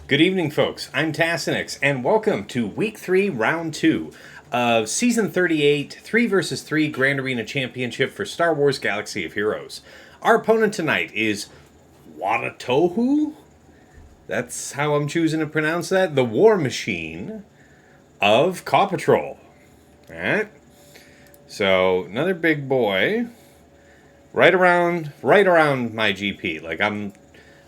Good evening, folks. I'm Tassinix, and welcome to Week 3, Round 2 of Season 38, 3 vs. 3 Grand Arena Championship for Star Wars Galaxy of Heroes. Our opponent tonight is Wadatohu? That's how I'm choosing to pronounce that. The War Machine of Paw Patrol. Alright? So, another big boy. Right around my GP. Like, I'm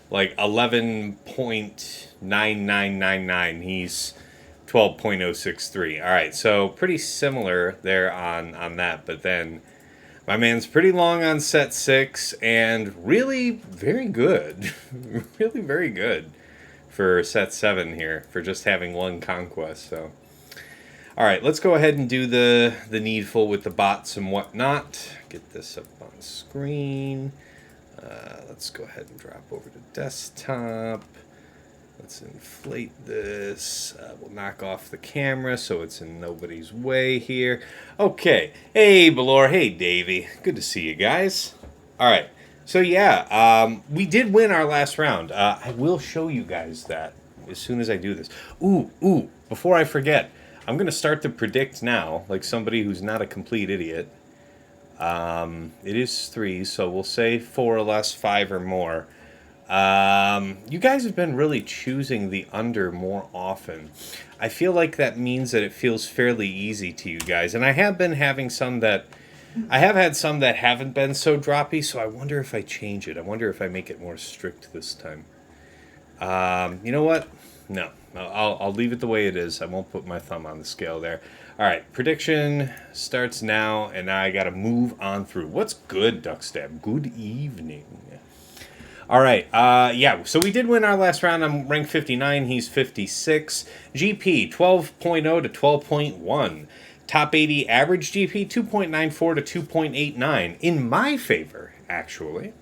like 11.9999. He's 12.063. All right, so pretty similar there on that. But then my man's pretty long on set 6 and really very good. Really very good for set 7 here for just having one conquest. So, all right, let's go ahead and do the needful with the bots and whatnot. Get this up on screen. Let's go ahead and drop over to desktop. Let's inflate this. We'll knock off the camera so it's in nobody's way here. Okay. Hey, Belor. Hey, Davey. Good to see you guys. All right. So, yeah, we did win our last round. I will show you guys that as soon as I do this. Ooh, before I forget, I'm going to start to predict now, like somebody who's not a complete idiot. It is 3, so we'll say 4 or less, 5 or more. You guys have been really choosing the under more often. I feel like that means that it feels fairly easy to you guys. And I have been having some that... I have had some that haven't been so droppy, so I wonder if I change it. I wonder if I make it more strict this time. You know what? No. I'll leave it the way it is. I won't put my thumb on the scale there. All right, prediction starts now, and I got to move on through. What's good, Duckstab? Good evening. All right, yeah, so we did win our last round. I'm ranked 59. He's 56. GP, 12.0 to 12.1. Top 80 average GP, 2.94 to 2.89. In my favor, actually.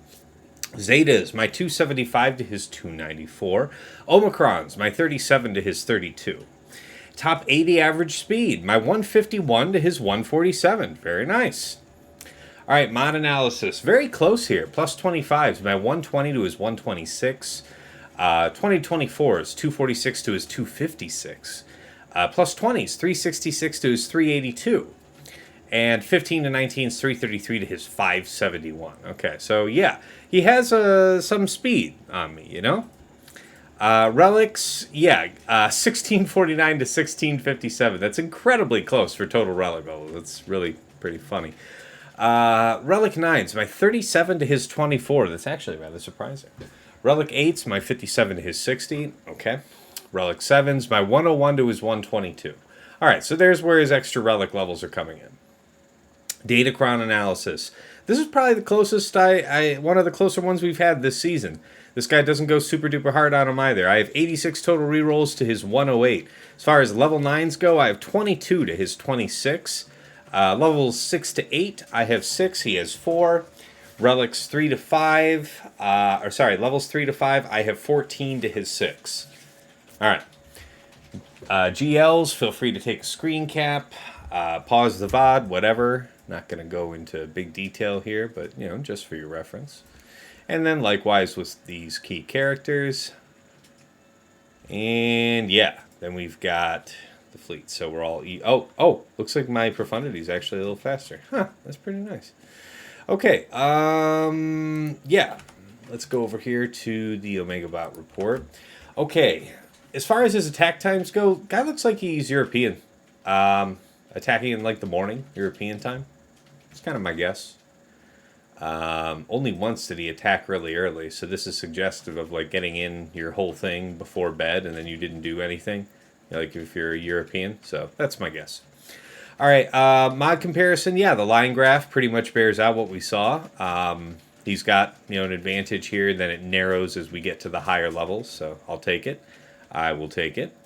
Zetas, my 275 to his 294. Omicrons, my 37 to his 32. Top 80 average speed, my 151 to his 147. Very nice. All right, mod analysis. Very close here. Plus 25s, my 120 to his 126. 2024s, 246 to his 256. Plus 20s, 366 to his 382. And 15 to 19s, 333 to his 571. Okay, so yeah, he has some speed on me, you know? Relics, yeah, 1649 to 1657. That's incredibly close for total relic level. That's really pretty funny. Relic 9's my 37 to his 24. That's actually rather surprising. Relic 8's my 57 to his 60. Okay. Relic 7's my 101 to his 122. All right, so there's where his extra relic levels are coming in. Datacron analysis. This is probably the closest one of the closer ones we've had this season. This guy doesn't go super duper hard on him either. I have 86 total rerolls to his 108. As far as level 9s go, I have 22 to his 26. Levels 6 to 8, I have 6. He has 4. Relics 3 to 5. Levels 3 to 5, I have 14 to his 6. All right. GLs, feel free to take a screen cap. Pause the VOD, whatever. Not going to go into big detail here, but, you know, just for your reference. And then likewise with these key characters. And yeah, then we've got the fleet. So we're all... looks like my profundity is actually a little faster. Huh, that's pretty nice. Okay, yeah. Let's go over here to the Omega Bot report. Okay, as far as his attack times go, guy looks like he's European. Attacking in like the morning, European time. It's kind of my guess. Only once did he attack really early, so this is suggestive of like getting in your whole thing before bed and then you didn't do anything, like if you're a European. So that's my guess. All right, mod comparison. Yeah, the line graph pretty much bears out what we saw. He's got, you know, an advantage here, then it narrows as we get to the higher levels, so I'll take it. I will take it.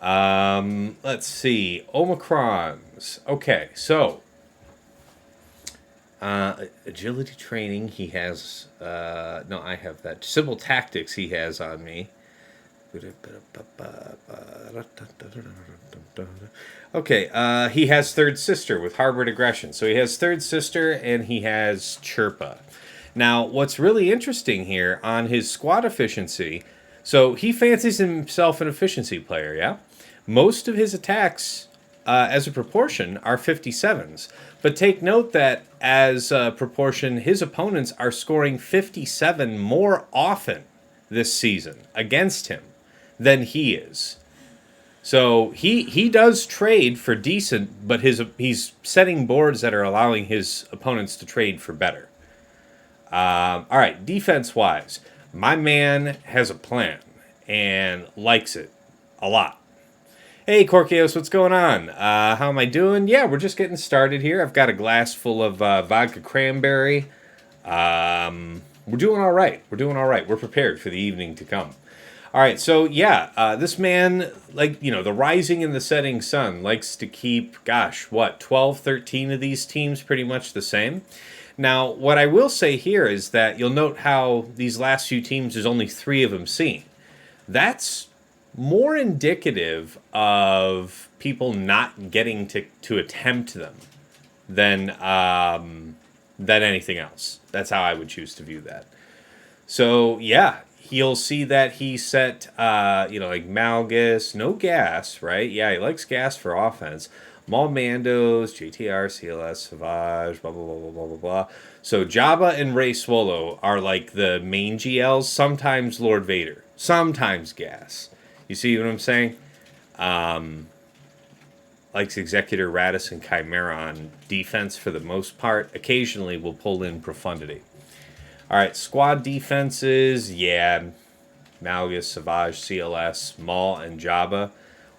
Let's see. Omicrons. Okay, so agility training. He has. No, I have that. Civil tactics. He has on me. Okay, he has third sister with harbored aggression. So he has third sister and he has Chirpa. Now, what's really interesting here on his squad efficiency, so he fancies himself an efficiency player, yeah? Most of his attacks, as a proportion, are 57s. But take note that as a proportion, his opponents are scoring 57 more often this season against him than he is. So he does trade for decent, but he's setting boards that are allowing his opponents to trade for better. All right, defense-wise, my man has a plan and likes it a lot. Hey, Corkios, what's going on? How am I doing? Yeah, we're just getting started here. I've got a glass full of vodka cranberry. We're doing all right. We're prepared for the evening to come. All right, so yeah, this man, like, the rising and the setting sun likes to keep, 12, 13 of these teams pretty much the same. Now, what I will say here is that you'll note how these last few teams, there's only 3 of them seen. That's more indicative of people not getting to attempt them than anything else. That's how I would choose to view that. So, yeah, you'll see that he set, like Malgus, no gas, right? Yeah, he likes gas for offense. Maul Mandos, JTR, CLS, Savage, blah, blah, blah, blah, blah, blah, blah. So Jabba and Rey Swolo are like the main GLs, sometimes Lord Vader, sometimes gas. You see what I'm saying? Likes Executor, Radis, and Chimera on defense for the most part. Occasionally will pull in Profundity. All right, squad defenses, yeah. Malgus, Savage, CLS, Maul, and Jabba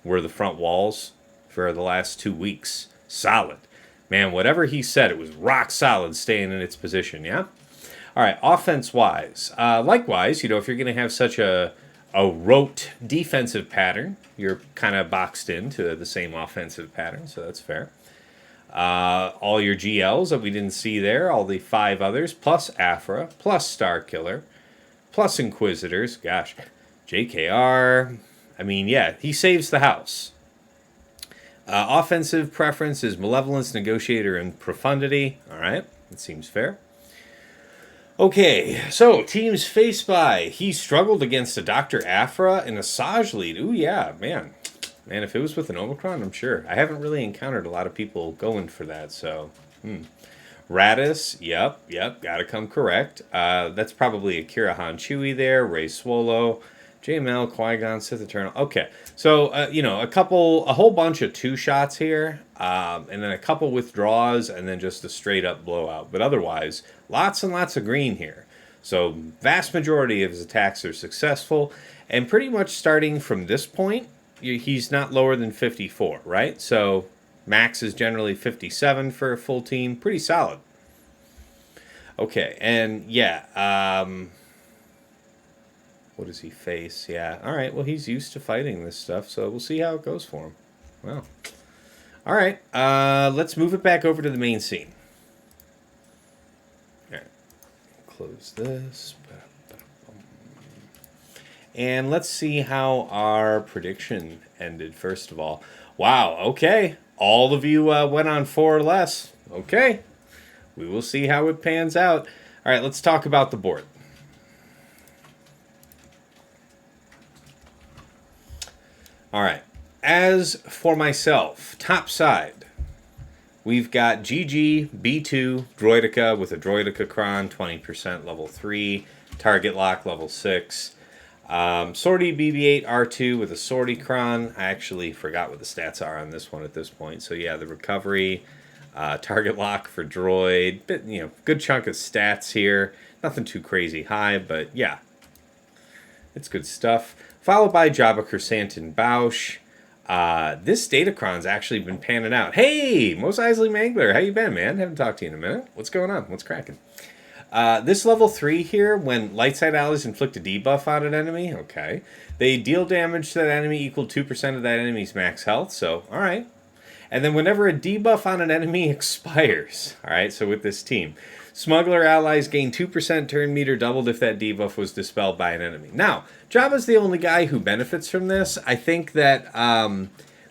were the front walls for the last 2 weeks. Solid. Man, whatever he said, it was rock solid staying in its position, yeah? All right, offense-wise. Likewise, if you're going to have such a rote defensive pattern, you're kind of boxed into the same offensive pattern, so that's fair. All your GLs that we didn't see there, all the 5 others, plus Aphra, plus Starkiller, plus Inquisitors, JKR. I mean, yeah, he saves the house. Offensive preference is Malevolence, Negotiator, and Profundity. All right, that seems fair. Okay, so teams faced by. He struggled against a Dr. Aphra and a Saj lead. Ooh, yeah, man. Man, if it was with an Omicron, I'm sure. I haven't really encountered a lot of people going for that, so. Radis, yep, gotta come correct. That's probably a Qira Han Chewie there, Rey Swolo, JML, Qui-Gon, Sith Eternal. Okay, so, a whole bunch of 2 shots here, and then a couple withdraws, and then just a straight-up blowout. But otherwise, lots and lots of green here. So, vast majority of his attacks are successful, and pretty much starting from this point, he's not lower than 54, right? So, max is generally 57 for a full team. Pretty solid. Okay, and yeah, what does he face? Yeah, all right, well, he's used to fighting this stuff, so we'll see how it goes for him. Well, all right, let's move it back over to the main scene. All right, close this. And let's see how our prediction ended, first of all. Wow, okay. All of you went on 4 or less. Okay. We will see how it pans out. All right, let's talk about the board. All right. As for myself, top side, we've got GG, B2, Droidica with a Droidica Cron, 20% level 3, Target Lock level 6. Sortie BB-8 R2 with a Sortie Cron. I actually forgot what the stats are on this one at this point. So yeah, the recovery, target lock for droid, but good chunk of stats here. Nothing too crazy high, but yeah, it's good stuff. Followed by Jabba, Crescent, and Boushh. This Datacron's actually been panning out. Hey, Mos Eisley Mangler, how you been, man? Haven't talked to you in a minute. What's going on? What's cracking? This level 3 here, when light side allies inflict a debuff on an enemy, okay. They deal damage to that enemy equal 2% of that enemy's max health, so alright. And then whenever a debuff on an enemy expires, alright, so with this team, smuggler allies gain 2% turn meter doubled if that debuff was dispelled by an enemy. Now, Jabba's the only guy who benefits from this. I think that,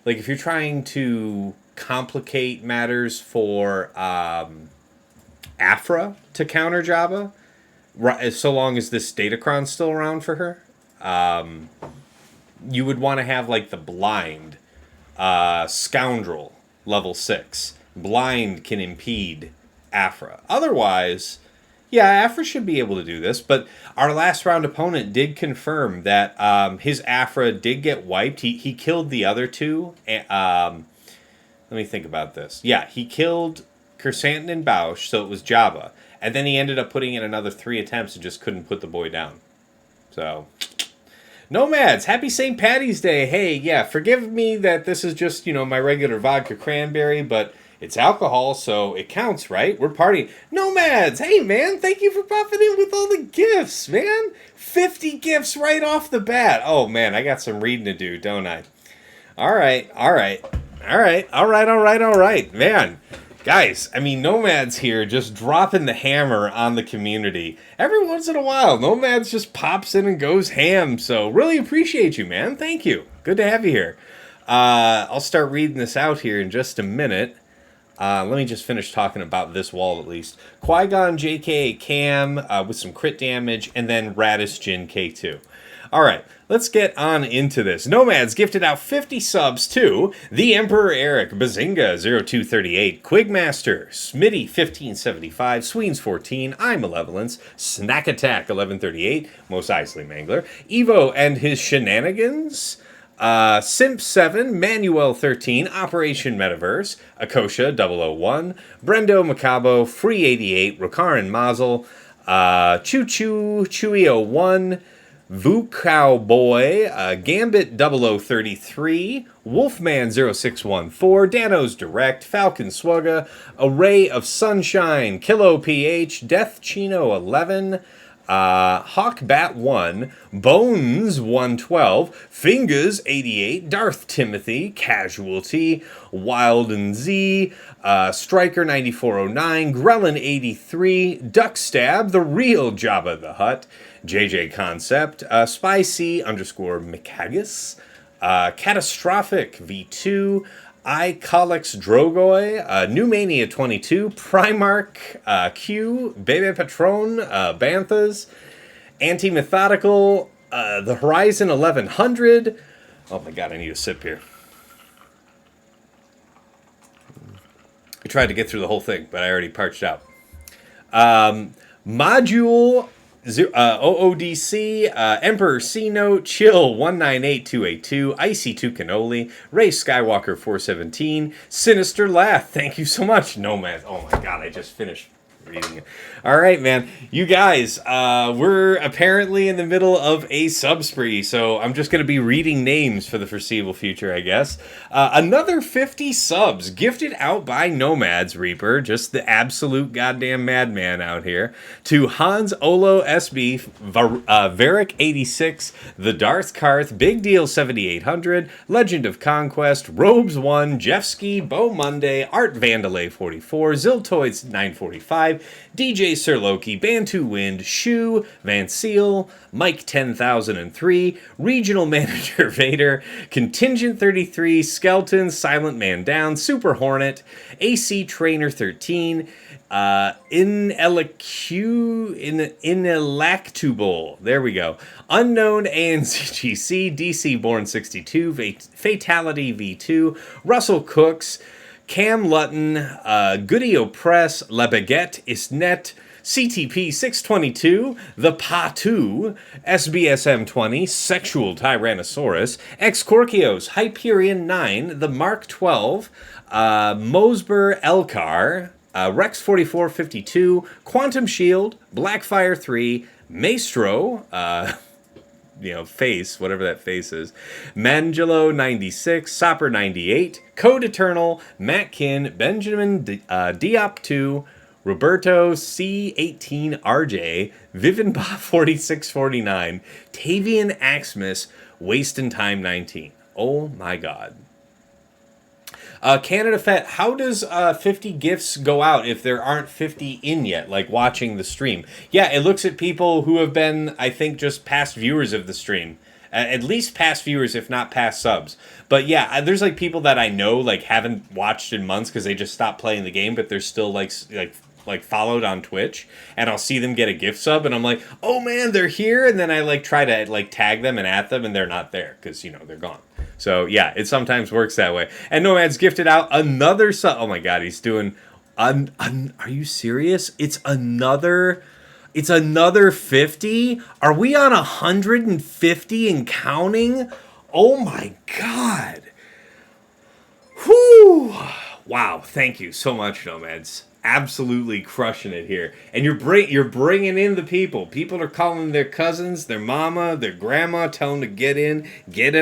like, if you're trying to complicate matters for Aphra to counter Jabba, so long as this Datacron's still around for her, you would want to have, like, the blind Scoundrel level 6. Blind can impede Aphra. Otherwise, yeah, Aphra should be able to do this, but our last round opponent did confirm that his Aphra did get wiped. He killed the other two. Let me think about this. Yeah, he killed Kersantin and Boushh, so it was Jabba. And then he ended up putting in another 3 attempts and just couldn't put the boy down. So, Nomads, happy St. Paddy's Day. Hey, yeah, forgive me that this is just, my regular vodka cranberry, but it's alcohol, so it counts, right? We're partying. Nomads, hey, man, thank you for popping in with all the gifts, man. 50 gifts right off the bat. Oh, man, I got some reading to do, don't I? All right. Man, guys, I mean, Nomads here just dropping the hammer on the community. Every once in a while, Nomads just pops in and goes ham, so really appreciate you, man. Thank you. Good to have you here. I'll start reading this out here in just a minute. Let me just finish talking about this wall at least. Qui-Gon JK Cam with some crit damage, and then Radis Jin K2. Alright, let's get on into this. Nomads gifted out 50 subs to The Emperor Eric, Bazinga 0238, Quigmaster, Smitty 1575, Sweens 14, I Malevolence, Snack Attack 1138, Mos Eisley Mangler, Evo and his Shenanigans, Simp 7, Manuel 13, Operation Metaverse, Akosha 001, Brendo Macabo, Free 88, Rakaran Mazel, Chewie 01, Vu Cowboy, Gambit 0033, Wolfman 0614, Danos Direct, Falcon Swugga, Array of Sunshine, Kilo PH, Death Chino 11, Hawk Bat 1, Bones 112, Fingers 88, Darth Timothy, Casualty, Wild and Z, Striker 9409, Grellin 83, Duckstab, The Real Jabba the Hutt, JJ Concept, Spicy _ Mikagus, Catastrophic V2, iColix Drogoy, New Mania 22, Primarch Q, Bebe Patron, Banthas, Anti-Methodical, The Horizon 1100. Oh my god, I need a sip here. I tried to get through the whole thing, but I already parched out. Module OODC, Emperor C-Note, Chill 198282, Icy 2 Cannoli, Ray Skywalker 417, Sinister Laugh, thank you so much, Nomad. Oh my god, I just finished reading it. Alright, man. You guys, we're apparently in the middle of a sub spree, so I'm just going to be reading names for the foreseeable future, I guess. Another 50 subs gifted out by Nomads Reaper, just the absolute goddamn madman out here, to Hans Olo SB, Varric 86, The Darth Karth, Big Deal 7800, Legend of Conquest, Robes 1, Jeffsky, Bo Monday, Art Vandalay 44, Ziltoids 945, DJ Sir Loki, Bantu Wind, Shu, Van Seal, Mike 10003, Regional Manager Vader, Contingent 33, Skeleton, Silent Man Down, Super Hornet, AC Trainer 13, Inelectable, there we go, Unknown ANCGC, DC Born 62, Fatality V2, Russell Cooks, Cam Lutton, Goody Oppress, La Baguette, Isnet, CTP 622, The Patu, SBSM 20, Sexual Tyrannosaurus, Excorkios, Hyperion 9, The Mark 12, Mosber Elkar, Rex 4452, Quantum Shield, Blackfire 3, Maestro, face, whatever that face is, Mangelo 96, Sopper 98, Code Eternal, Matt Kin, Benjamin Diop 2, Roberto C18RJ, Vivinbot 4649, Tavian Axmus, Wasting Time 19. Oh my god. Canada Fett, how does 50 gifts go out if there aren't 50 in yet, like watching the stream? Yeah, it looks at people who have been, I think, just past viewers of the stream. At least past viewers, if not past subs. But yeah, there's like people that I know like haven't watched in months because they just stopped playing the game, but they're still like followed on Twitch, and I'll see them get a gift sub, and I'm like, oh man, they're here, and then I like try to like tag them and at them, and they're not there because, you know, they're gone. So yeah, it sometimes works that way. And Nomad's gifted out another sub. Oh my god, he's doing. Are you serious? It's another 50. Are we on 150 and counting? Oh my god. Whew. Wow. Thank you so much, Nomads. Absolutely crushing it here. And you're bringing in the people. People are calling their cousins, their mama, their grandma, tell them to get in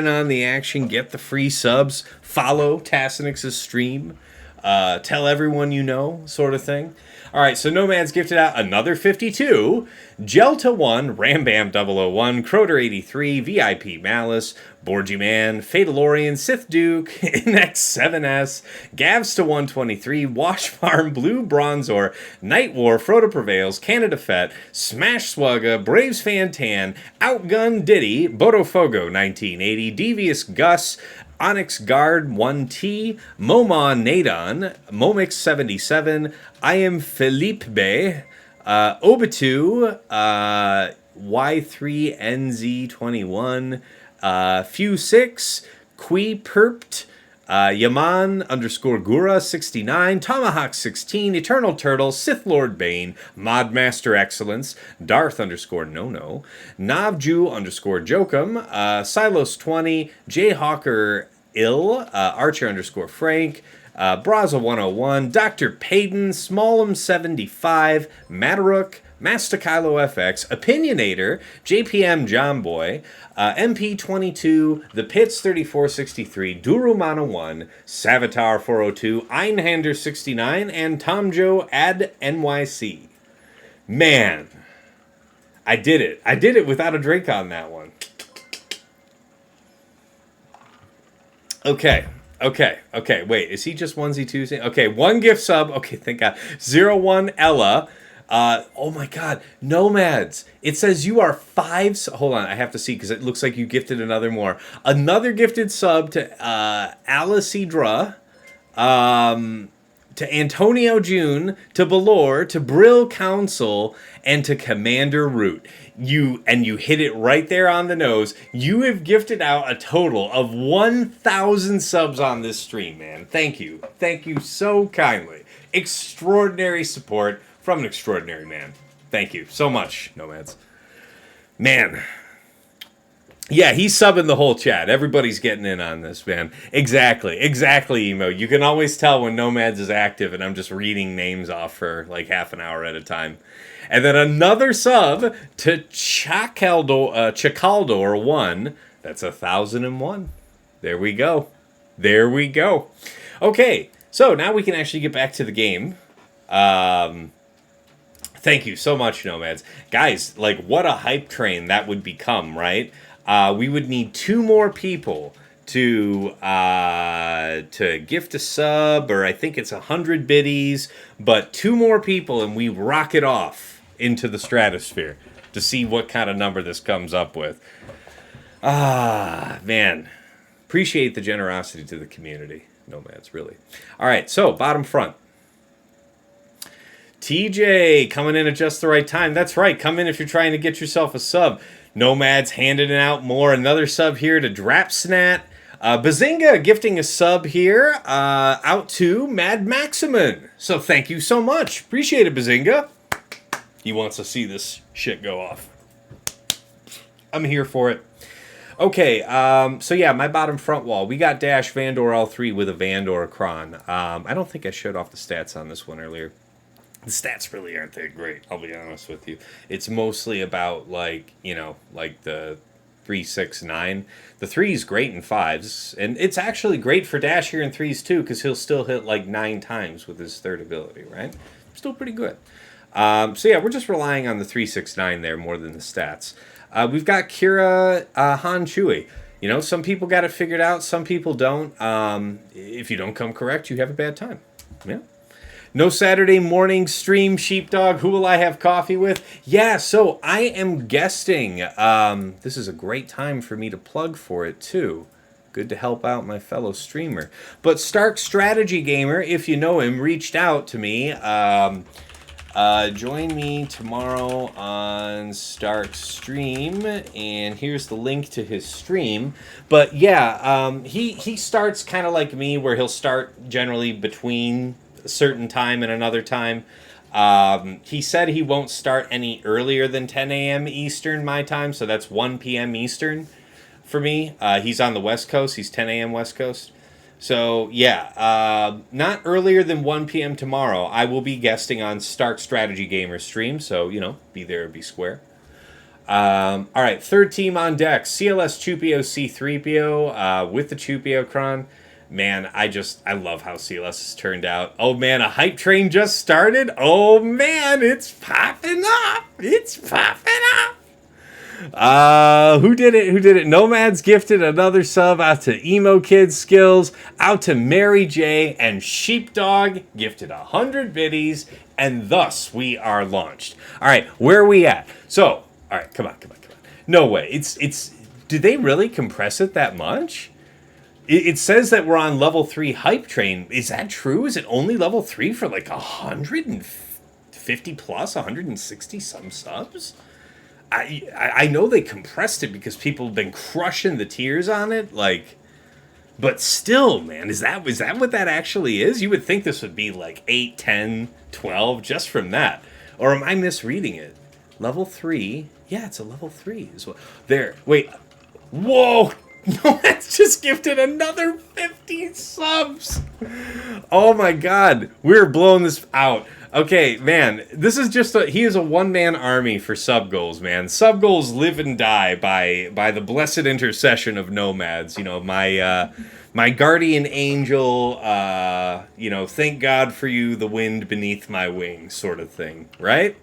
on the action, get the free subs, follow Tassinix's stream, tell everyone you know, sort of thing. All right, so Nomad's gifted out another 52. Gelta 1, Rambam 001, Croter 83, VIP Malice, Borgy Man, Fatalorian, Sith Duke, Inex 7S, Gavs to 123, Wash Farm, Blue Bronzor, Night War, Frodo Prevails, Canada Fett, Smash Swugga, Braves Fan Tan, Outgun Diddy, Botofogo 1980, Devious Gus, Onyx Guard 1T, Momon Nadon, Momix 77, I am Felipe, Obitu, Y3NZ21, Few6, Qui Perpt, Yaman _Gura 69, Tomahawk 16, Eternal Turtle, Sith Lord Bane, Modmaster Excellence, Darth _Nono, Navju _Jokum, Silos 20, Jayhawker Archer Frank, Braza 101, Dr. Payton, Smallum 75, Mataruk, Master Kylo FX, Opinionator, JPM Johnboy, MP22, The Pits 3463, Durumana 1, Savitar 402, Einhander 69, and Tomjo Ad NYC. Man, I did it. I did it without a drink on that one. Okay. Wait, is he just onesie Tuesday? Okay, one gift sub. Okay, thank God. 01 Ella. Oh my god, Nomads. It says you are 5. Hold on, I have to see because it looks like you gifted another more. Another gifted sub to Alicidra, to Antonio June, to Balor, to Brill Council, and to Commander Root. You hit it right there on the nose. You have gifted out a total of 1,000 subs on this stream, man. Thank you. Thank you so kindly. Extraordinary support from an extraordinary man. Thank you so much, Nomads. Man. Yeah, he's subbing the whole chat. Everybody's getting in on this, man. Exactly, Emo. You can always tell when Nomads is active, and I'm just reading names off for like half an hour at a time. And then another sub to Chacaldor 1. That's 1,001. There we go. Okay, so now we can actually get back to the game. Thank you so much, Nomads. Guys, like, what a hype train that would become, right? We would need 2 more people to gift a sub, or I think it's 100 biddies, but 2 more people and we rocket off into the stratosphere to see what kind of number this comes up with. Man. Appreciate the generosity to the community, Nomads, really. All right, so bottom front. TJ coming in at just the right time. That's right. Come in if you're trying to get yourself a sub. Nomads handing out more. Another sub here to Drapsnat. Bazinga gifting a sub here out to Mad Maximin. So thank you so much. Appreciate it, Bazinga. He wants to see this shit go off. I'm here for it. Okay, so yeah, my bottom front wall. We got Dash Vandor L3 with a Vandor Kron. I don't think I showed off the stats on this one earlier. The stats really aren't that great, I'll be honest with you. It's mostly about, like, you know, like the 3, 6, 9. The 3 is great in 5s, and it's actually great for Dash here in 3s too, because he'll still hit like 9 times with his third ability, right? still pretty good. So yeah, we're just relying on the 369 there more than the stats. We've got Qira, Han, Chewie. You know, some people got it figured out, some people don't. If you don't come correct, you have a bad time. Yeah. No Saturday morning stream, sheepdog. Who will I have coffee with? Yeah, so I am guesting. This is a great time for me to plug for it, too. Good to help out my fellow streamer. But Stark Strategy Gamer, if you know him, reached out to me. Join me tomorrow on Stark's stream, and here's the link to his stream. But yeah, he starts kind of like me, where he'll start generally between a certain time and another time. He said he won't start any earlier than 10 a.m. Eastern my time, so that's 1 p.m. Eastern for me. He's on the West Coast. He's 10 a.m. West Coast. So, yeah, not earlier than 1 p.m. tomorrow. I will be guesting on Stark Strategy Gamer stream, so, you know, be there or be square. All right, third team on deck. CLS Chewpio C-3PO with the Chewpio Cron. Man, I love how CLS has turned out. Oh, man, a hype train just started. Oh, man, it's popping up. It's popping up. Who did it? Nomad's gifted another sub out to Emo Kid Skills, out to MaraJ, and Sheepdog gifted 100 biddies, and thus we are launched. All right, where are we at? So, all right, come on. No way. It's. Did they really compress it that much? It says that we're on level 3 hype train. Is that true? Is it only level 3 for like 150 plus, 160 some subs? I know they compressed it because people have been crushing the tiers on it, like, but still, man, is that what that actually is? You would think this would be like 8, 10, 12 just from that. Or am I misreading it? Level 3? Yeah, it's a level 3 as well. There, wait. Whoa! No, that's just gifted another 50 subs. Oh my god, we're blowing this out. Okay, man, this is just he is a one-man army for sub goals, man. Sub goals live and die by the blessed intercession of nomads. You know, my guardian angel, you know, thank God for you, the wind beneath my wings, sort of thing, right?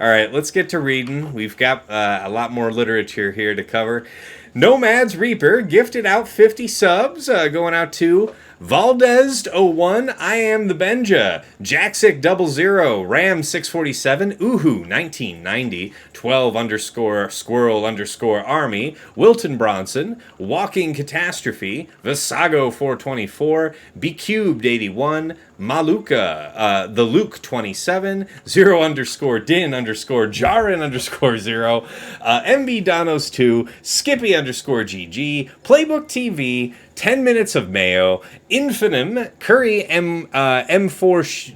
All right, let's get to reading. We've got a lot more literature here to cover. Nomad's Reaper gifted out 50 subs, going out to Valdez01, I am the Benja, Jaxic 00, Ram 647, Uhu 1990, 12 _ Squirrel _ Army, Wilton Bronson, Walking Catastrophe, Visago 424, B Cubed 81, Maluka, the Luke 27, 0 _ Din _ Jaren _ 0, MB Donos 2, Skippy _ GG, Playbook TV, 10 Minutes of Mayo, Infinim, Curry M4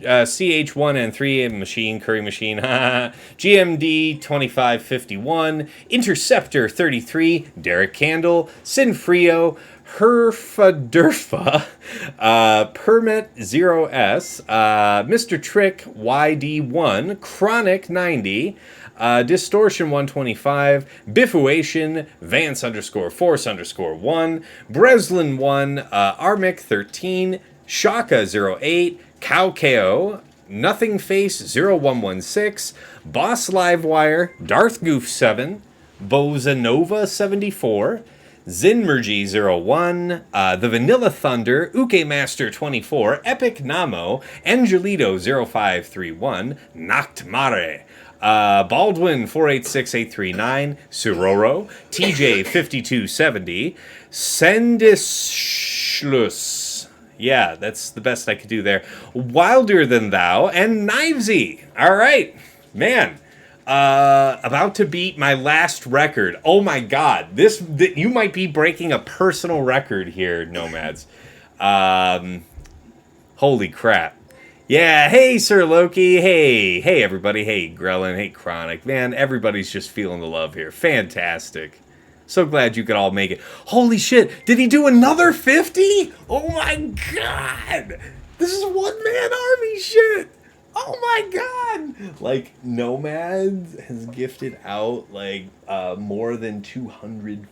CH1 and 3 Machine, Curry Machine, GMD 2551, Interceptor 33, Derek Candle, Sinfrio, Herfadurfa, Permit 0S, Mr. Trick YD1, Chronic 90, Distortion 125, Biffuation, Vance _ Force _ 1, Breslin 1, Armic 13, Shaka 08, Cow KO, Nothing Face 0116, Boss Livewire, Darth Goof 7, Bozanova 74, Zinmergy 01, The Vanilla Thunder, Uke Master 24, Epic Namo, Angelito 0531, Nachtmare, Baldwin 486839, Suroro, TJ 5270, Sendischluss. Yeah, that's the best I could do there. Wilder Than Thou, and Knivesy. All right, man. About to beat my last record. Oh my god, you might be breaking a personal record here, Nomads. Holy crap. Yeah, hey Sir Loki, hey everybody, hey Grellin, hey Chronic. Man, everybody's just feeling the love here. Fantastic. So glad you could all make it. Holy shit, did he do another 50? Oh my god. This is one-man army shit. Oh my god. Like, Nomad has gifted out, like, more than 200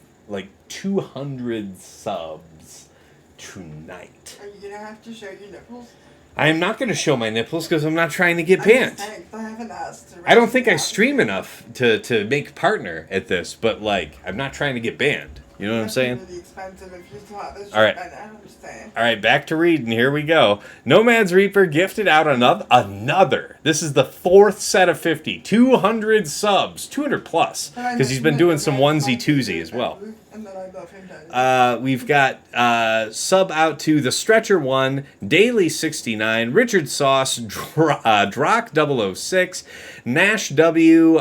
subs tonight. Are you gonna have to show your nipples? I am not going to show my nipples because I'm not trying to get banned. I haven't asked. I don't think I stream enough to make partner at this, but like I'm not trying to get banned. You know what I'm saying? Really expensive if you thought this. All right. I understand. All right, back to reading. Here we go. Nomad's Reaper gifted out another. This is the 4th set of 50. 200 subs. 200 plus. Because he's been doing some onesie twosie as well. And then I love him. We've got sub out to The Stretcher 1, Daily 69, Richard Sauce, Drock 006, Nash W,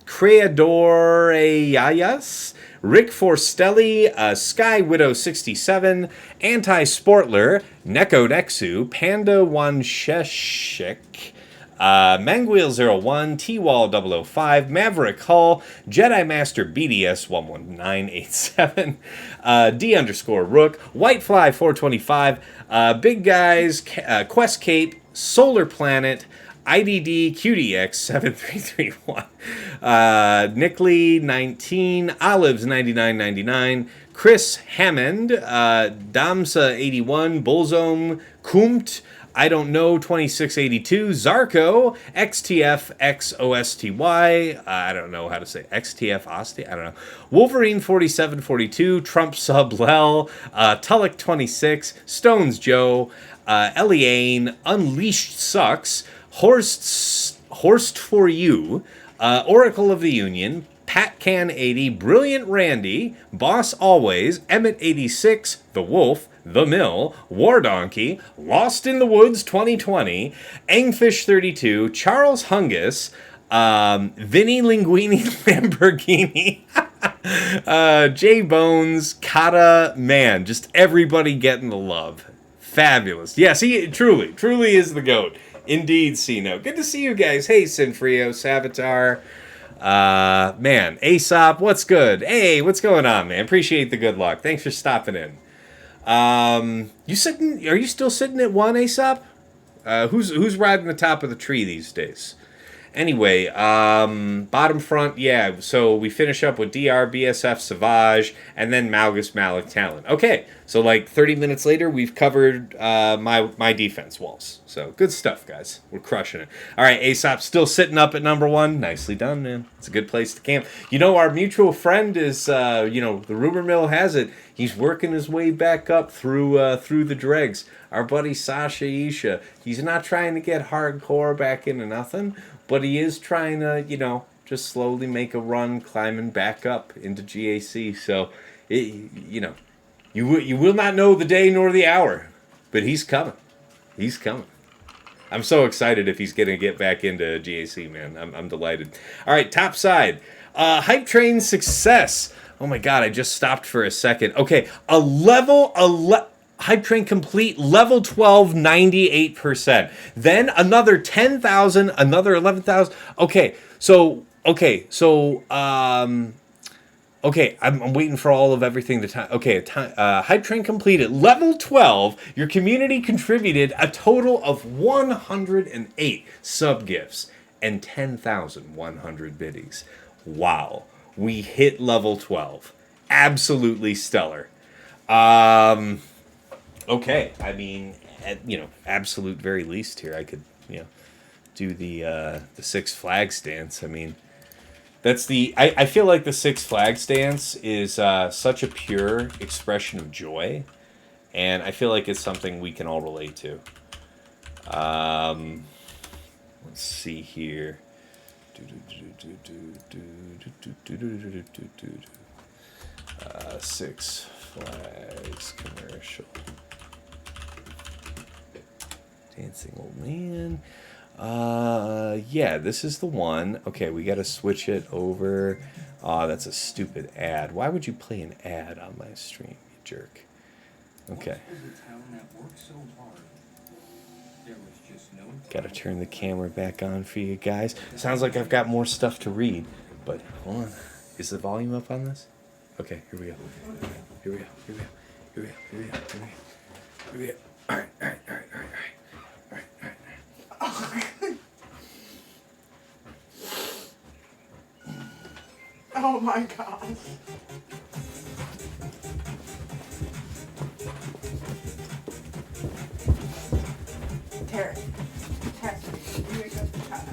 Creadoreyayas, Rick Forstelli, Sky Widow 67, Anti-Sportler, Neko Nexu, Panda Wansheshik, Manguil01, T-Wall 005, Maverick Hull, Jedi Master BDS 11987, D_Rook, Whitefly 425, Big Guys, Quest Cape, Solar Planet, IDD QDX 7331, Nickley 19, Olives 9999, Chris Hammond, Damsa 81, Bullzome, Kumt, I don't know 2682, Zarko, XTF XOSTY, I don't know how to say XTF Osti, I don't know. Wolverine 4742, Trump Sub Lel, Tullock 26, Stones Joe, Eliane, Unleashed Sucks, Horst for You, Oracle of the Union, Patcan 80, Brilliant Randy, Boss Always, Emmett 86, The Wolf, The Mill, War Donkey, Lost in the Woods 2020, Angfish 32, Charles Hungus, Vinny Linguini Lamborghini, J Bones, Cara, man, just everybody getting the love. Fabulous. Yes, he truly is the GOAT. Indeed, C-Note. Good to see you guys. Hey, Sinfrio, Savitar, man, Aesop, what's good? Hey, what's going on, man? Appreciate the good luck. Thanks for stopping in. Are you still sitting at 1, Aesop? Who's riding the top of the tree these days? Anyway, bottom front, yeah, so we finish up with DR, BSF, Savage, and then Malgus, Malak, Talon. Okay, so like 30 minutes later, we've covered my defense walls. So good stuff, guys. We're crushing it. All right, Aesop still sitting up at number 1. Nicely done, man. It's a good place to camp. You know, our mutual friend is, the rumor mill has it, he's working his way back up through the dregs. Our buddy Sasha Isha, he's not trying to get hardcore back into nothing, but he is trying to, just slowly make a run climbing back up into GAC. So, you will not know the day nor the hour, but he's coming. He's coming. I'm so excited if he's going to get back into GAC, man. I'm delighted. All right, top side. Hype Train success. Oh my God, I just stopped for a second. Okay, a level 11. Hype Train complete, level 12, 98%. Then another 10,000, another 11,000. Okay, I'm waiting for all of everything to time. Okay, Hype Train completed, level 12. Your community contributed a total of 108 sub gifts and 10,100 biddies. Wow, we hit level 12. Absolutely stellar. Okay, I mean, at, absolute very least here, I could, do the Six Flags dance. I mean, that's I feel like the Six Flags dance is such a pure expression of joy, and I feel like it's something we can all relate to. Let's see here. Six Flags commercial. Dancing old man. Yeah, this is the one. Okay, we gotta switch it over. Oh, that's a stupid ad. Why would you play an ad on my stream, you jerk? Okay. Gotta turn the camera back on for you guys. Sounds like I've got more stuff to read, but hold on. Is the volume up on this? Okay, here we go. Here we go. All right. Oh my God. Carrot. Taxi. You make us potato.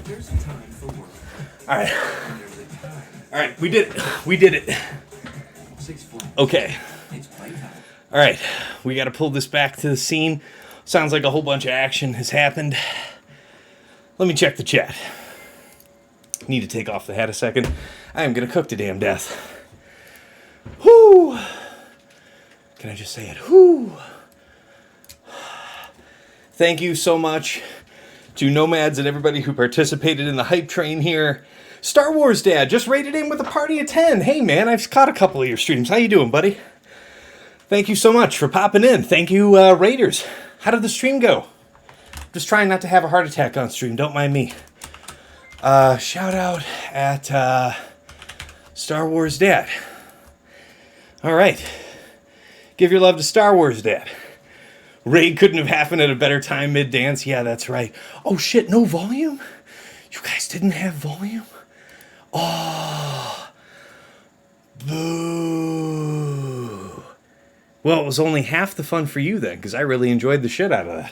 There's a time for work. All right. There's a time. All right, we did it. We did it. 6 flags. Okay. It's playtime. All right, we got to pull this back to the scene. Sounds like a whole bunch of action has happened. Let me check the chat. Need to take off the hat a second. I am going to cook to damn death. Whoo! Can I just say it? Whoo! Thank you so much to Nomads and everybody who participated in the hype train here. Star Wars Dad just rated in with a party of 10. Hey man, I've caught a couple of your streams. How you doing, buddy? Thank you so much for popping in. Thank you, Raiders. How did the stream go? Just trying not to have a heart attack on stream. Don't mind me. Shout out at Star Wars Dad. All right. Give your love to Star Wars Dad. Raid couldn't have happened at a better time mid-dance. Yeah, that's right. Oh, shit, no volume? You guys didn't have volume? Oh. Boo. Well, it was only half the fun for you then, because I really enjoyed the shit out of that.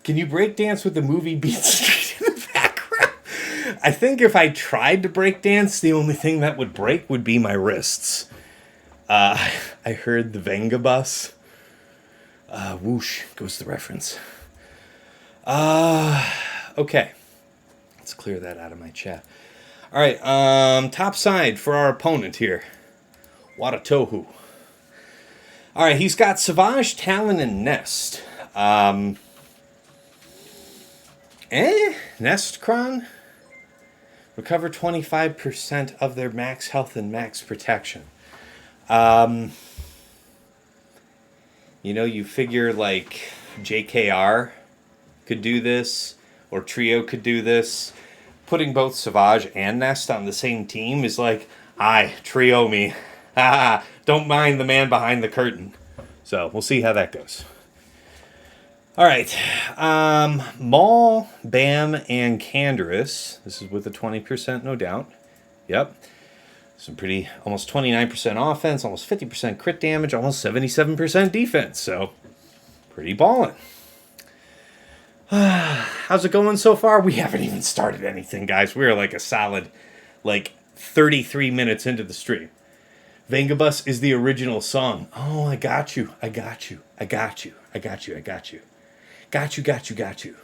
Can you break dance with the movie beat straight in the background? I think if I tried to break dance, the only thing that would break would be my wrists. I heard the Venga bus. Whoosh goes the reference. Okay. Let's clear that out of my chat. All right, top side for our opponent here. Watatohu. All right, he's got Savage, Talon, and Nest. Nestkron. Recover 25% of their max health and max protection. You know, you figure like JKR could do this, or Trio could do this. Putting both Savage and Nest on the same team is like, aye, Trio me. Don't mind the man behind the curtain. So we'll see how that goes. All right. Maul, Bam, and Canderous. This is with a 20%, no doubt. Yep. Some pretty, almost 29% offense, almost 50% crit damage, almost 77% defense. So, pretty ballin'. How's it going so far? We haven't even started anything, guys. We're like a solid, 33 minutes into the stream. Vengabus is the original song. Oh, I got you. I got you. I got you. I got you. I got you. Got you, got you, got you.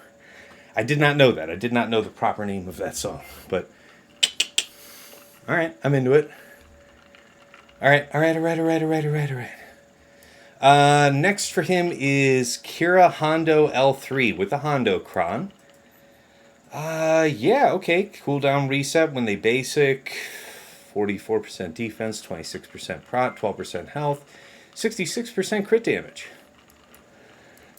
I did not know that. I did not know the proper name of that song. But, all right, I'm into it. All right. Next for him is Qira Hondo L3 with the Hondo Cron. Yeah, okay. Cooldown reset when they basic. 44% defense, 26% prot, 12% health, 66% crit damage.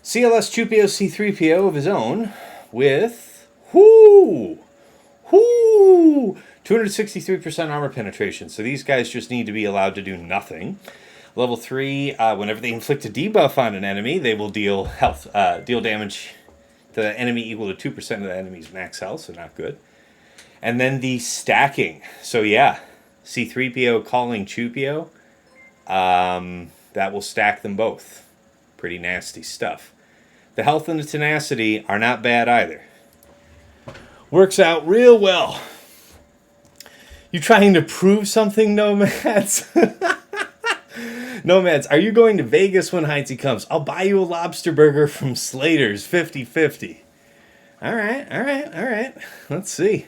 CLS Chewpio C3PO of his own with 263% armor penetration. So these guys just need to be allowed to do nothing. Level 3, whenever they inflict a debuff on an enemy, they will deal damage to the enemy equal to 2% of the enemy's max health, so not good. And then the stacking. So yeah, C3PO calling Chewpio, that will stack them both. Pretty nasty stuff. The health and the tenacity are not bad either. Works out real well. You trying to prove something, Nomads? Nomads, are you going to Vegas when Heintzy comes? I'll buy you a lobster burger from Slater's, 50-50. All right. Let's see.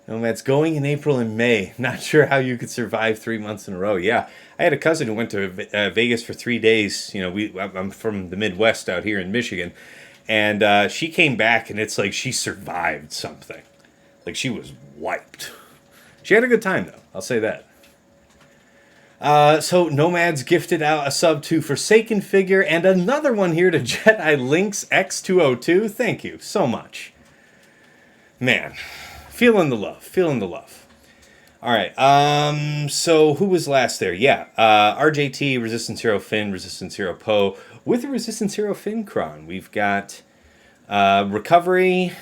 Nomads going in April and May. Not sure how you could survive 3 months in a row. Yeah, I had a cousin who went to Vegas for 3 days. You know, I'm from the Midwest out here in Michigan. And she came back and it's like she survived something. Like she was wiped. She had a good time though, I'll say that. So Nomads gifted out a sub to Forsaken Figure and another one here to Jedi Lynx X202. Thank you so much. Man, feeling the love. All right, so who was last there? Yeah, RJT, Resistance Hero Finn, Resistance Hero Poe. With the Resistance Hero Finn Cron, we've got Recovery,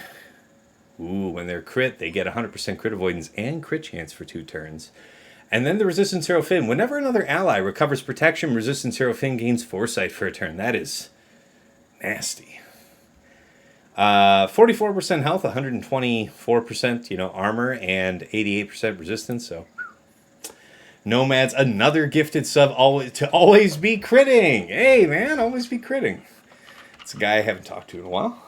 Ooh, when they're crit, they get 100% crit avoidance and crit chance for 2 turns. And then the Resistance Hero Finn. Whenever another ally recovers protection, Resistance Hero Finn gains Foresight for a turn. That is nasty. 44% health, 124%, armor, and 88% resistance. So, Nomads, another gifted sub to always be critting. Hey, man, always be critting. It's a guy I haven't talked to in a while.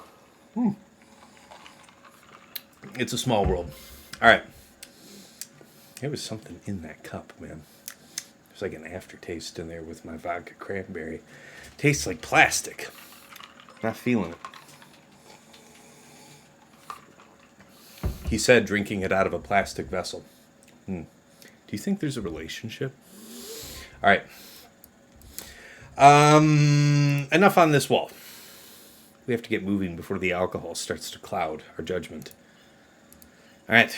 It's a small world. All right. There was something in that cup, man. There's like an aftertaste in there with my vodka cranberry. Tastes like plastic. Not feeling it. He said drinking it out of a plastic vessel. Do you think there's a relationship? All right. Enough on this wall. We have to get moving before the alcohol starts to cloud our judgment. All right.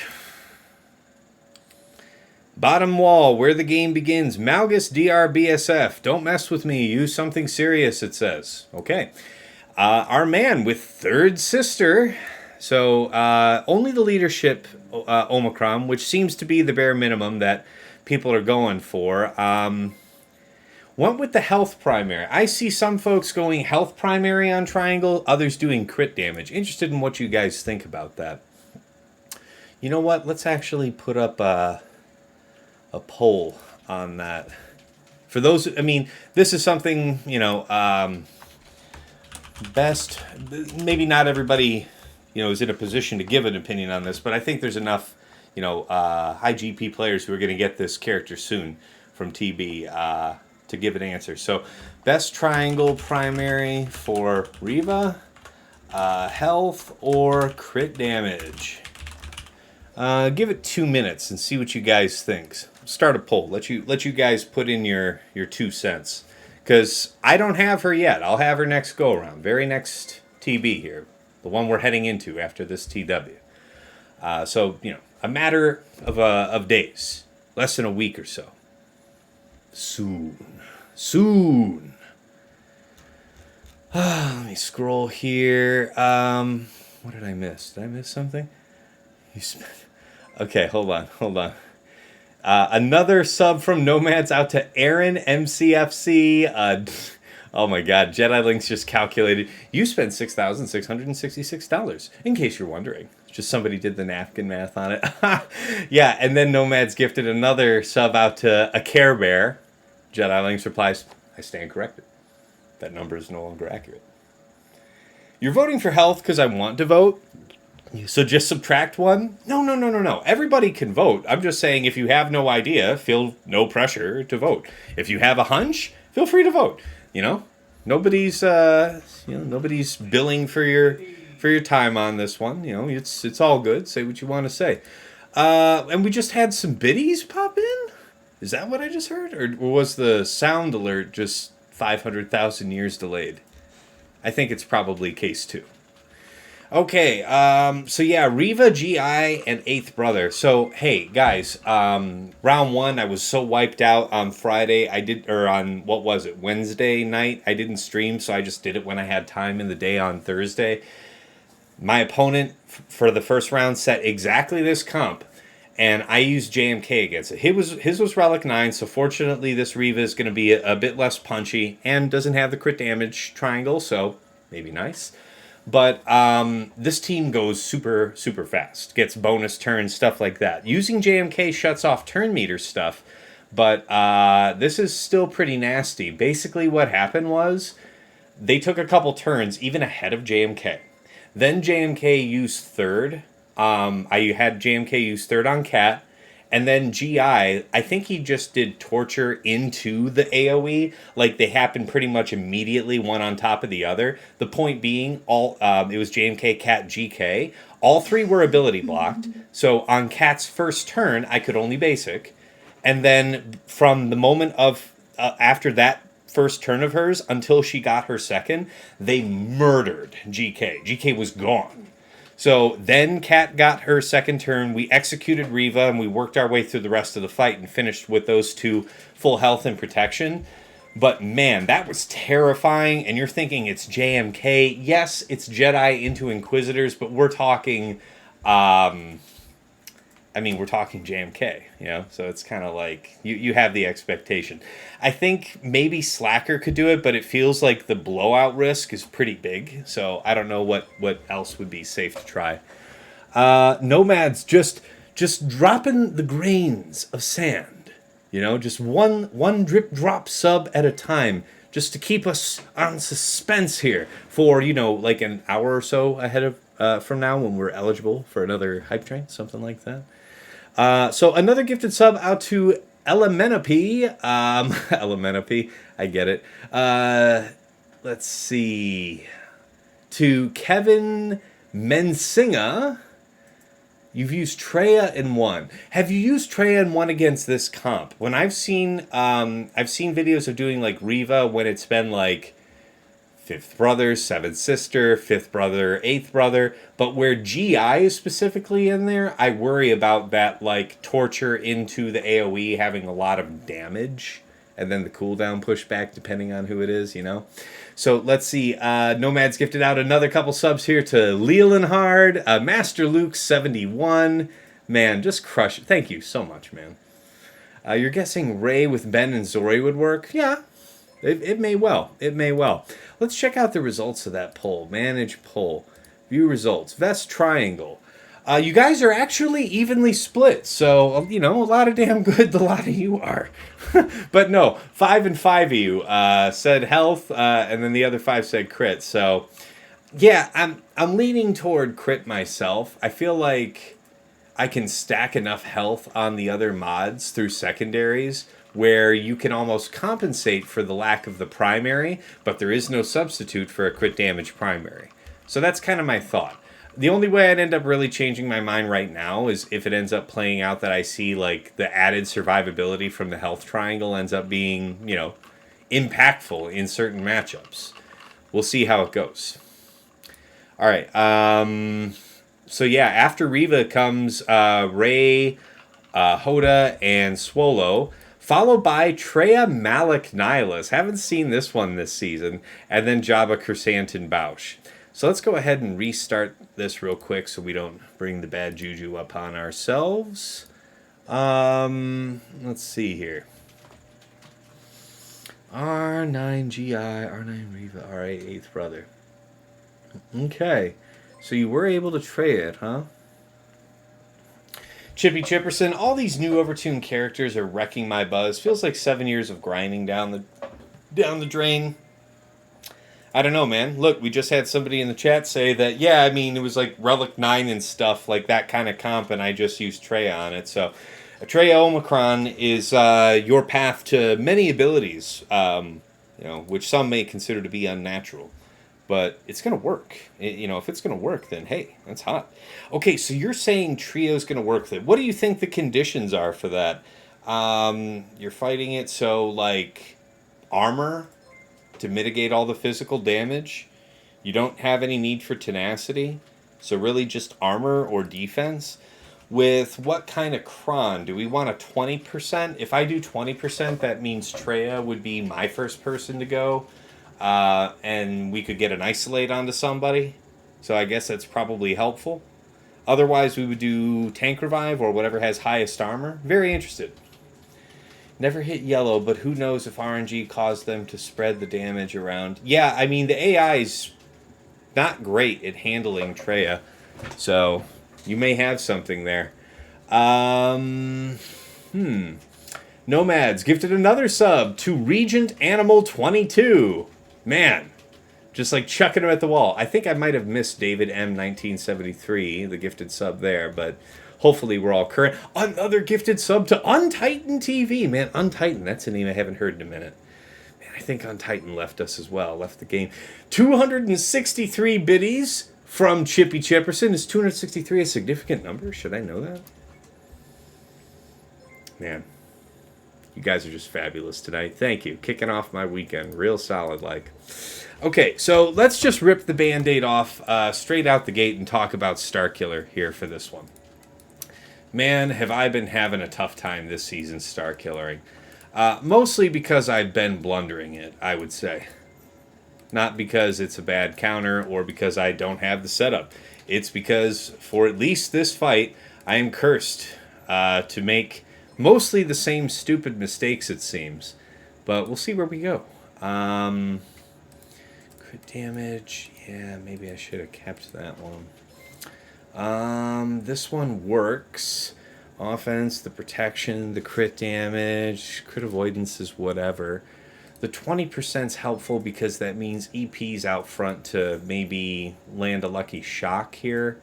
Bottom wall, where the game begins. Malgus DRBSF. Don't mess with me. Use something serious, it says. Okay. Our man with third sister. So, only the leadership Omicron, which seems to be the bare minimum that people are going for. Went with the health primary. I see some folks going health primary on Triangle, others doing crit damage. Interested in what you guys think about that. You know what? Let's actually put up a poll on that. For those, this is something, best, maybe not everybody, is in a position to give an opinion on this, but I think there's enough, high GP players who are going to get this character soon from TB to give an answer. So, best Triangle primary for Reva, health or crit damage. Give it 2 minutes and see what you guys think. Start a poll. Let you guys put in your 2 cents. Because I don't have her yet. I'll have her next go around. Very next TB here. The one we're heading into after this TW. So, a matter of days. Less than a week or so. Soon. Let me scroll here. What did I miss? Did I miss something? Okay, hold on. Another sub from Nomads out to Aaron MCFC. Oh my God, Jedi Links just calculated. You spent $6,666, in case you're wondering. Just somebody did the napkin math on it. Yeah, and then Nomads gifted another sub out to a Care Bear. Jedi Links replies, I stand corrected. That number is no longer accurate. You're voting for health because I want to vote? So just subtract 1? No. Everybody can vote. I'm just saying if you have no idea, feel no pressure to vote. If you have a hunch, feel free to vote. Nobody's nobody's billing for your time on this one. It's all good. Say what you want to say. And we just had some biddies pop in? Is that what I just heard? Or was the sound alert just 500,000 years delayed? I think it's probably case 2. Okay, so yeah, Reva, GI, and 8th Brother. So, hey, guys, round 1, I was so wiped out on Friday, Wednesday night, I didn't stream, so I just did it when I had time in the day on Thursday. My opponent, for the first round, set exactly this comp, and I used JMK against it. His was Relic 9, so fortunately this Reva is going to be a bit less punchy, and doesn't have the crit damage triangle, so maybe nice. But this team goes super, super fast. Gets bonus turns, stuff like that. Using JMK shuts off turn meter stuff. But this is still pretty nasty. Basically what happened was they took a couple turns even ahead of JMK. Then JMK used third. I had JMK use third on Cat. And then GI, I think he just did torture into the AoE. Like, they happened pretty much immediately, one on top of the other. The point being, it was JMK, Cat, GK. All 3 were ability blocked. So on Cat's first turn, I could only basic. And then from the moment of, after that first turn of hers, until she got her second, they murdered GK. GK was gone. So then Kat got her second turn, we executed Reva, and we worked our way through the rest of the fight and finished with those 2 full health and protection. But man, that was terrifying, and you're thinking it's JMK. Yes, it's Jedi into Inquisitors, but we're talking I mean, we're talking JMK, you know, so it's kind of like you have the expectation. I think maybe Slacker could do it, but it feels like the blowout risk is pretty big. So I don't know what else would be safe to try. Nomads just dropping the grains of sand, you know, just one drip drop sub at a time, just to keep us on suspense here for, you know, like an hour or so ahead of from now when we're eligible for another hype train, something like that. So another gifted sub out to Elemenope. Elemenope, I get it. Let's see. To Kevin Mensinga. You've used Traya in 1. Have you used Traya in 1 against this comp? When I've seen videos of doing like Reva when it's been like 5th brother, 7th sister, 5th brother, 8th brother, but where GI is specifically in there, I worry about that like torture into the AoE having a lot of damage and then the cooldown pushback depending on who it is, you know? So let's see. Nomad's gifted out another couple subs here to Lelandhard, Master Luke 71. Man, just crush it. Thank you so much, man. You're guessing Rey with Ben and Zori would work? Yeah, it may well. It may well. Let's check out the results of that poll. Manage poll. View results. Vest triangle. You guys are actually evenly split, so, you know, a lot of damn good a lot of you are. But no, 5 and 5 of you said health, and then the other 5 said crit. So, yeah, I'm leaning toward crit myself. I feel like I can stack enough health on the other mods through secondaries where you can almost compensate for the lack of the primary, but there is no substitute for a crit damage primary. So that's kind of my thought. The only way I'd end up really changing my mind right now is if it ends up playing out that I see like the added survivability from the health triangle ends up being, you know, impactful in certain matchups. We'll see how it goes. All right. So yeah, after Reva comes Rey, Hoda, and Swolo, followed by Traya, Malak, Nihilus. Haven't seen this one this season. And then Jabba, Chrysanthemum, Boushh. So let's go ahead and restart this real quick so we don't bring the bad juju upon ourselves. Let's see here. R9GI, R9 Reva, R8, 8th brother. Okay. So you were able to trade it, huh? Chippy Chipperson, all these new overtuned characters are wrecking my buzz. Feels like 7 years of grinding down the drain. I don't know, man. Look, we just had somebody in the chat say that, yeah, I mean, it was like Relic 9 and stuff, like that kind of comp, and I just used Traya on it. So, Traya Omicron is your path to many abilities, you know, which some may consider to be unnatural. But it's going to work. You know, if it's going to work, then hey, that's hot. Okay, so you're saying Trio's going to work. What do you think the conditions are for that? You're fighting it, so, like, armor to mitigate all the physical damage. You don't have any need for tenacity. So really just armor or defense. With what kind of cron? Do we want a 20%? If I do 20%, that means Traya would be my first person to go. And we could get an isolate onto somebody. So I guess that's probably helpful. Otherwise, we would do tank revive or whatever has highest armor. Very interested. Never hit yellow, but who knows if RNG caused them to spread the damage around. Yeah, I mean, the AI's not great at handling Traya. So, you may have something there. Nomads gifted another sub to Regent Animal 22. Man, just like chucking him at the wall. I think I might have missed David M. 1973, the gifted sub there, but hopefully we're all current. Another gifted sub to Untitan TV. Man, Untitan, that's a name I haven't heard in a minute. Man, I think Untitan left us as well, left the game. 263 biddies from Chippy Chipperson. Is 263 a significant number? Should I know that? Man, you guys are just fabulous tonight. Thank you. Kicking off my weekend. Real solid, like. Okay, so let's just rip the Band-Aid off straight out the gate and talk about Starkiller here for this one. Man, have I been having a tough time this season Starkillering. Mostly because I've been blundering it, I would say. Not because it's a bad counter or because I don't have the setup. It's because for at least this fight, I am cursed to make mostly the same stupid mistakes, it seems. But we'll see where we go. Crit damage. Yeah, maybe I should have kept that one. This one works. Offense, the protection, the crit damage, crit avoidance is whatever. The 20% is helpful because that means EP's out front to maybe land a lucky shock here.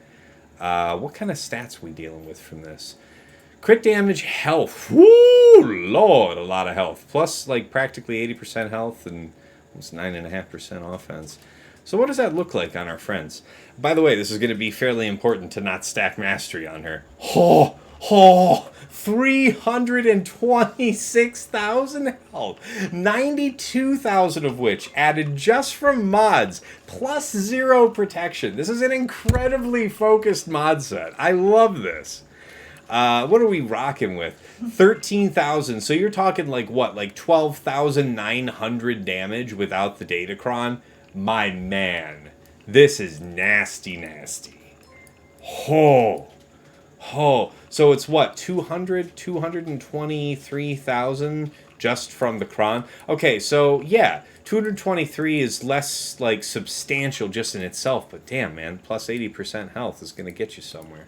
What kind of stats are we dealing with from this? Crit damage, health. Woo! Lord, a lot of health. Plus, like, practically 80% health and almost 9.5% offense. So what does that look like on our friends? By the way, this is going to be fairly important to not stack mastery on her. 326,000 health. 92,000 of which added just from mods, plus 0 protection. This is an incredibly focused mod set. I love this. What are we rocking with? 13,000. So you're talking like what? Like 12,900 damage without the Datacron? My man, this is nasty, nasty. So it's what, 223,000 just from the Kron? Okay, so yeah, 223 is less like substantial just in itself, but damn, man, plus 80% health is going to get you somewhere.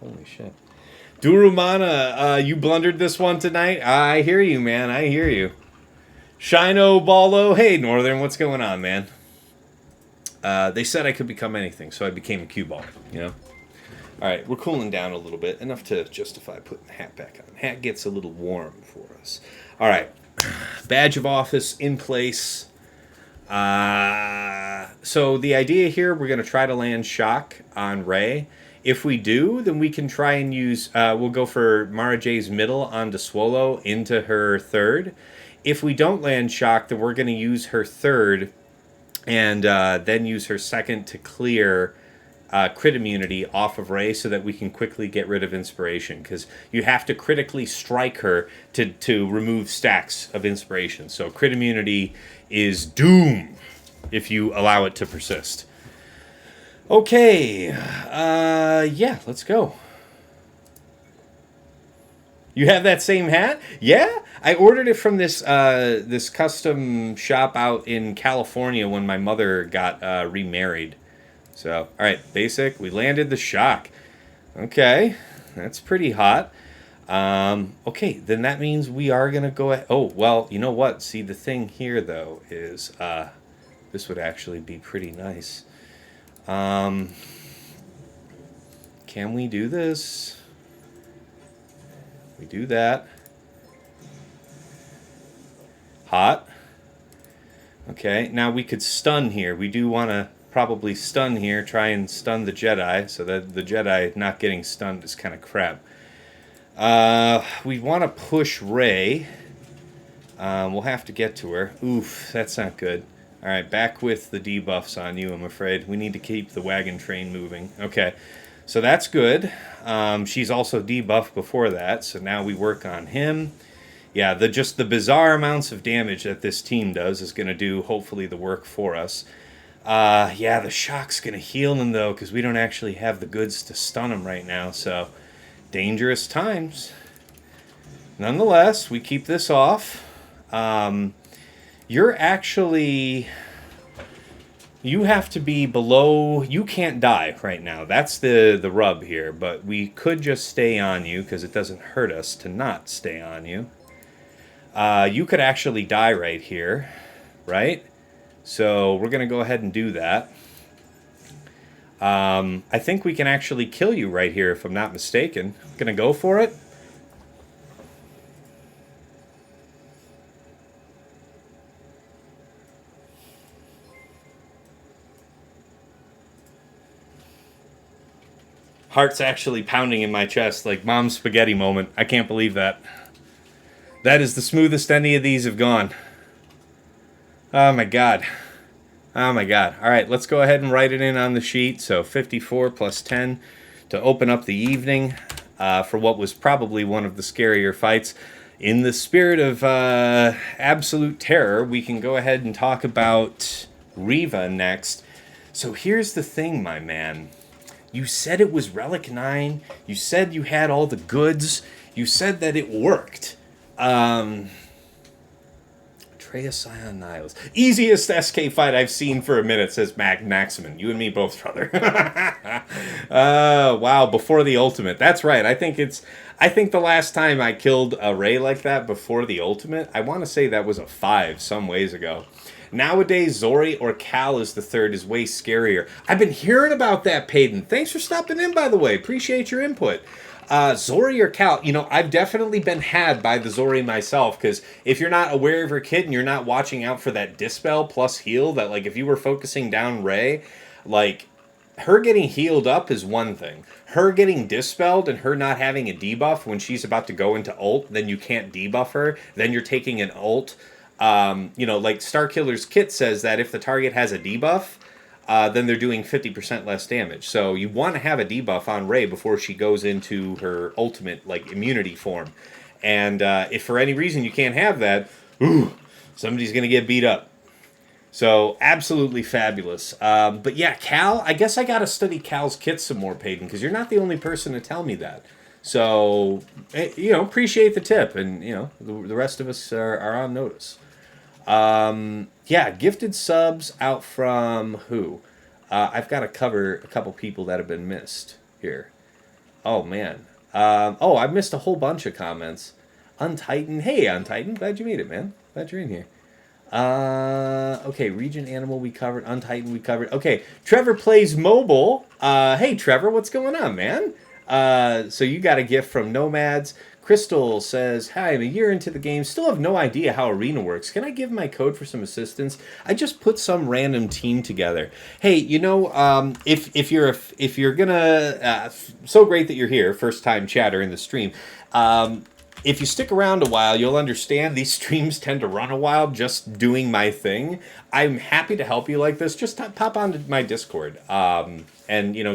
Holy shit. Durumana, you blundered this one tonight? I hear you, man, I hear you. Shino Ballo, hey Northern, what's going on, man? They said I could become anything, so I became a cue ball, you know? Alright, we're cooling down a little bit, enough to justify putting the hat back on. Hat gets a little warm for us. Alright, badge of office in place. So the idea here, we're going to try to land shock on Rey. If we do, then we can try and use, we'll go for MaraJ's middle onto Swolo into her third. If we don't land shock, then we're going to use her third and then use her second to clear crit immunity off of Rey so that we can quickly get rid of inspiration, because you have to critically strike her to remove stacks of inspiration. So crit immunity is doom if you allow it to persist. Okay, yeah, let's go. You have that same hat? Yeah, I ordered it from this this custom shop out in California when my mother got remarried. So, all right, basic. We landed the shock. Okay, that's pretty hot. Okay, then that means we are gonna go. Oh, well, you know what? See, the thing here though is this would actually be pretty nice. Can we do this? We do that. Hot. Okay, now we could stun here. We do want to probably stun here, try and stun the Jedi, so that the Jedi not getting stunned is kind of crap. We want to push Rey. We'll have to get to her. Oof, that's not good. Alright, back with the debuffs on you, I'm afraid. We need to keep the wagon train moving. Okay, so that's good. She's also debuffed before that, so now we work on him. Yeah, just the bizarre amounts of damage that this team does is going to do, hopefully, the work for us. Yeah, the shock's going to heal him, though, because we don't actually have the goods to stun him right now, so dangerous times. Nonetheless, we keep this off. You're actually... You have to be below... You can't die right now. That's the rub here, but we could just stay on you, because it doesn't hurt us to not stay on you. You could actually die right here, right? So we're going to go ahead and do that. I think we can actually kill you right here, if I'm not mistaken. Going to go for it. Heart's actually pounding in my chest, like mom's spaghetti moment. I can't believe that. That is the smoothest any of these have gone. Oh my god. Oh my god. Alright, let's go ahead and write it in on the sheet. So 54 plus 10 to open up the evening for what was probably one of the scarier fights. In the spirit of absolute terror, we can go ahead and talk about Reva next. So here's the thing, my man. You said it was Relic 9. You said you had all the goods. You said that it worked. Traya, Scion, Nihilus. Easiest SK fight I've seen for a minute, says Maximin. You and me both, brother. Wow, before the ultimate. That's right. I think the last time I killed a Rey like that before the ultimate, I want to say that was a 5 some ways ago. Nowadays, Zori or Cal is the third is way scarier. I've been hearing about that, Payton. Thanks for stopping in, by the way. Appreciate your input. Zori or Cal, I've definitely been had by the Zori myself, because if you're not aware of your kid and you're not watching out for that Dispel plus heal, that, like, if you were focusing down Rey, like, her getting healed up is one thing. Her getting dispelled and her not having a debuff when she's about to go into ult, then you can't debuff her, then you're taking an ult. Like Starkiller's kit says that if the target has a debuff, then they're doing 50% less damage. So you want to have a debuff on Rey before she goes into her ultimate, like, immunity form. And if for any reason you can't have that, somebody's going to get beat up. So absolutely fabulous. But yeah, Cal, I guess I got to study Cal's kit some more, Peyton, because you're not the only person to tell me that. So, appreciate the tip. And, the rest of us are on notice. Yeah, gifted subs out from who? I've got to cover a couple people that have been missed here. Oh, man. I missed a whole bunch of comments. Untitan. Hey, Untitan. Glad you made it, man. Glad you're in here. Okay, Region Animal we covered. Untitan we covered. Okay, Trevor plays mobile. Hey, Trevor, what's going on, man? So you got a gift from Nomads. Crystal says, hi, I'm a year into the game, still have no idea how Arena works. Can I give my code for some assistance? I just put some random team together. Hey, if you're gonna, so great that you're here, first time chatter in the stream. If you stick around a while, you'll understand these streams tend to run a while just doing my thing. I'm happy to help you like this. Just pop onto my Discord and,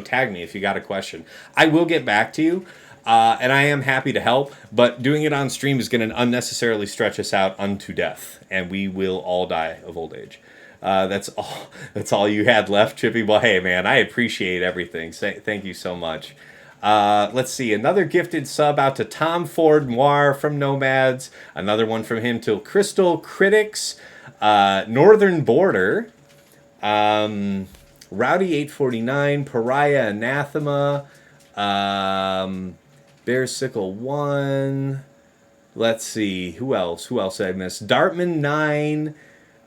tag me if you got a question. I will get back to you. And I am happy to help, but doing it on stream is going to unnecessarily stretch us out unto death, and we will all die of old age. That's all you had left, Chippy. Well, hey, man, I appreciate everything. Thank you so much. Let's see, another gifted sub out to Tom Ford Noir from Nomads. Another one from him to Crystal Critics, Northern Border, Rowdy 849, Pariah Anathema, Bearsicle 1. Let's see. Who else I missed? Dartman 9.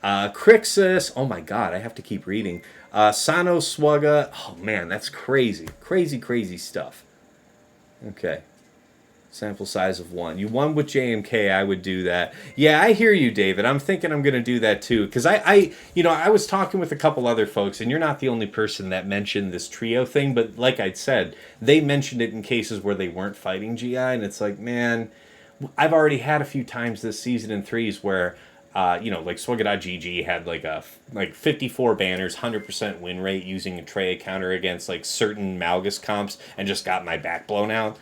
Crixus. Oh my god, I have to keep reading. Sano Swugga. Oh man, that's crazy. Crazy stuff. Okay. Sample size of 1. You won with JMK, I would do that. Yeah, I hear you, David. I'm thinking I'm going to do that too. Because I was talking with a couple other folks, and you're not the only person that mentioned this trio thing, but like I said, they mentioned it in cases where they weren't fighting GI, and it's like, man, I've already had a few times this season in 3s where, like Swugga.gg had like 54 banners, 100% win rate using a Traya counter against like certain Malgus comps, and just got my back blown out.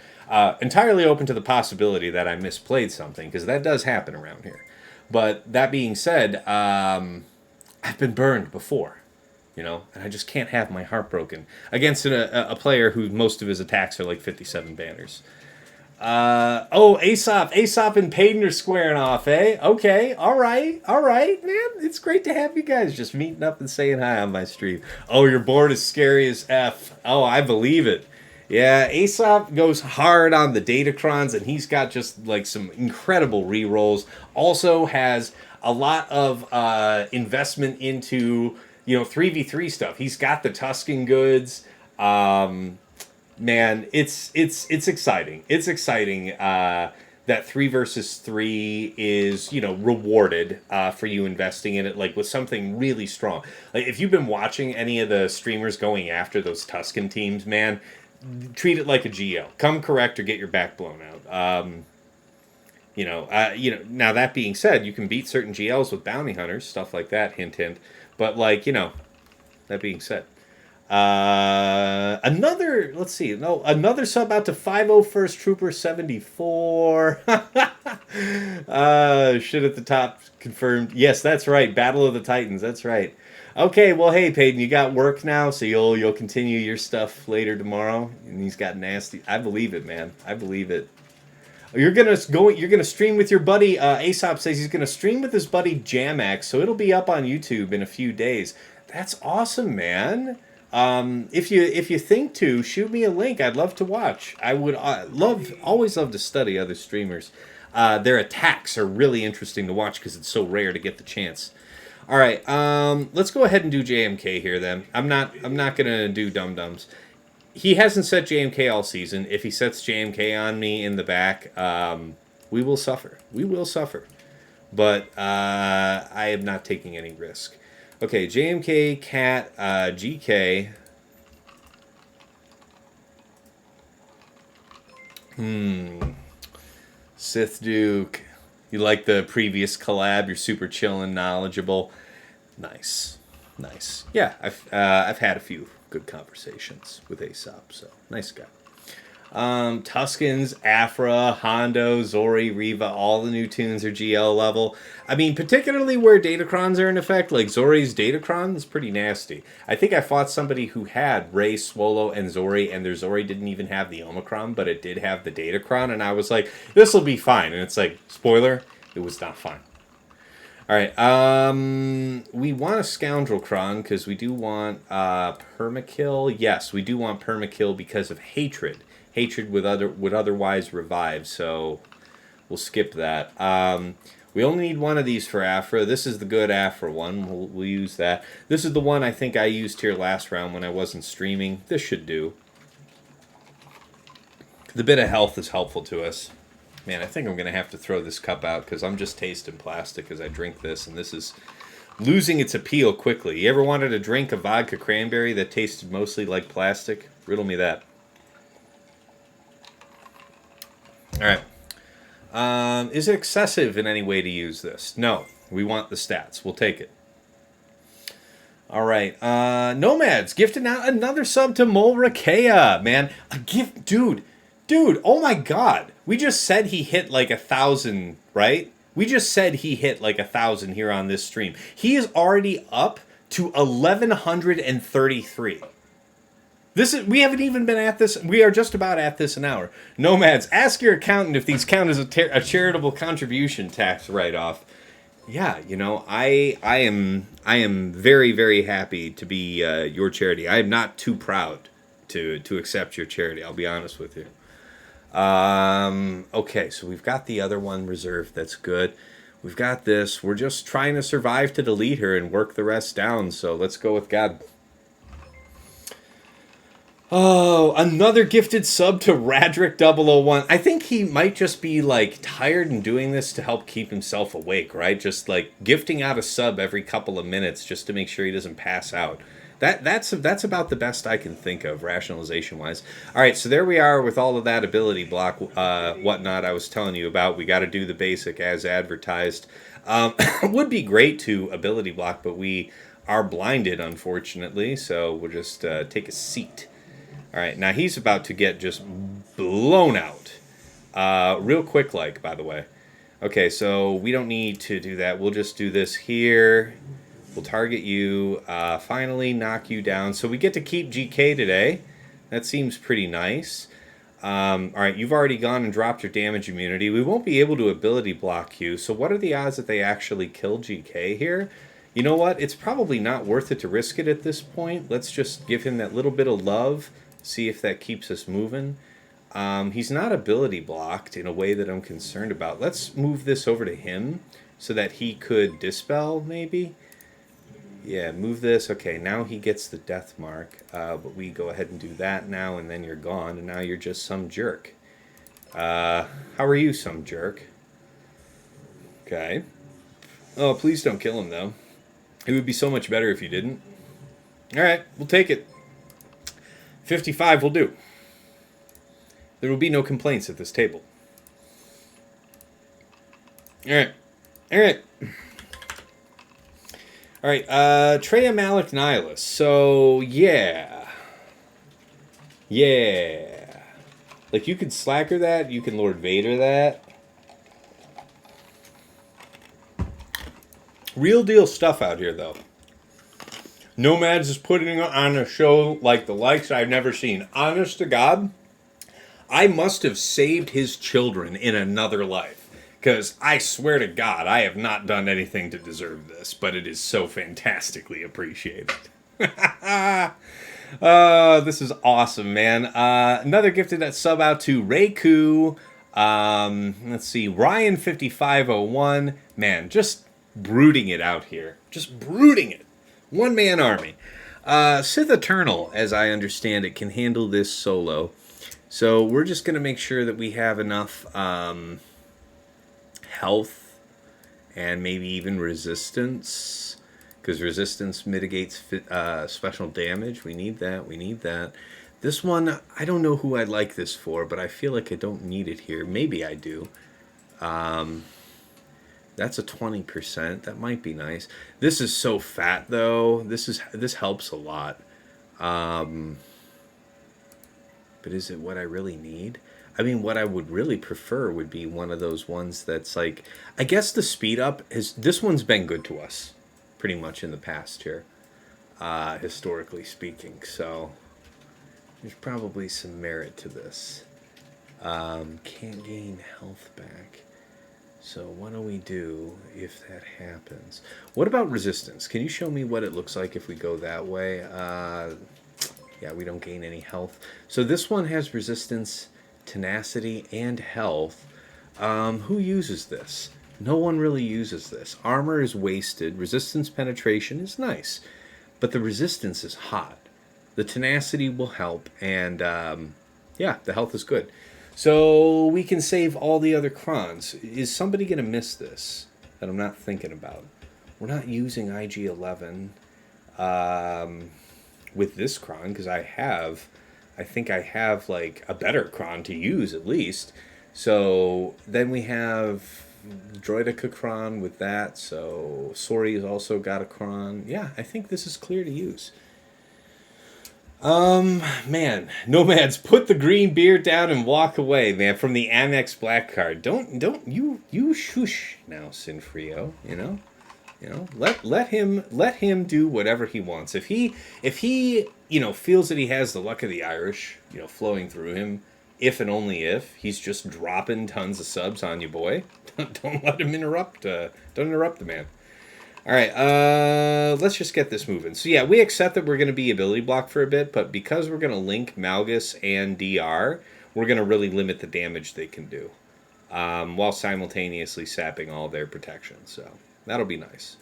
Entirely open to the possibility that I misplayed something, because that does happen around here. But that being said, I've been burned before, and I just can't have my heart broken against a player who most of his attacks are like 57 banners. Aesop and Payton are squaring off, eh? Okay, all right, man. It's great to have you guys just meeting up and saying hi on my stream. Oh, your board is scary as F. Oh, I believe it. Yeah, Aesop goes hard on the Datacrons, and he's got just like some incredible rerolls. Also has a lot of investment into 3v3 stuff. He's got the Tuscan goods. Man, it's exciting. It's exciting that 3 versus 3 is rewarded for you investing in it like with something really strong. Like if you've been watching any of the streamers going after those Tuscan teams, man. Treat it like a GL. Come correct or get your back blown out. Now that being said, you can beat certain GLs with bounty hunters, stuff like that, hint, hint. But that being said. Another sub out to 501st Trooper 74. Shit at the top confirmed. Yes, that's right. Battle of the Titans. That's right. Okay, well, hey, Peyton, you got work now, so you'll continue your stuff later tomorrow. And he's got nasty. I believe it, man. I believe it. You're gonna stream with your buddy. Aesop says he's gonna stream with his buddy Jamax, so it'll be up on YouTube in a few days. That's awesome, man. If you think to, shoot me a link. I'd love to watch. I would always love to study other streamers. Their attacks are really interesting to watch because it's so rare to get the chance. All right, let's go ahead and do JMK here then. I'm not gonna do Dum Dums. He hasn't set JMK all season. If he sets JMK on me in the back, we will suffer. We will suffer. But I am not taking any risk. Okay, JMK, Cat, GK. Sith Duke. You like the previous collab? You're super chill and knowledgeable. Nice. Nice. Yeah, I've had a few good conversations with Aesop, so nice guy. Tuscans, Aphra, Hondo, Zori, Reva, all the new tunes are GL level. I mean, particularly where Datacrons are in effect, like Zori's Datacron is pretty nasty. I think I fought somebody who had Rey, Swolo, and Zori, and their Zori didn't even have the Omicron, but it did have the Datacron, and I was like, this will be fine. And it's like, spoiler, it was not fine. Alright, we want a Scoundrel Cron, because we do want permakill. Yes, we do want permakill because of hatred. Hatred would otherwise revive, so we'll skip that. We only need one of these for Aphra. This is the good Aphra one. We'll use that. This is the one I think I used here last round when I wasn't streaming. This should do. The bit of health is helpful to us. Man, I think I'm going to have to throw this cup out because I'm just tasting plastic as I drink this, and this is losing its appeal quickly. You ever wanted to drink a vodka cranberry that tasted mostly like plastic? Riddle me that. Alright. Is it excessive in any way to use this? No. We want the stats. We'll take it. Alright. Nomads, gifting out another sub to Mol Rakea. Man, a gift. Dude, oh my god. We just said he hit like 1,000, right? We just said he hit like 1,000 here on this stream. He is already up to 1,133. We haven't even been at this. We are just about at this an hour. Nomads, ask your accountant if these count as a charitable contribution tax write-off. Yeah, you know, I am very, very happy to be your charity. I am not too proud to accept your charity. I'll be honest with you. Okay, so we've got the other one reserved. That's good. We've got this. We're just trying to survive to delete her and work the rest down. So let's go with God. Oh, another gifted sub to Radric001. I think he might just be, like, tired and doing this to help keep himself awake, right? Just, like, gifting out a sub every couple of minutes just to make sure he doesn't pass out. That's about the best I can think of, rationalization-wise. All right, so there we are with all of that ability block whatnot I was telling you about. We got to do the basic as advertised. Would be great to ability block, but we are blinded, unfortunately, so we'll just take a seat. All right, now he's about to get just blown out. Real quick, like, by the way. Okay, so we don't need to do that. We'll just do this here. We'll target you, finally knock you down. So we get to keep GK today. That seems pretty nice. All right, you've already gone and dropped your damage immunity. We won't be able to ability block you. So what are the odds that they actually kill GK here? You know what? It's probably not worth it to risk it at this point. Let's just give him that little bit of love. See if that keeps us moving. He's not ability blocked in a way that I'm concerned about. Let's move this over to him so that he could dispel, maybe. Yeah, move this. Okay, now he gets the death mark. But we go ahead and do that now, and then you're gone. And now you're just some jerk. How are you, some jerk? Okay. Oh, please don't kill him, though. It would be so much better if you didn't. All right, we'll take it. 55 will do. There will be no complaints at this table. Alright. Alright. Alright, Traya, Malak, Nihilus. So, yeah. Yeah. Like, you can Slacker that, you can Lord Vader that. Real deal stuff out here, though. Nomads is putting on a show like the likes I've never seen. Honest to God, I must have saved his children in another life. Because I swear to God, I have not done anything to deserve this, but it is so fantastically appreciated. This is awesome, man. Another gifted that sub out to Reiku. Let's see, Ryan5501. Man, just brooding it out here. Just brooding it. One-man army. Sith Eternal, as I understand it, can handle this solo. So we're just going to make sure that we have enough health and maybe even resistance. Because resistance mitigates special damage. We need that. We need that. This one, I don't know who I'd like this for, but I feel like I don't need it here. Maybe I do. That's a 20%. That might be nice. This is so fat, though. This helps a lot. But is it what I really need? I mean, what I would really prefer would be one of those ones that's like... I guess the speed up is... This one's been good to us, pretty much in the past here, historically speaking. So, there's probably some merit to this. Can't gain health back. So what do we do if that happens? What about resistance? Can you show me what it looks like if we go that way? Yeah, we don't gain any health. So this one has resistance, tenacity, and health. Who uses this? No one really uses this. Armor is wasted. Resistance penetration is nice. But the resistance is hot. The tenacity will help. And yeah, the health is good. So we can save all the other crons. Is somebody going to miss this that I'm not thinking about? We're not using IG-11 with this cron because I think I have like a better cron to use at least. So then we have Droidica cron with that. So Sori has also got a cron. Yeah, I think this is clear to use. Man, Nomads, put the green beard down and walk away, man, from the Amex Black card. Don't you shush now, Sinfrio, you know? Let him do whatever he wants. If he feels that he has the luck of the Irish, flowing through him, if and only if he's just dropping tons of subs on you, boy, don't let him interrupt. Don't interrupt the man. All right, let's just get this moving. So yeah, we accept that we're going to be ability block for a bit, but because we're going to link Malgus and DR, we're going to really limit the damage they can do, while simultaneously sapping all their protection. So that'll be nice.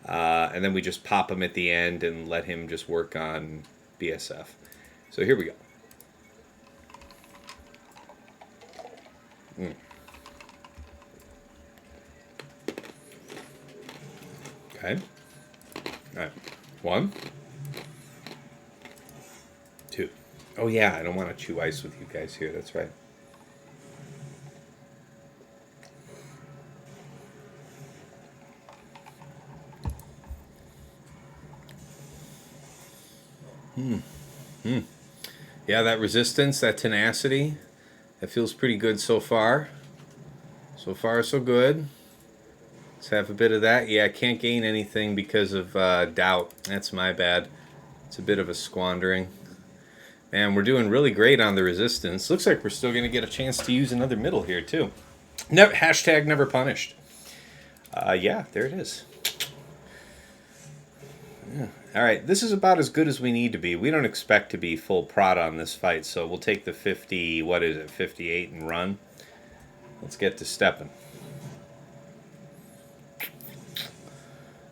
And then we just pop him at the end and let him just work on BSF. So here we go. Okay. All right. 1, 2. Oh yeah, I don't want to chew ice with you guys here. That's right. Yeah, that resistance, that tenacity, that feels pretty good so far. So far, so good. Let's have a bit of that. Yeah, I can't gain anything because of doubt. That's my bad. It's a bit of a squandering. Man, we're doing really great on the resistance. Looks like we're still going to get a chance to use another middle here, too. Hashtag never punished. Yeah, there it is. Yeah. All right, this is about as good as we need to be. We don't expect to be full prod on this fight, so we'll take the 50, 58 and run. Let's get to stepping.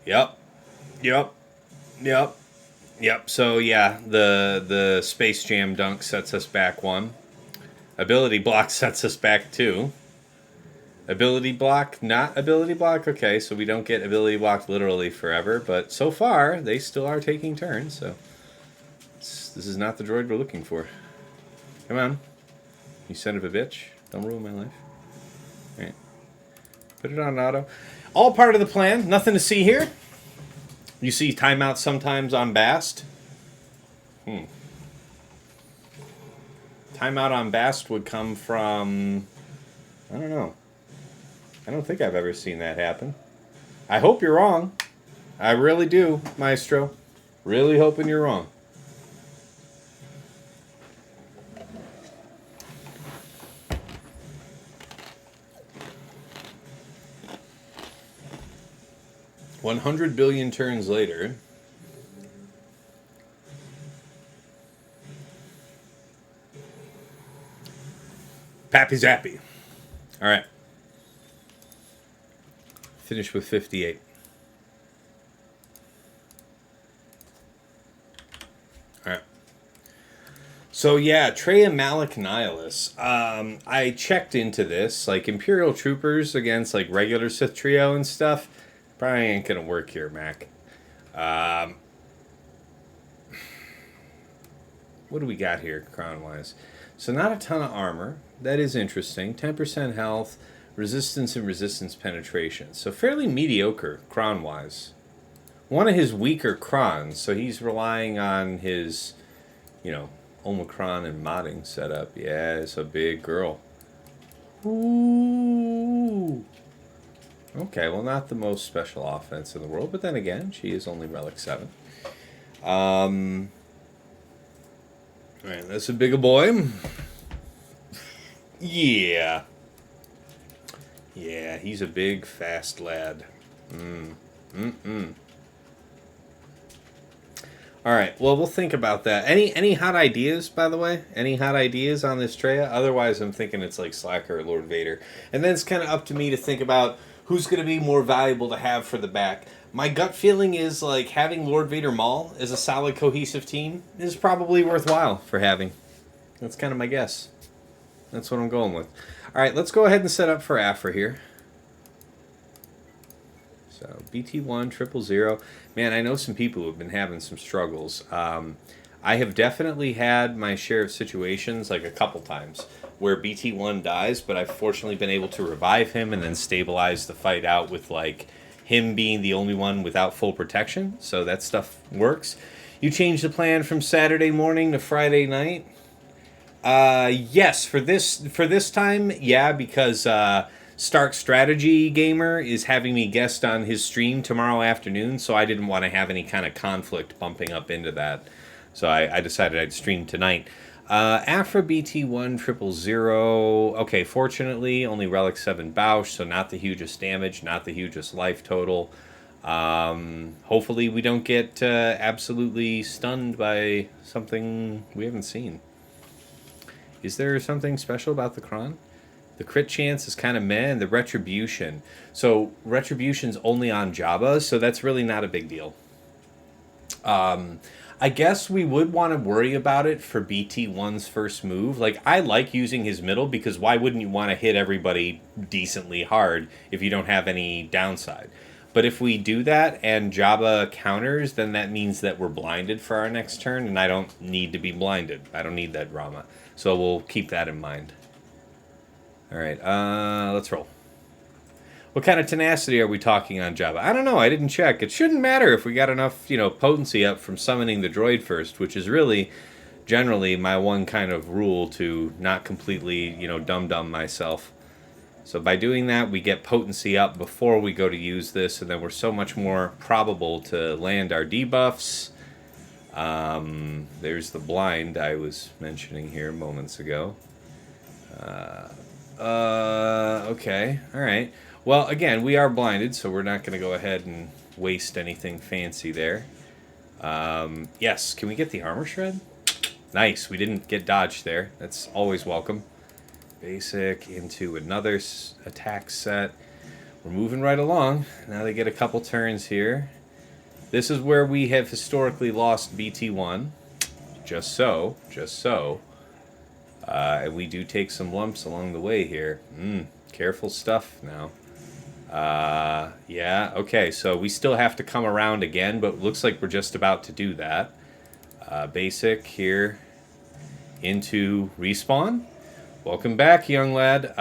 Yep. So yeah, the Space Jam dunk sets us back 1. Ability block sets us back 2. Ability block, not ability block. Okay, so we don't get ability blocked literally forever, but so far they still are taking turns. So this is not the droid we're looking for. Come on, you son of a bitch! Don't ruin my life. All right, put it on auto. All part of the plan. Nothing to see here. You see timeouts sometimes on Bast. Timeout on Bast would come from... I don't know. I don't think I've ever seen that happen. I hope you're wrong. I really do, Maestro. Really hoping you're wrong. $100 billion turns later. Pappy Zappy. All right. Finish with 58. All right. So yeah, Traya, Malak, Nihilus. I checked into this, like Imperial troopers against like regular Sith trio and stuff. Probably ain't gonna work here, Mac. What do we got here, crown-wise? So not a ton of armor. That is interesting. 10% health, resistance and resistance penetration. So fairly mediocre, crown-wise. One of his weaker crons, so he's relying on his, you know, Omicron and modding setup. Yeah, it's a big girl. Ooh. Okay, well, not the most special offense in the world, but then again, she is only Relic 7. Alright, that's a bigger boy. Yeah. Yeah, he's a big, fast lad. Alright, well, we'll think about that. Any hot ideas, by the way? Any hot ideas on this Traya? Otherwise, I'm thinking it's like Slacker or Lord Vader. And then it's kind of up to me to think about who's going to be more valuable to have for the back. My gut feeling is like having Lord Vader Maul as a solid, cohesive team is probably worthwhile for having. That's kind of my guess. That's what I'm going with. Alright, let's go ahead and set up for Aphra here. So, BT1, 000. Man, I know some people who have been having some struggles. I have definitely had my share of situations, like a couple times, where BT1 dies, but I've fortunately been able to revive him and then stabilize the fight out with, like, him being the only one without full protection. So that stuff works. You change the plan from Saturday morning to Friday night? Yes, for this time, yeah, because Stark Strategy Gamer is having me guest on his stream tomorrow afternoon, so I didn't want to have any kind of conflict bumping up into that. So I decided I'd stream tonight. Aphra BT1 000. Okay, fortunately, only Relic 7 Boushh, so not the hugest damage, not the hugest life total. Hopefully we don't get absolutely stunned by something we haven't seen. Is there something special about the Kron? The crit chance is kind of meh, and the Retribution. So, Retribution's only on Jabba, so that's really not a big deal. I guess we would want to worry about it for BT1's first move. Like, I like using his middle, because why wouldn't you want to hit everybody decently hard if you don't have any downside? But if we do that and Jabba counters, then that means that we're blinded for our next turn, and I don't need to be blinded. I don't need that drama. So we'll keep that in mind. Alright, let's roll. What kind of tenacity are we talking on Jabba? I don't know, I didn't check. It shouldn't matter if we got enough, potency up from summoning the droid first, which is really, generally, my one kind of rule to not completely, dum-dum myself. So by doing that, we get potency up before we go to use this, and then we're so much more probable to land our debuffs. There's the blind I was mentioning here moments ago. Okay, alright. Well, again, we are blinded, so we're not going to go ahead and waste anything fancy there. Yes, can we get the armor shred? Nice, we didn't get dodged there. That's always welcome. Basic into another attack set. We're moving right along. Now they get a couple turns here. This is where we have historically lost BT1. Just so. And we do take some lumps along the way here. Careful stuff now. Yeah, okay, so we still have to come around again, but it looks like we're just about to do that. Basic here into respawn. Welcome back, young lad.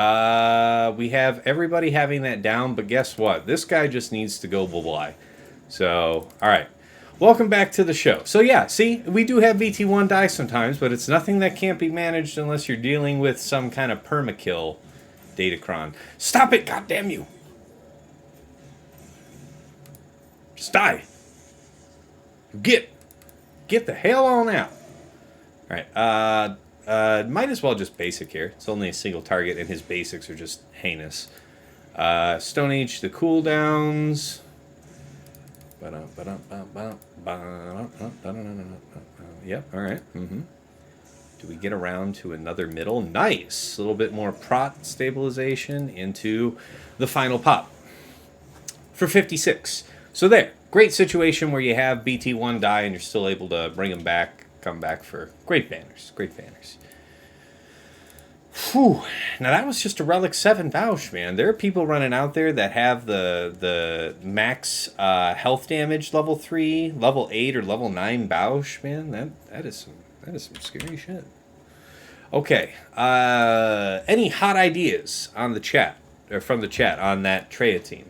We have everybody having that down, but guess what? This guy just needs to go bye-bye. So, alright. Welcome back to the show. So yeah, see, we do have VT1 die sometimes, but it's nothing that can't be managed unless you're dealing with some kind of permakill Datacron. Stop it, goddamn you! Just die! Get! Get the hell on out. All right. Might as well just basic here. It's only a single target, and his basics are just heinous. Stone Age, the cooldowns. Yep, all right. Do we get around to another middle? Nice. A little bit more prot stabilization into the final pop for 56. So there. Great situation where you have BT1 die and you're still able to bring him back, come back for great banners. Great banners. Whew. Now that was just a Relic 7 Boushh, man. There are people running out there that have the max health damage level 3, level 8, or level 9 Boushh, man. That is some scary shit. Okay. Any hot ideas on the chat or from the chat on that Traya team?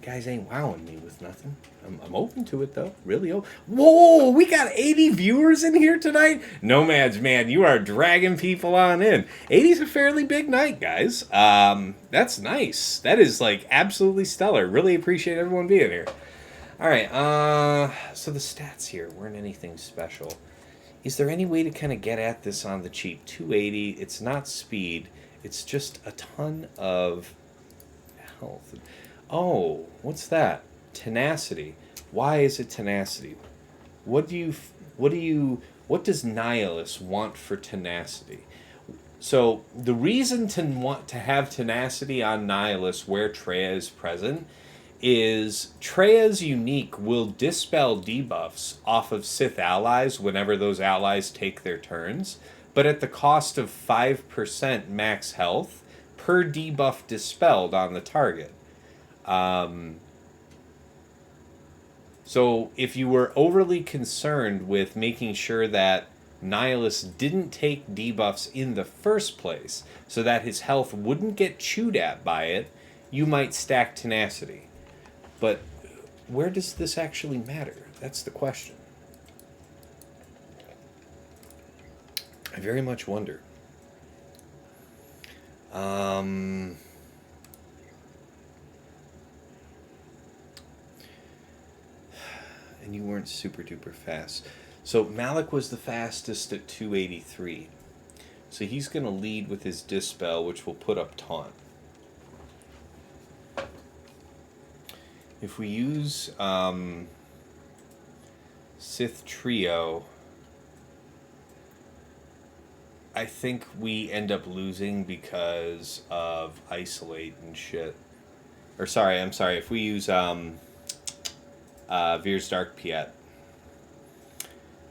Guys ain't wowing me with nothing. I'm open to it, though. Really open. Whoa, we got 80 viewers in here tonight? Nomads, man, you are dragging people on in. 80's a fairly big night, guys. That's nice. That is, like, absolutely stellar. Really appreciate everyone being here. All right, so the stats here weren't anything special. Is there any way to kind of get at this on the cheap? 280, it's not speed. It's just a ton of health. Oh, what's that? Tenacity. Why is it tenacity? What does Nihilus want for tenacity? So the reason to want to have tenacity on Nihilus where Traya is present is Traya's unique will dispel debuffs off of Sith allies whenever those allies take their turns, but at the cost of 5% max health per debuff dispelled on the target. So if you were overly concerned with making sure that Nihilus didn't take debuffs in the first place so that his health wouldn't get chewed at by it, you might stack tenacity. But where does this actually matter? That's the question. I very much wonder. And you weren't super duper fast. So Malak was the fastest at 283. So he's going to lead with his Dispel, which will put up Taunt. If we use Sith Trio, I think we end up losing because of Isolate and shit. Or I'm sorry, if we use Veer's Dark Piet.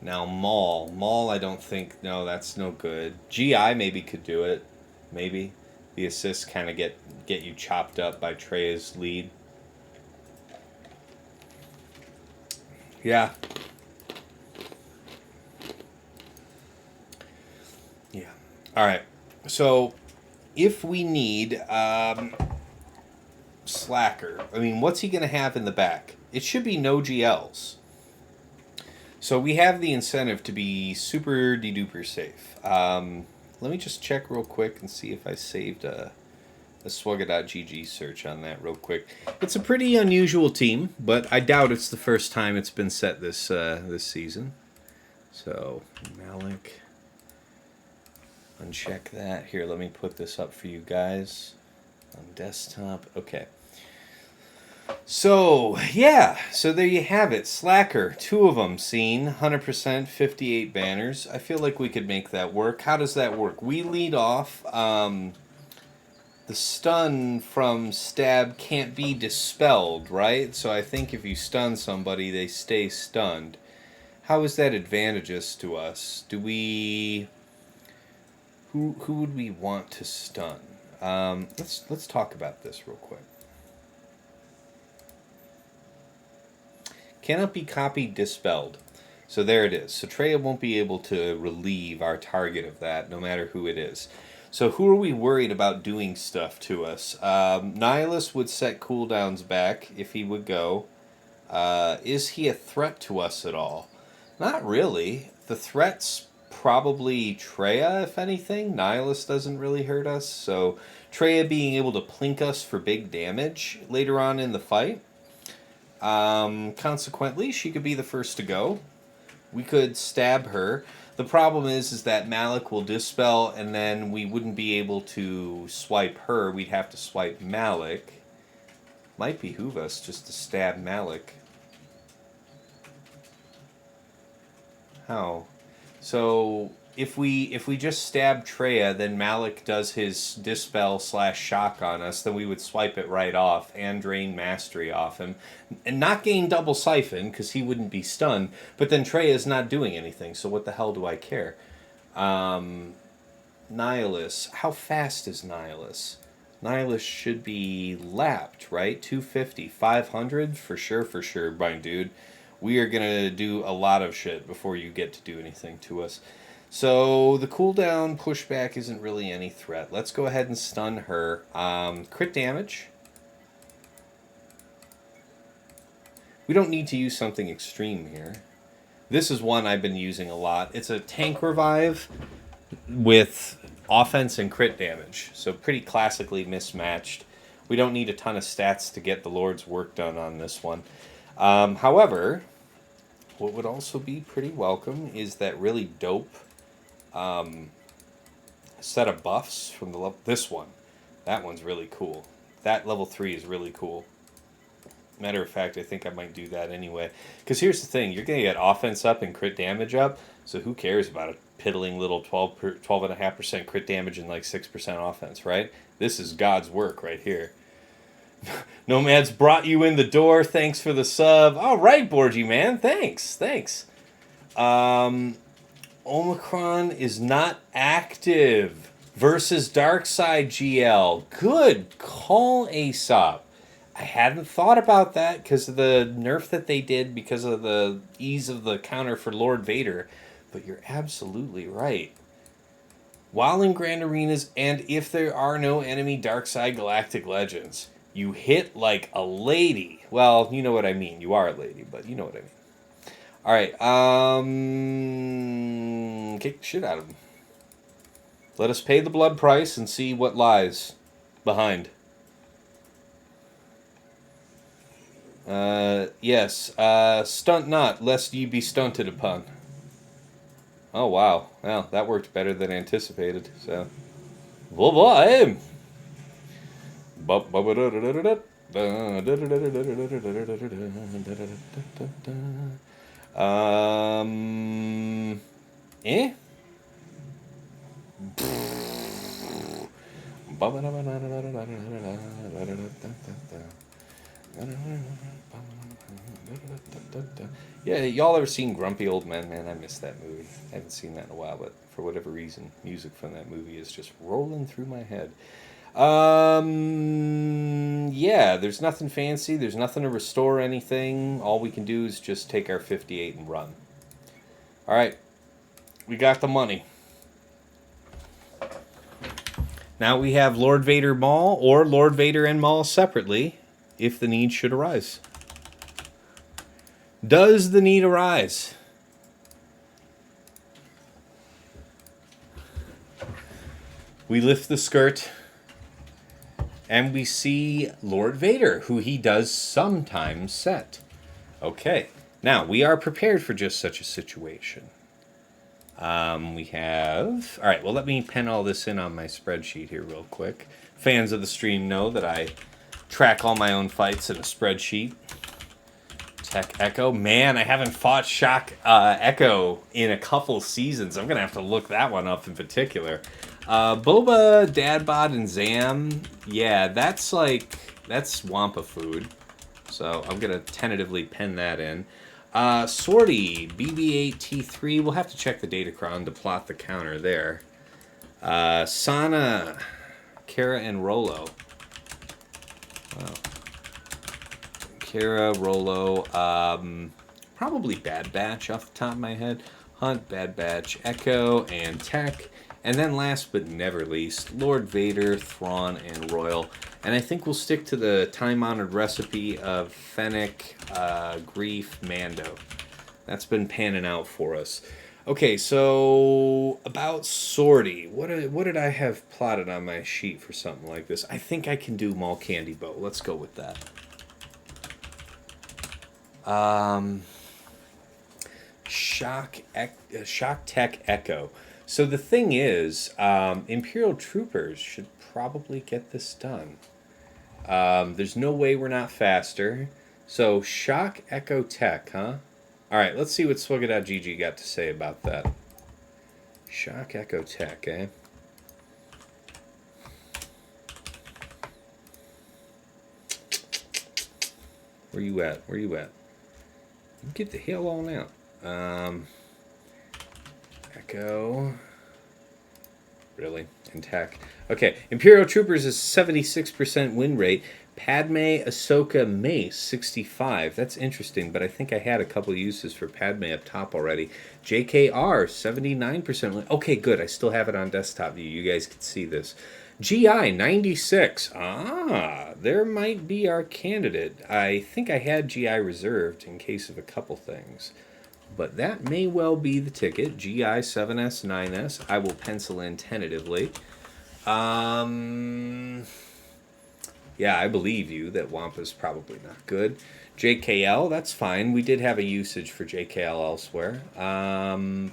Now Maul I don't think, no, that's no good. GI maybe could do it. Maybe. The assists kind of get you chopped up by Traya's lead. Yeah. Yeah. Alright. So if we need Slacker, I mean, what's he going to have in the back? It should be no GLs. So we have the incentive to be super de-duper safe. Let me just check real quick and see if I saved a swugga.gg search on that real quick. It's a pretty unusual team, but I doubt it's the first time it's been set this season. So, Malak. Uncheck that. Here, let me put this up for you guys on desktop. Okay. So, yeah. So there you have it. Slacker. 2 of them seen. 100%, 58 banners. I feel like we could make that work. How does that work? We lead off. The stun from stab can't be dispelled, right? So I think if you stun somebody, they stay stunned. How is that advantageous to us? Do we... Who would we want to stun? Let's talk about this real quick. Cannot be copied, dispelled. So there it is. So Traya won't be able to relieve our target of that, no matter who it is. So who are we worried about doing stuff to us? Nihilus would set cooldowns back if he would go. Is he a threat to us at all? Not really. The threat's probably Traya, if anything. Nihilus doesn't really hurt us. So Traya being able to plink us for big damage later on in the fight. Consequently, she could be the first to go. We could stab her. The problem is that Malak will dispel, and then we wouldn't be able to swipe her. We'd have to swipe Malak. Might behoove us just to stab Malak. How? So if we just stab Traya, then Malak does his dispel / shock on us, then we would swipe it right off and drain mastery off him, and not gain double siphon because he wouldn't be stunned. But then Traya's not doing anything, so what the hell do I care? Nihilus. How fast is Nihilus? Nihilus should be lapped, right? 250, 500 for sure, my dude. We are gonna do a lot of shit before you get to do anything to us. So the cooldown pushback isn't really any threat. Let's go ahead and stun her. Crit damage. We don't need to use something extreme here. This is one I've been using a lot. It's a tank revive with offense and crit damage. So pretty classically mismatched. We don't need a ton of stats to get the Lord's work done on this one. However, what would also be pretty welcome is that really dope set of buffs from the level. This one. That one's really cool. That level 3 is really cool. Matter of fact, I think I might do that anyway. Because here's the thing. You're going to get offense up and crit damage up. So who cares about a piddling little 12.5% crit damage and like 6% offense, right? This is God's work right here. Nomad's brought you in the door. Thanks for the sub. All right, Borgie, man. Thanks. Omicron is not active versus Darkside GL. Good call, Aesop. I hadn't thought about that because of the nerf that they did because of the ease of the counter for Lord Vader. But you're absolutely right. While in Grand Arenas, and if there are no enemy Darkside Galactic Legends, you hit like a lady. Well, you know what I mean. You are a lady, but you know what I mean. All right. Kick the shit out of him. Let us pay the blood price and see what lies behind. Yes. Stunt not, lest ye be stunted upon. Oh, wow. Well, that worked better than anticipated, so. Bye-bye! Eh? Yeah, y'all ever seen Grumpy Old Men? Man, I miss that movie. I haven't seen that in a while, but for whatever reason, music from that movie is just rolling through my head. Yeah, there's nothing fancy. There's nothing to restore anything. All we can do is just take our 58 and run. All right, we got the money. Now we have Lord Vader Maul or Lord Vader and Maul separately, if the need should arise. Does the need arise? We lift the skirt, and we see Lord Vader, who he does sometimes set. Okay, now we are prepared for just such a situation. We have... All right, well, let me pen all this in on my spreadsheet here real quick. Fans of the stream know that I track all my own fights in a spreadsheet. Tech Echo. Man, I haven't fought Shock Echo in a couple seasons. I'm going to have to look that one up in particular. Boba, Dadbot, and Zam. Yeah, that's Wampa food. So I'm going to tentatively pen that in. Sortie, BB8T3. We'll have to check the datacron to plot the counter there. Sana, Cara, and Rolo. Wow. Cara, Rolo, probably Bad Batch off the top of my head. Hunt, Bad Batch, Echo, and Tech. And then last but never least, Lord Vader, Thrawn, and Royal. And I think we'll stick to the time-honored recipe of Fennec, Greef, Mando. That's been panning out for us. Okay, so about Sortie. What did I have plotted on my sheet for something like this? I think I can do Maul Candy Bow. Let's go with that. Shock Tech Echo. So the thing is, Imperial Troopers should probably get this done. There's no way we're not faster. So Shock Echo Tech, huh? All right, let's see what Swugga.gg got to say about that. Shock Echo Tech, eh? Where you at? Where you at? Get the hell on out. Echo. Really? And tech. Okay. Imperial Troopers is 76% win rate. Padme, Ahsoka, Mace, 65. That's interesting, but I think I had a couple uses for Padme up top already. JKR, 79% win. Okay, good. I still have it on desktop view. You guys can see this. GI, 96. Ah, there might be our candidate. I think I had GI reserved in case of a couple things. But that may well be the ticket. GI 7S, 9S. I will pencil in tentatively. Yeah, I believe you that Wampa's probably not good. JKL, that's fine. We did have a usage for JKL elsewhere. Wow,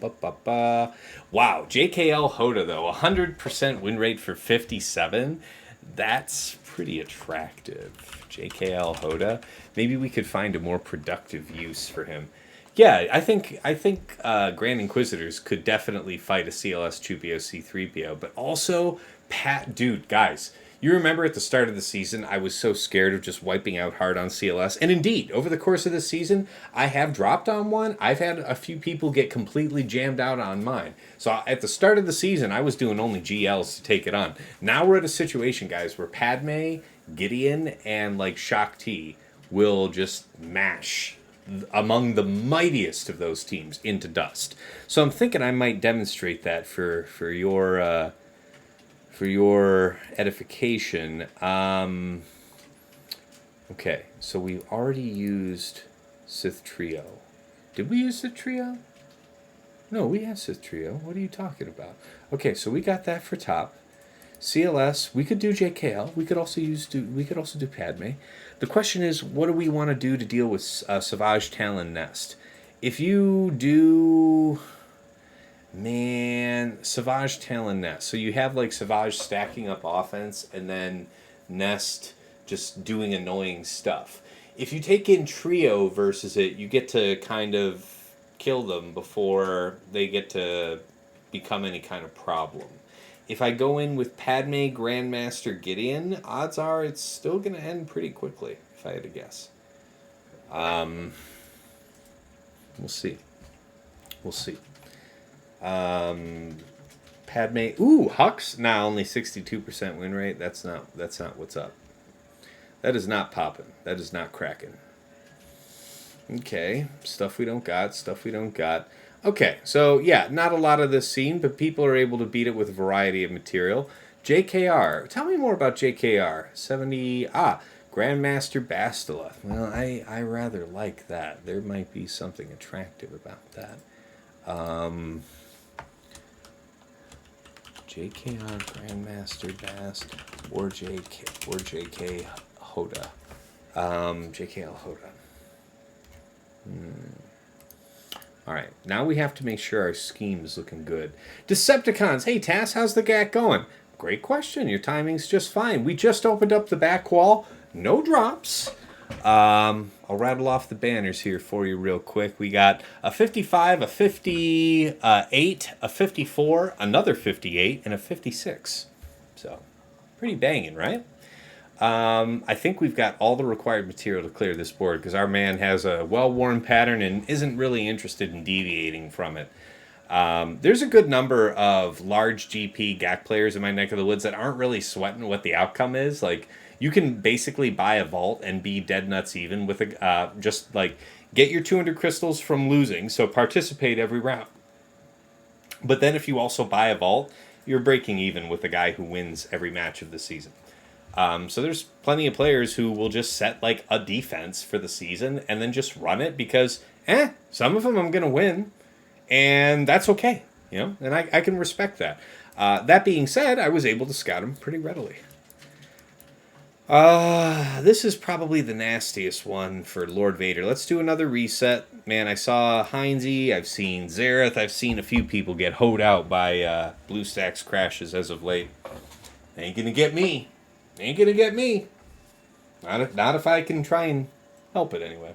JKL Hoda, though. 100% win rate for 57. That's pretty attractive. JKL Hoda. Maybe we could find a more productive use for him. Yeah, I think Grand Inquisitors could definitely fight a CLS Chewpio C3PO, but also dude, guys, you remember at the start of the season, I was so scared of just wiping out hard on CLS, and indeed, over the course of the season, I have dropped on one. I've had a few people get completely jammed out on mine. So at the start of the season, I was doing only GLs to take it on. Now we're at a situation, guys, where Padme, Gideon, and like Shak T will just mash among the mightiest of those teams into dust. So I'm thinking I might demonstrate that for your edification. Okay, so we've already used Sith Trio. Did we use Sith Trio? No, we have Sith Trio. What are you talking about? Okay, so we got that for top. CLS, we could do JKL. We could also do Padme. The question is, what do we want to do to deal with Savage Talon Nest? If you do, Savage Talon Nest. So you have like Savage stacking up offense and then Nest just doing annoying stuff. If you take in Trio versus it, you get to kind of kill them before they get to become any kind of problem. If I go in with Padme, Grandmaster, Gideon, odds are it's still going to end pretty quickly, if I had to guess. We'll see. We'll see. Padme, Hux, now only 62% win rate. That's not what's up. That is not popping. That is not cracking. Okay, stuff we don't got. Okay, so yeah, not a lot of this scene, but people are able to beat it with a variety of material. JKR, tell me more about JKR. 70, Grandmaster Bastila. Well, I rather like that. There might be something attractive about that. JKR, Grandmaster Bast, or JK Hoda. JKL Hoda. Alright, now we have to make sure our scheme is looking good. Decepticons, hey Tass, how's the GAC going? Great question, your timing's just fine. We just opened up the back wall, no drops. I'll rattle off the banners here for you real quick. We got a 55, a 58, a 54, another 58, and a 56. So, pretty banging, right? I think we've got all the required material to clear this board because our man has a well-worn pattern and isn't really interested in deviating from it. There's a good number of large GP GAC players in my neck of the woods that aren't really sweating what the outcome is. Like, you can basically buy a vault and be dead nuts even with a just like get your 200 crystals from losing, so participate every round. But then if you also buy a vault, you're breaking even with the guy who wins every match of the season. So there's plenty of players who will just set like a defense for the season and then just run it because, some of them I'm going to win, and that's okay, you know, and I can respect that. That being said, I was able to scout them pretty readily. This is probably the nastiest one for Lord Vader. Let's do another reset. Man, I saw Heinze, I've seen Zareth, I've seen a few people get hoed out by BlueStacks crashes as of late. Ain't gonna get me. Ain't gonna get me. Not if I can try and help it anyway.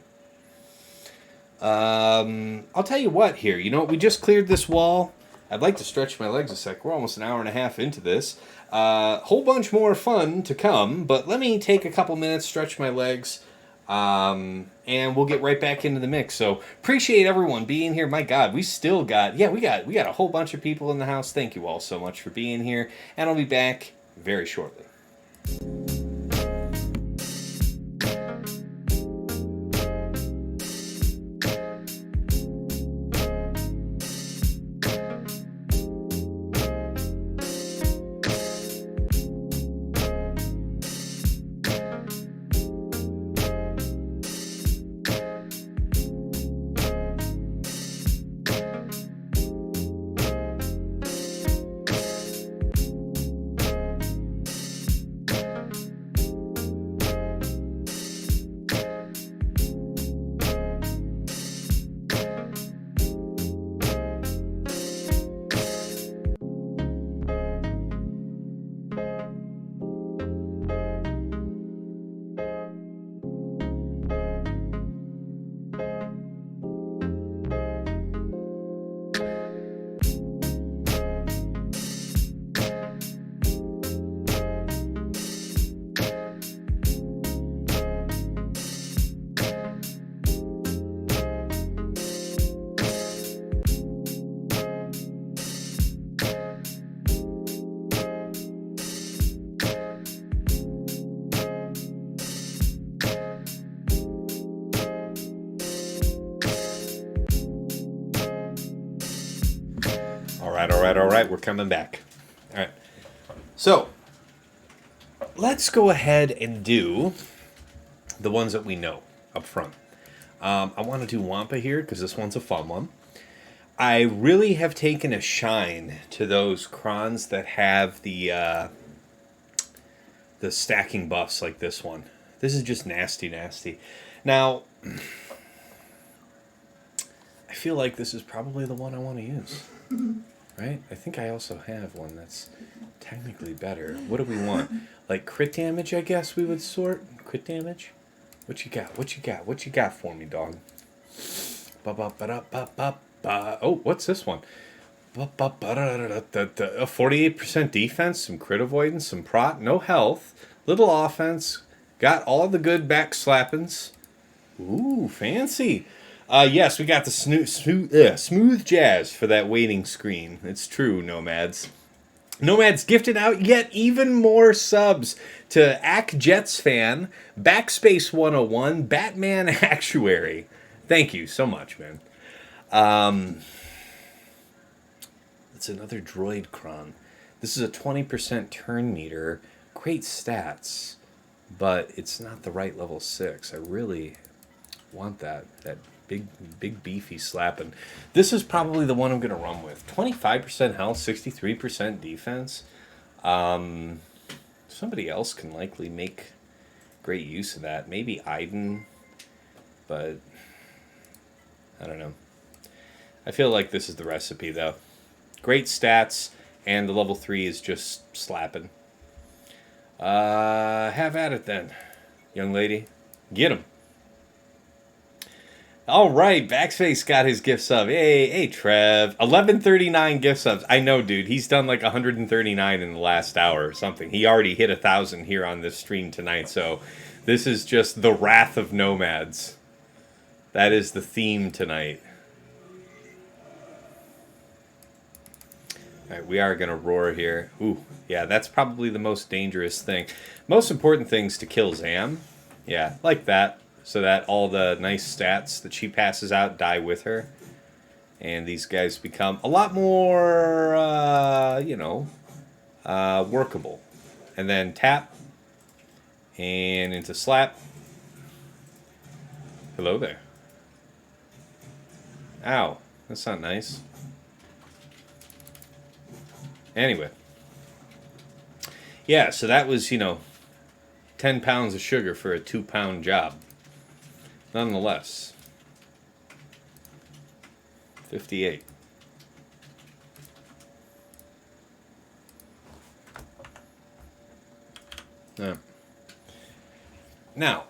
I'll tell you what here. You know what? We just cleared this wall. I'd like to stretch my legs a sec. We're almost an hour and a half into this. Whole bunch more fun to come, but let me take a couple minutes, stretch my legs, and we'll get right back into the mix. So appreciate everyone being here. My God, we still got we got a whole bunch of people in the house. Thank you all so much for being here, and I'll be back very shortly. All right, we're coming back. All right. So, let's go ahead and do the ones that we know up front. I want to do Wampa here because this one's a fun one. I really have taken a shine to those crons that have the stacking buffs like this one. This is just nasty, nasty. Now, I feel like this is probably the one I want to use. Right? I think I also have one that's technically better. What do we want? Like crit damage, I guess we would sort. Crit damage? What you got? What you got? What you got for me, dog? Oh, what's this one? A 48% defense, some crit avoidance, some prot, no health, little offense, got all the good back slappings. Ooh, fancy. Yes, we got the smooth jazz for that waiting screen. It's true, Nomads. Nomads gifted out yet even more subs to Ack Jets fan, Backspace 101, Batman Actuary. Thank you so much, man. It's another droid cron. This is a 20% turn meter. Great stats, but it's not the right level 6. I really want that big beefy slapping. This is probably the one I'm gonna run with. 25% health, 63% defense. Somebody else can likely make great use of that. Maybe Iden, but I don't know. I feel like this is the recipe though. Great stats, and the level 3 is just slapping. Have at it then, young lady. Get him. All right, Backspace got his gift sub. Hey, Trev. 1139 gift subs. I know, dude. He's done like 139 in the last hour or something. He already hit 1,000 here on this stream tonight, so this is just the wrath of Nomads. That is the theme tonight. All right, we are going to roar here. Ooh, yeah, that's probably the most dangerous thing. Most important thing's to kill Zam. Yeah, like that. So that all the nice stats that she passes out die with her. And these guys become a lot more, workable. And then tap. And into slap. Hello there. Ow. That's not nice. Anyway. Yeah, so that was, 10 pounds of sugar for a 2-pound job. Nonetheless. 58. Yeah. Now,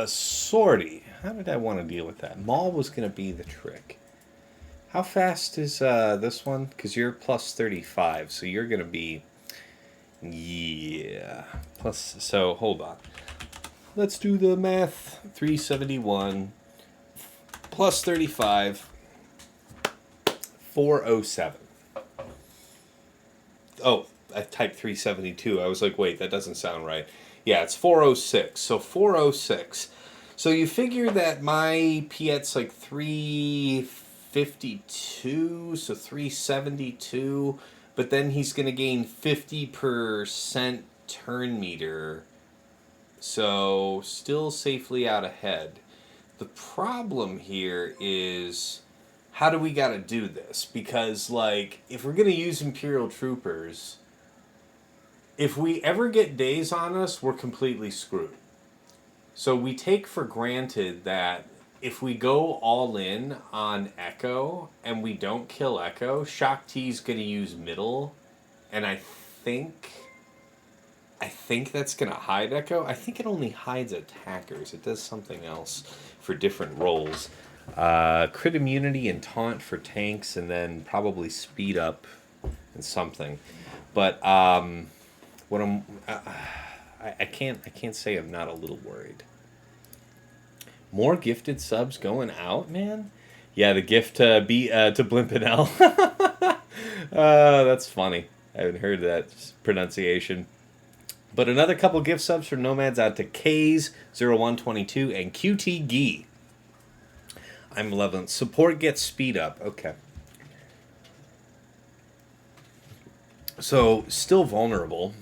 sortie. How did I want to deal with that? Maul was going to be the trick. How fast is this one? Because you're plus 35, so you're going to be... Yeah. Plus, so, hold on. Let's do the math. 371 plus 35. 407. Oh, I typed 372. I was like, wait, that doesn't sound right. Yeah, it's 406. So 406. So you figure that my Piet's like 352, so 372, but then he's going to gain 50% turn meter, so still safely out ahead. The problem here is, how do we got to do this? Because, like, if we're going to use Imperial Troopers, if we ever get days on us, we're completely screwed. So we take for granted that if we go all in on Echo and we don't kill Echo, Shaak Ti's going to use middle, and I think that's going to hide Echo. I think it only hides attackers. It does something else for different roles. Crit immunity and taunt for tanks, and then probably speed up and something. But what I can't say I'm not a little worried. More gifted subs going out, man. Yeah, the gift to Blimpinel. That's funny. I haven't heard that pronunciation. But another couple gift subs from Nomads out to K's0122 and QT Gee. I'm 11. Support gets speed up. Okay. So, still vulnerable.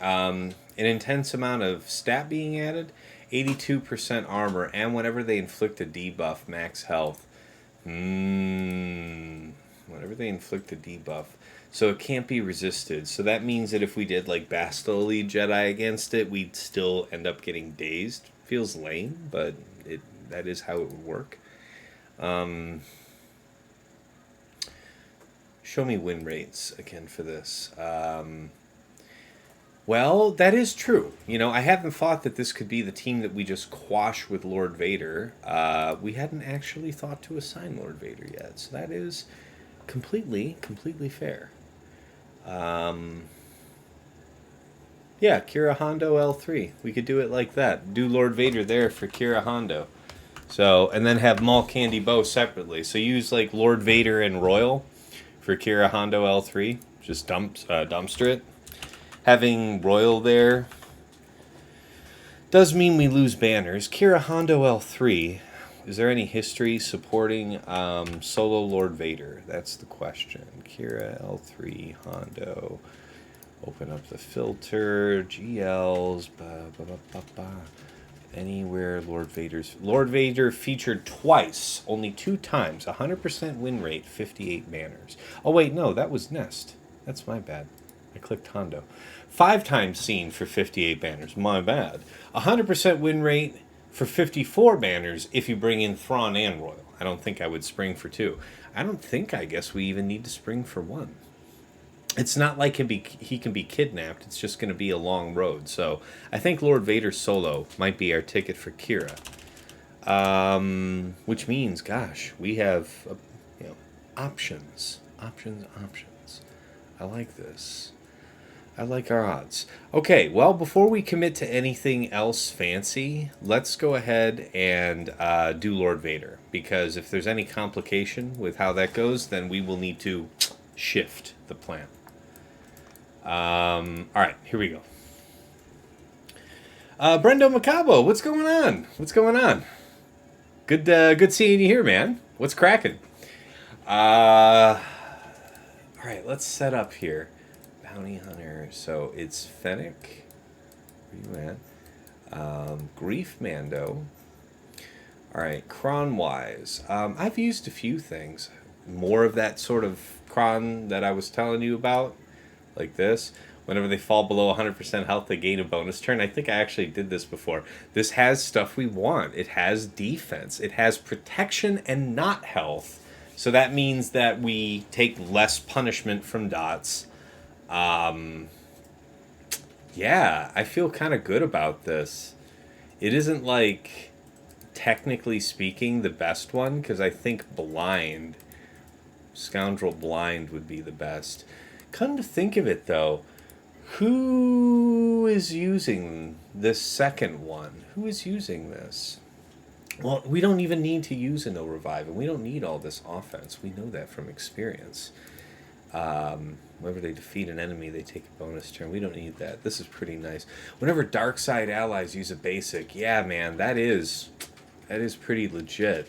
An intense amount of stat being added. 82% armor. And whenever they inflict a debuff, max health. Whenever they inflict a debuff. So it can't be resisted. So that means that if we did like Bastille Elite Jedi against it, we'd still end up getting dazed. Feels lame, but that is how it would work. Show me win rates again for this. Well, that is true. You know, I haven't thought that this could be the team that we just quash with Lord Vader. We hadn't actually thought to assign Lord Vader yet. So that is completely fair. Yeah, Qira Hondo L3. We could do it like that. Do Lord Vader there for Qira Hondo. So, and then have Maul Candy Bow separately. So use like Lord Vader and Royal for Qira Hondo L3. Just dumpster it. Having Royal there does mean we lose banners. Qira Hondo L3. Is there any history supporting solo Lord Vader? That's the question. Qira L3 Hondo. Open up the filter. GLs. Anywhere Lord Vader featured twice. Only 2 times. 100% win rate. 58 banners. Oh wait, no, that was Nest. That's my bad. I clicked Hondo. 5 times seen for 58 banners. My bad. 100% win rate for 54 banners if you bring in Thrawn and Royal. I don't think I would spring for 2. I guess we even need to spring for 1. It's not like he can be kidnapped. It's just going to be a long road. So I think Lord Vader solo might be our ticket for Qira. Which means, gosh, we have options. I like this. I like our odds. Okay, well, before we commit to anything else fancy, let's go ahead and do Lord Vader. Because if there's any complication with how that goes, then we will need to shift the plan. All right, here we go. Brendo Macabo, what's going on? Good seeing you here, man. What's cracking? All right, let's set up here. Bounty Hunter. So it's Fennec. Where you at? Greef Mando. All right, cron wise. I've used a few things. More of that sort of cron that I was telling you about. Like this. Whenever they fall below 100% health, they gain a bonus turn. I think I actually did this before. This has stuff we want. It has defense. It has protection and not health. So that means that we take less punishment from dots. Yeah, I feel kind of good about this. It isn't like, technically speaking, the best one, because I think Blind, Scoundrel Blind would be the best. Come to think of it, though, who is using this second one? Who is using this? Well, we don't even need to use a no revive, and we don't need all this offense. We know that from experience. Whenever they defeat an enemy, they take a bonus turn. We don't need that. This is pretty nice. Whenever dark side allies use a basic, yeah, man, that is pretty legit.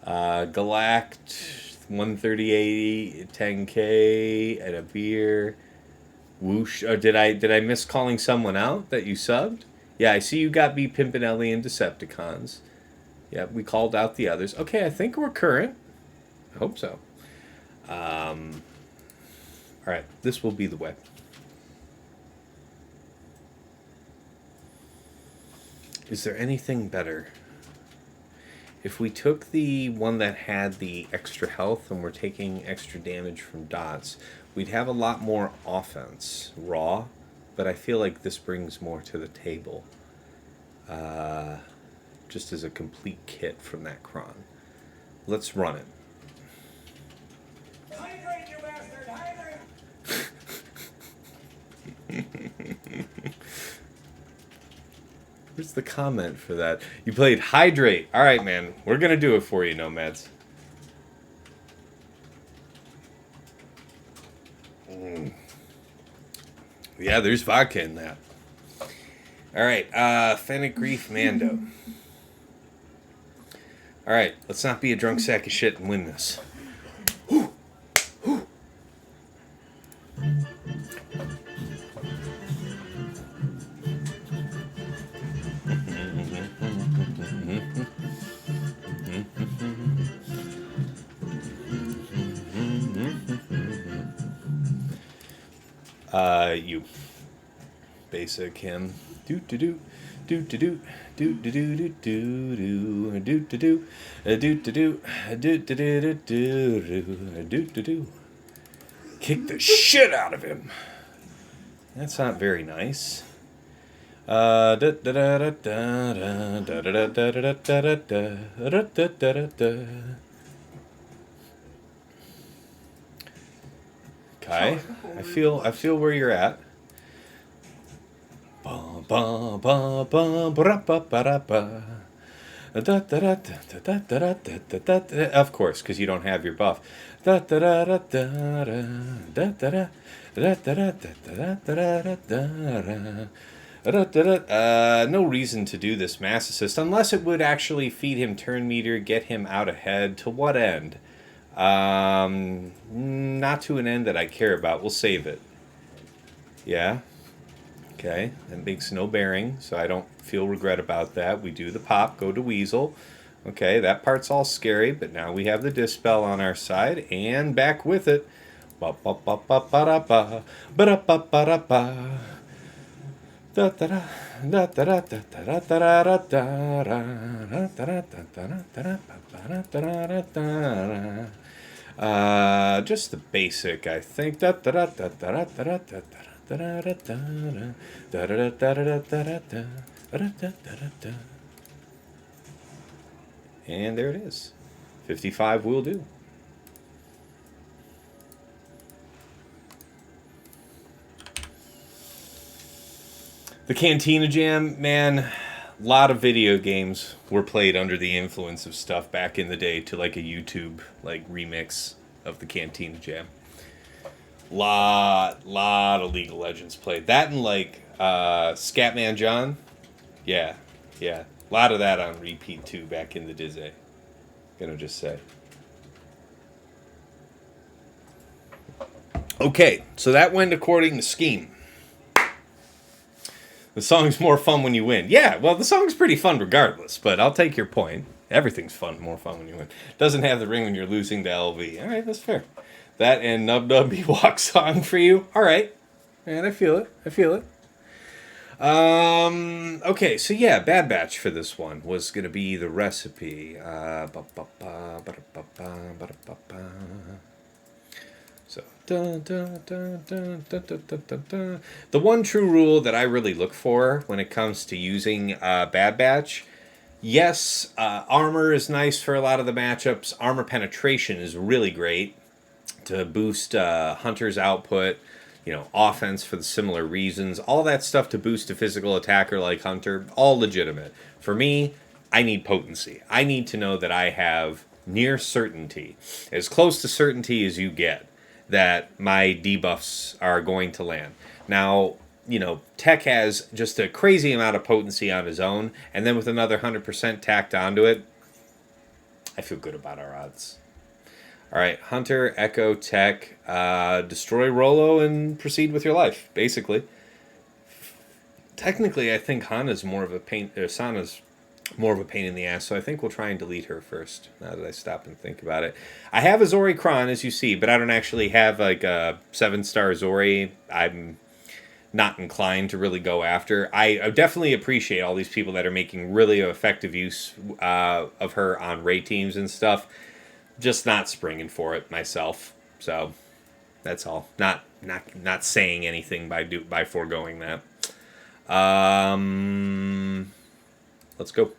Galact, 13080, 10k, and a beer. Whoosh. Or did I miss calling someone out that you subbed? Yeah, I see you got B Pimpinelli and Decepticons. Yeah, we called out the others. Okay, I think we're current. I hope so. Alright, this will be the way. Is there anything better? If we took the one that had the extra health and we're taking extra damage from dots, we'd have a lot more offense, raw, but I feel like this brings more to the table. Just as a complete kit from that cron. Let's run it. Hydrate, you bastard! Hydrate! Where's the comment for that? You played Hydrate. All right, man. We're going to do it for you, Nomads. Yeah, there's vodka in that. All right. Fennec, Greef, Mando. All right. Let's not be a drunk sack of shit and win this. You basic him. Do do do do do do do do do do do do do do do do do do do do. Kick the shit out of him. That's not very nice. Okay, I feel where you're at. Of course, because you don't have your buff. No reason to do this mass assist unless it would actually feed him turn meter, get him out ahead. To what end? Not to an end that I care about. We'll save it. Yeah. Okay. That makes no bearing, so I don't feel regret about that. We do the pop, go to Weasel. Okay, that part's all scary, but now we have the Dispel on our side, and back with it. Just the basic, I think. And there it is. 55 will do. The Cantina Jam, man, a lot of video games were played under the influence of stuff back in the day to like a YouTube like remix of the Cantina Jam. Lot of League of Legends played. That and like Scatman John. Yeah. A lot of that on repeat too back in the Dizzy. Gonna just say. Okay, so that went according to scheme. The song's more fun when you win. Yeah, well, the song's pretty fun regardless, but I'll take your point. Everything's more fun when you win. Doesn't have the ring when you're losing to LV. All right, that's fair. That and Nub Nub Ewok song for you. All right. And I feel it. I feel it. Okay, so yeah, Bad Batch for this one was going to be the recipe. So, the one true rule that I really look for when it comes to using Bad Batch, yes, armor is nice for a lot of the matchups. Armor penetration is really great to boost Hunter's output. Offense for the similar reasons. All that stuff to boost a physical attacker like Hunter, all legitimate. For me, I need potency. I need to know that I have near certainty, as close to certainty as you get, that my debuffs are going to land. Now, Tech has just a crazy amount of potency on his own, and then with another 100% tacked onto it, I feel good about our odds. All right, Hunter, Echo, Tech, destroy Rolo and proceed with your life, basically. Technically, I think Hana's more of a pain, Sana's more of a pain in the ass, so I think we'll try and delete her first, now that I stop and think about it. I have a Zori Kron, as you see, but I don't actually have like a 7-star Zori. I'm not inclined to really go after. I definitely appreciate all these people that are making really effective use of her on raid teams and stuff. Just not springing for it myself, so that's all. Not saying anything by foregoing that. Let's go.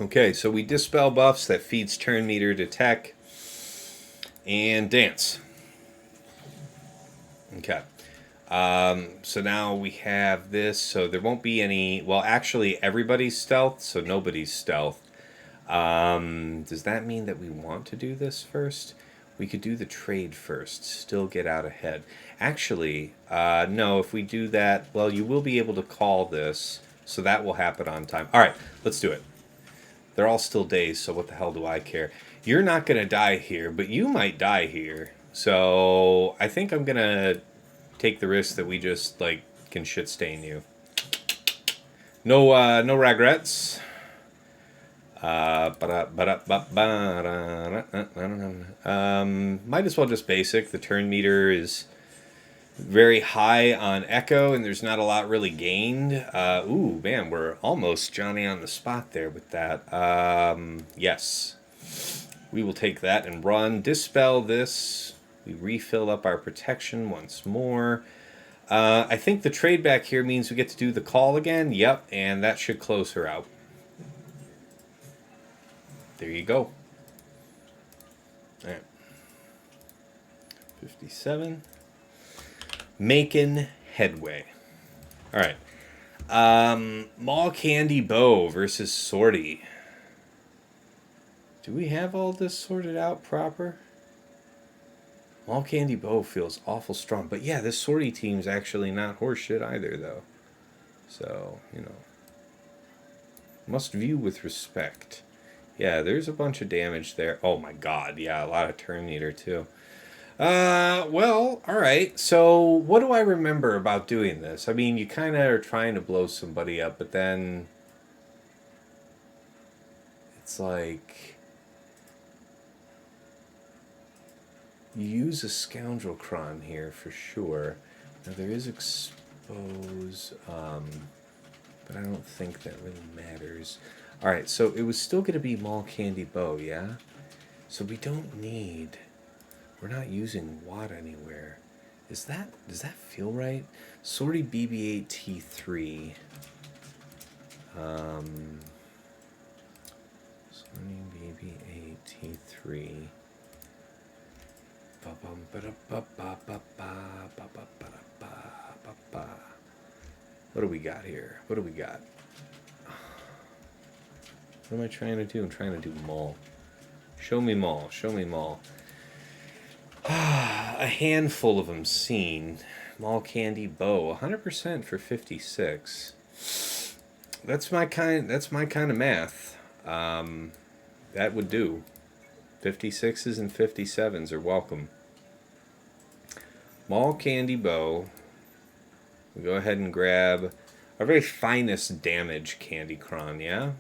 Okay, so we dispel buffs. That feeds turn meter to Tech and dance. Okay. So now we have this, so there won't be any, well, actually everybody's stealth, so nobody's stealth. Does that mean that we want to do this first? We could do the trade first, still get out ahead. Actually, no, if we do that, well, you will be able to call this, so that will happen on time. All right, let's do it. They're all still dazed, so what the hell do I care? You're not going to die here, but you might die here. So I think I'm going to take the risk that we just, can shit stain you. No regrets. Might as well just basic. The turn meter is very high on Echo, and there's not a lot really gained. Ooh, man, we're almost Johnny on the spot there with that. Yes. We will take that and run. Dispel this. We refill up our protection once more. I think the trade back here means we get to do the call again. Yep, and that should close her out. There you go. All right. 57. Making headway. All right. Maul Candy Bow versus Sortie. Do we have all this sorted out proper? Maul Candy Bow feels awful strong. But yeah, this Sortie team's actually not horseshit either, though. So, must view with respect. Yeah, there's a bunch of damage there. Oh my god, yeah, a lot of turn meter, too. Well, alright. So, what do I remember about doing this? I mean, you kind of are trying to blow somebody up, but then it's like you use a Scoundrel Cron here for sure. Now, there is Expose, but I don't think that really matters. Alright, so it was still going to be Maul Candy Bow, yeah? So we don't need... We're not using Watt anywhere. Does that feel right? Sortie BB-8 T3. Sortie BB-8 T3. What do we got here? What do we got? What am I trying to do? I'm trying to do Maul. Show me Maul. Show me Maul. A handful of them seen. Maul Candy Bow. 100% for 56. That's my kind of math. That would do. 56s and 57s are welcome. Maul Candy Bow. We go ahead and grab our very finest damage candy cron, yeah?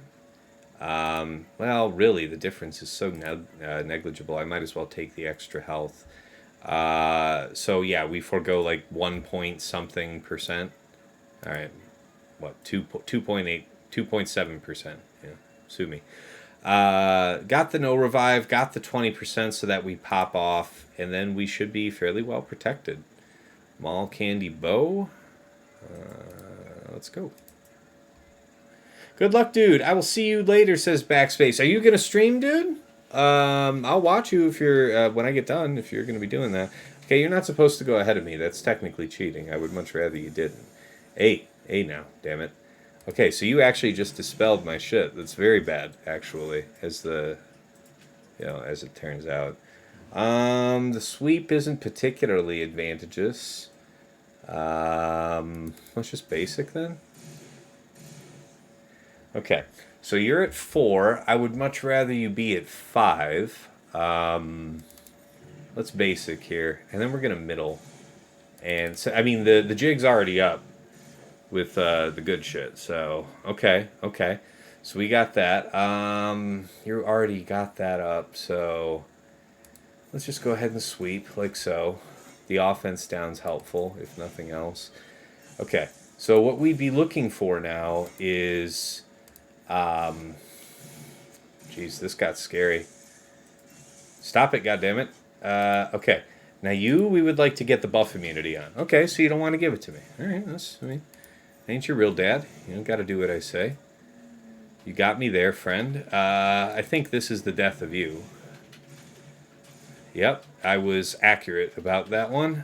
Well, really, the difference is so negligible. I might as well take the extra health. So, yeah, we forego like 1 point something percent. All right. What, 2.8, 2.7%. Yeah, sue me. Got the no revive, got the 20% so that we pop off, and then we should be fairly well protected. Maul Candy Bow. Let's go. Good luck, dude. I will see you later, says Backspace. Are you going to stream, dude? I'll watch you if you're, when I get done, if you're going to be doing that. Okay, you're not supposed to go ahead of me. That's technically cheating. I would much rather you didn't. Hey now, damn it. Okay, so you actually just dispelled my shit. That's very bad, actually, as it turns out. The sweep isn't particularly advantageous. Let's just basic then. Okay, so you're at 4. I would much rather you be at 5. Let's basic here, and then we're gonna middle. And so, I mean, the jig's already up with the good shit. So okay. So we got that. You already got that up. So let's just go ahead and sweep like so. The offense down's helpful, if nothing else. Okay. So what we'd be looking for now is, geez, this got scary. Stop it, goddammit. Okay. Now we would like to get the buff immunity on. Okay, so you don't want to give it to me. All right, ain't your real dad. You don't got to do what I say. You got me there, friend. I think this is the death of you. Yep, I was accurate about that one.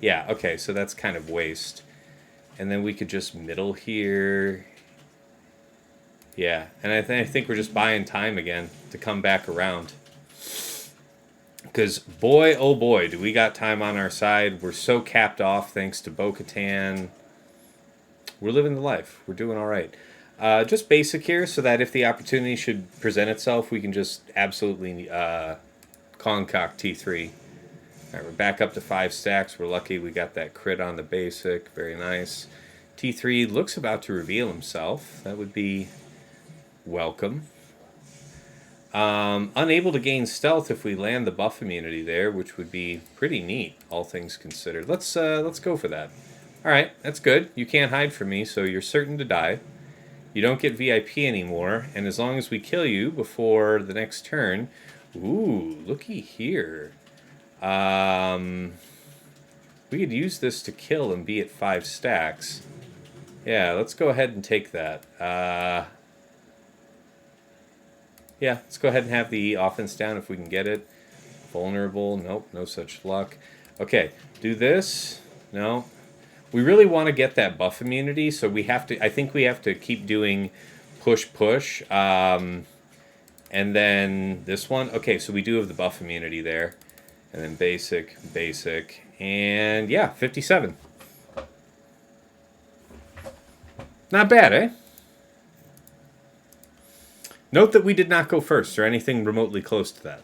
Yeah, okay, so that's kind of waste. And then we could just middle here. Yeah, and I think we're just buying time again to come back around. Because, boy, oh boy, do we got time on our side. We're so capped off thanks to Bo-Katan. We're living the life. We're doing all right. Just basic here so that if the opportunity should present itself, we can just absolutely concoct T3. All right, we're back up to 5 stacks. We're lucky we got that crit on the basic. Very nice. T3 looks about to reveal himself. That would be welcome. Unable to gain stealth if we land the buff immunity there, which would be pretty neat, all things considered. Let's go for that. All right, that's good. You can't hide from me, so you're certain to die. You don't get VIP anymore, and as long as we kill you before the next turn, ooh, looky here. We could use this to kill and be at 5 stacks. Yeah, let's go ahead and take that. Yeah, let's go ahead and have the offense down if we can get it. Vulnerable. Nope, no such luck. Okay, do this. No. We really want to get that buff immunity, so we have to. I think we have to keep doing push. And then this one. Okay, so we do have the buff immunity there. And then basic. And yeah, 57. Not bad, eh? Note that we did not go first or anything remotely close to that.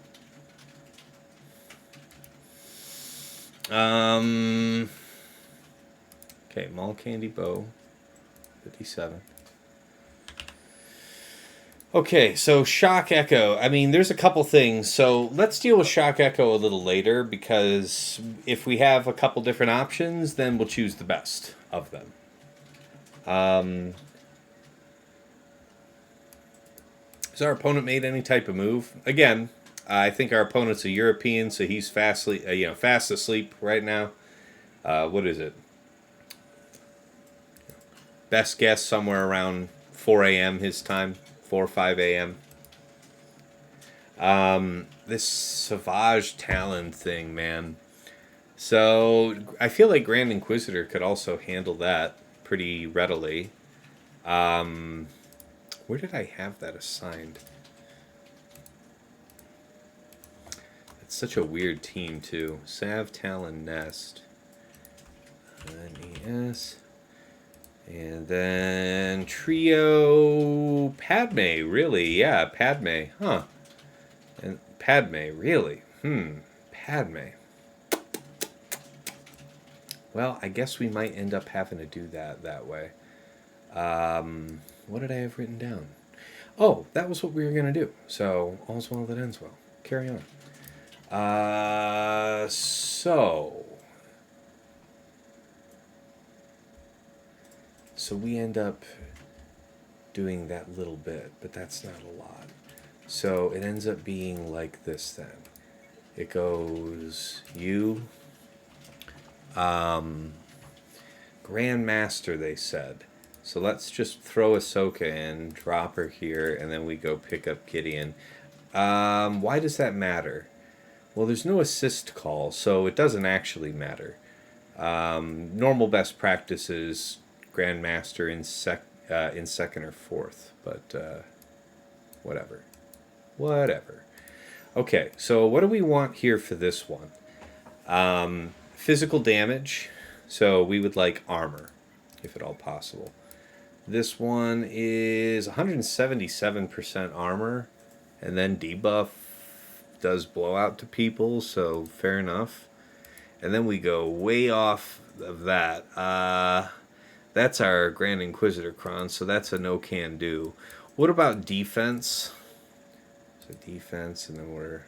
Okay, Maul Candy Bow, 57. Okay, so Shock Echo. I mean, there's a couple things. So let's deal with Shock Echo a little later, because if we have a couple different options, then we'll choose the best of them. Has our opponent made any type of move? Again, I think our opponent's a European, so he's fast asleep right now. What is it? Best guess somewhere around 4 a.m. his time, 4 or 5 a.m. This Savage Talon thing, man. So I feel like Grand Inquisitor could also handle that pretty readily. Where did I have that assigned? It's such a weird team, too. Sav, Talon, Nest. NES. And then Trio Padme, really? Yeah, Padme. Huh. And Padme, really? Padme. Well, I guess we might end up having to do that way. What did I have written down? Oh, that was what we were going to do. So, all's well that ends well. Carry on. So we end up doing that little bit, but that's not a lot. So it ends up being like this then. It goes you, Grandmaster, they said. So let's just throw Ahsoka in, drop her here, and then we go pick up Gideon. Why does that matter? Well, there's no assist call, so it doesn't actually matter. Normal best practice is Grandmaster in second or fourth, but whatever. Okay, so what do we want here for this one? Physical damage, so we would like armor, if at all possible. This one is 177% armor, and then debuff does blowout to people, so fair enough. And then we go way off of that. That's our Grand Inquisitor Kron, so that's a no can do. What about defense? So defense, and then we're...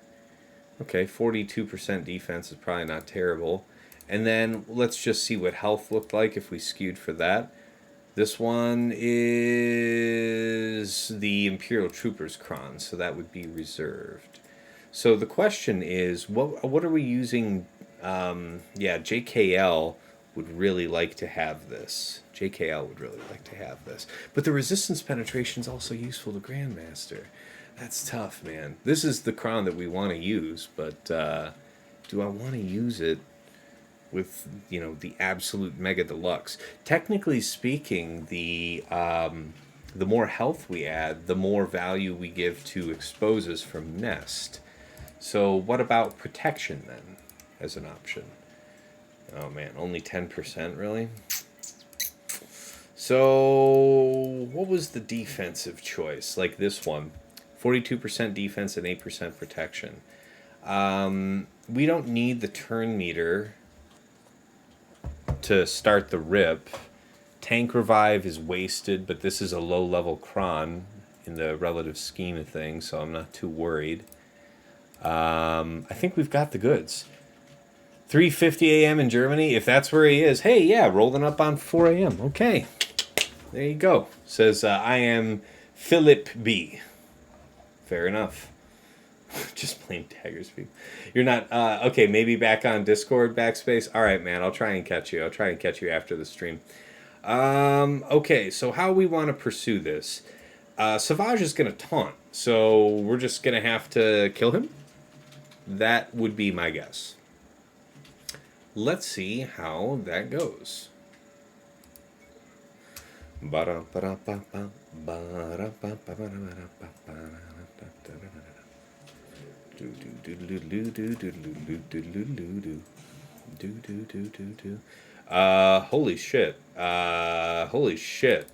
Okay, 42% defense is probably not terrible. And then let's just see what health looked like if we skewed for that. This one is the Imperial Troopers Kron, so that would be reserved. So the question is, what are we using? JKL would really like to have this. JKL would really like to have this. But the resistance penetration is also useful to Grandmaster. That's tough, man. This is the Kron that we want to use, but do I want to use it with, the absolute Mega Deluxe? Technically speaking, the more health we add, the more value we give to exposes from Nest. So what about protection then as an option? Oh man, only 10%, really? So what was the defensive choice? Like this one, 42% defense and 8% protection. We don't need the turn meter to start the rip. Tank revive is wasted, but this is a low level Kron in the relative scheme of things, so I'm not too worried. I think we've got the goods. 3:50 a.m. in Germany, if that's where he is. Hey, yeah, rolling up on 4 a.m. Okay, there you go. Says, I am Philip B. Fair enough. Just plain daggers, people. You're not, okay, maybe back on Discord, backspace. All right, man, I'll try and catch you. I'll try and catch you after the stream. Okay, so how we want to pursue this? Savage is going to taunt, so we're just going to have to kill him? That would be my guess. Let's see how that goes. Holy shit. Holy shit.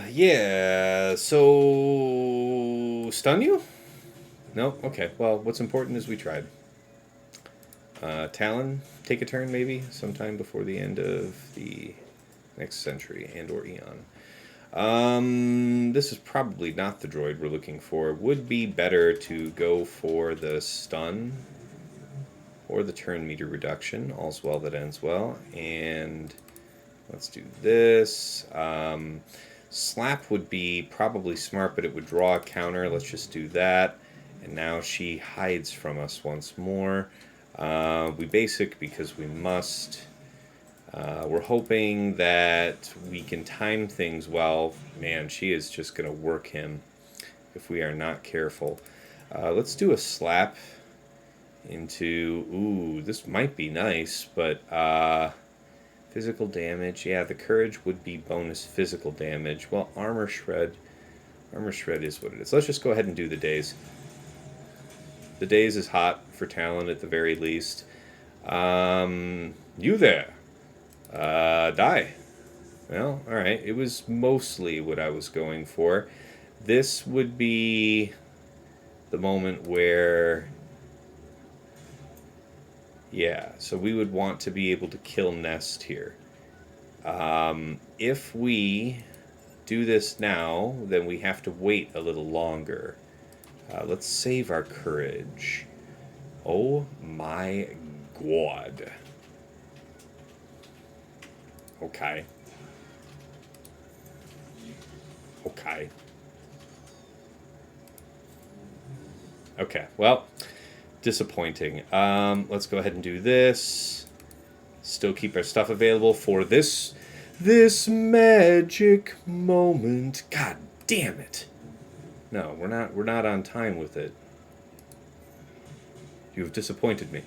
Yeah, so stun you? No? Okay, well, what's important is we tried. Talon, take a turn maybe, sometime before the end of the next century and or eon. This is probably not the droid we're looking for. Would be better to go for the stun or the turn meter reduction. All's well that ends well. And let's do this. Slap would be probably smart, but it would draw a counter. Let's just do that. And now she hides from us once more. We basic because we must. We're hoping that we can time things well. Man, she is just going to work him if we are not careful. Let's do a slap into... Ooh, this might be nice, but physical damage. Yeah, the courage would be bonus physical damage. Well, armor shred. Armor shred is what it is. Let's just go ahead and do the daze. The daze is hot for Talon at the very least. You there. Die. Well, alright. It was mostly what I was going for. This would be the moment where... Yeah, so we would want to be able to kill Nest here. If we do this now, then we have to wait a little longer. Let's save our courage. Oh my god. Okay. Okay. Okay, well, disappointing. Let's go ahead and do this. Still keep our stuff available for this magic moment. God damn it. No, we're not on time with it. You've disappointed me.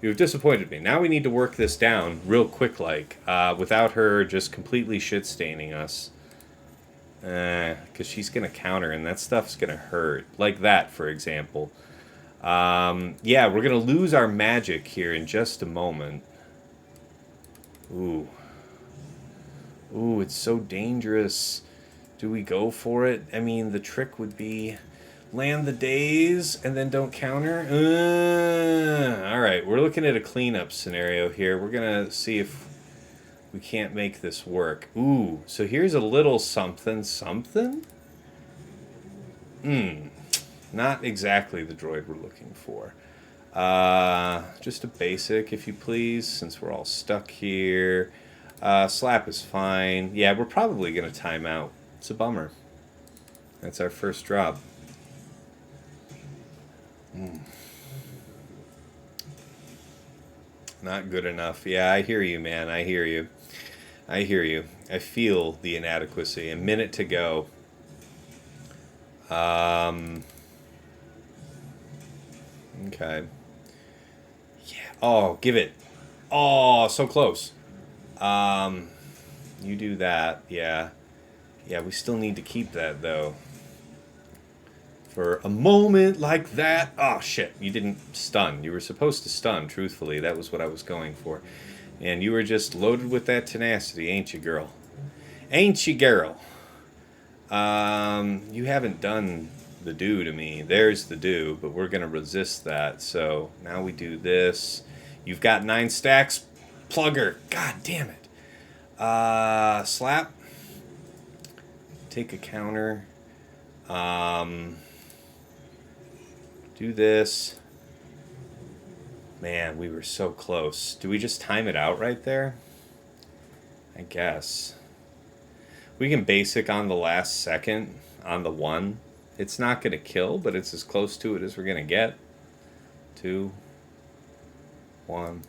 You've disappointed me. Now we need to work this down real quick without her just completely shit-staining us. Because she's going to counter, and that stuff's going to hurt. Like that, for example. Yeah, we're going to lose our magic here in just a moment. Ooh. Ooh, it's so dangerous. Do we go for it? I mean, the trick would be land the daze and then don't counter. Alright, we're looking at a cleanup scenario here. We're going to see if we can't make this work. Ooh, so here's a little something. Not exactly the droid we're looking for. Just a basic, if you please, since we're all stuck here. Slap is fine. Yeah, we're probably going to time out. It's a bummer. That's our first drop. Not good enough. Yeah, I hear you, man. I hear you. I hear you. I feel the inadequacy. A minute to go. Okay. Yeah. Oh, give it. Oh, so close. You do that. Yeah. Yeah, we still need to keep that, though. For a moment like that. Oh, shit. You didn't stun. You were supposed to stun, truthfully. That was what I was going for. And you were just loaded with that tenacity, ain't you, girl? Ain't you, girl? You haven't done the do to me. There's the do, but we're going to resist that. So now we do this. You've got 9 stacks. Plugger. God damn it. Slap. Take a counter. Do this. Man, we were so close. Do we just time it out right there? I guess. We can basic on the last second, on the 1. It's not going to kill, but it's as close to it as we're going to get. 2, 1.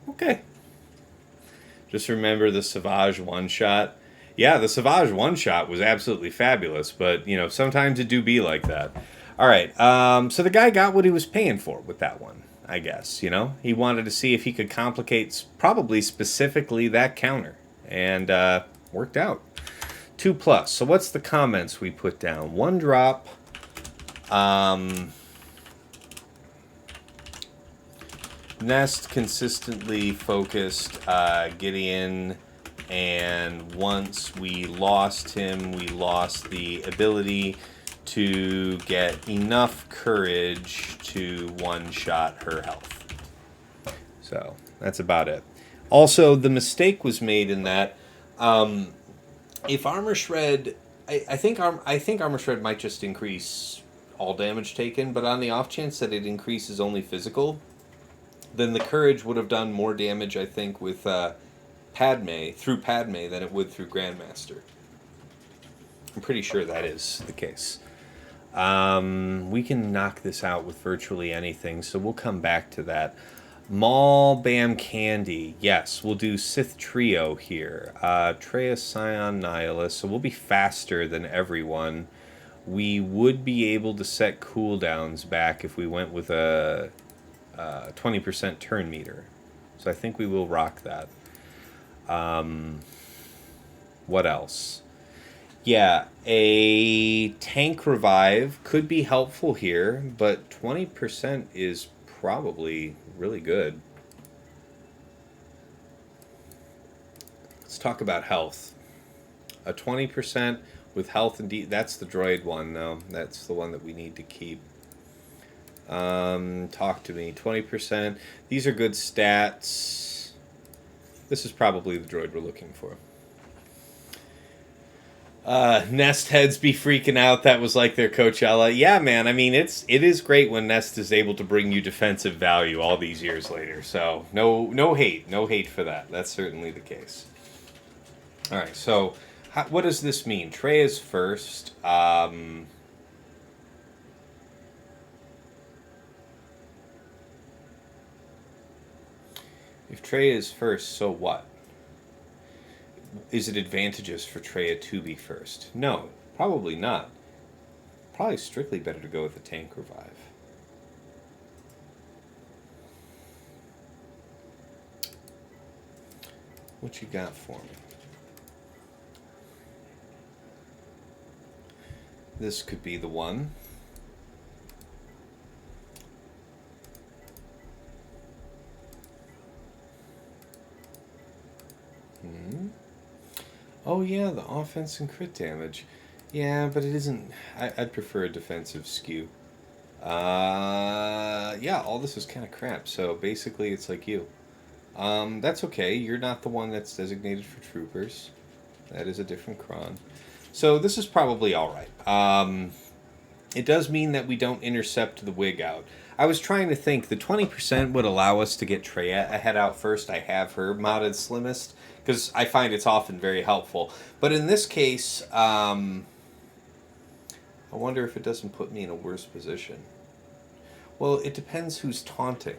Okay. Just remember the Savage one-shot. Yeah, the Savage one-shot was absolutely fabulous, but, you know, sometimes it do be like that. All right, so the guy got what he was paying for with that one, I guess, you know? He wanted to see if he could complicate probably specifically that counter, and worked out. 2+. So what's the comments we put down? 1 drop. Nest consistently focused Gideon, and once we lost him, we lost the ability to get enough courage to one-shot her health. So that's about it. Also, the mistake was made in that if Armor Shred, I think Armor Shred might just increase all damage taken, but on the off chance that it increases only physical, then the courage would have done more damage, I think, with Padme, through Padme, than it would through Grandmaster. I'm pretty sure that is the case. We can knock this out with virtually anything, so we'll come back to that. Maul, Bam, Candy. Yes, we'll do Sith Trio here. Traya, Scion, Nihilus. So we'll be faster than everyone. We would be able to set cooldowns back if we went with a 20% turn meter. So I think we will rock that. What else? Yeah, a tank revive could be helpful here, but 20% is probably really good. Let's talk about health. A 20% with health and that's the droid one, though. That's the one that we need to keep. Talk to me. 20%. These are good stats. This is probably the droid we're looking for. Nest heads be freaking out. That was like their Coachella. Yeah, man. I mean, it is great when Nest is able to bring you defensive value all these years later. So no hate for that. That's certainly the case. All right. So what does this mean? Traya's first. If Traya is first, so what? Is it advantageous for Traya to be first? No, probably not. Probably strictly better to go with the tank revive. What you got for me? This could be the one. Oh yeah, the offense and crit damage. Yeah, but it isn't... I'd prefer a defensive skew. Yeah, all this is kind of crap, so basically it's like you. That's okay, you're not the one that's designated for troopers. That is a different cron. So this is probably alright. It does mean that we don't intercept the wig out. I was trying to think, the 20% would allow us to get Traya ahead out first. I have her modded slimmest, because I find it's often very helpful. But in this case, I wonder if it doesn't put me in a worse position. Well, it depends who's taunting.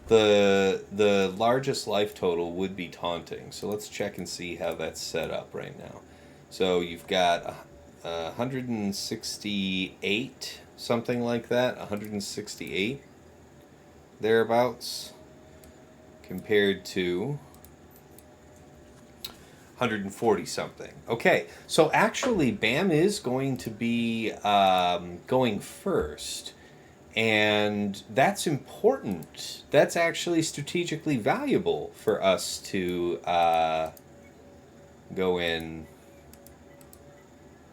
The largest life total would be taunting. So let's check and see how that's set up right now. So you've got 168, something like that. 168, thereabouts, compared to 140 something. Okay, so actually Bam is going to be going first, and that's important. That's actually strategically valuable for us to go in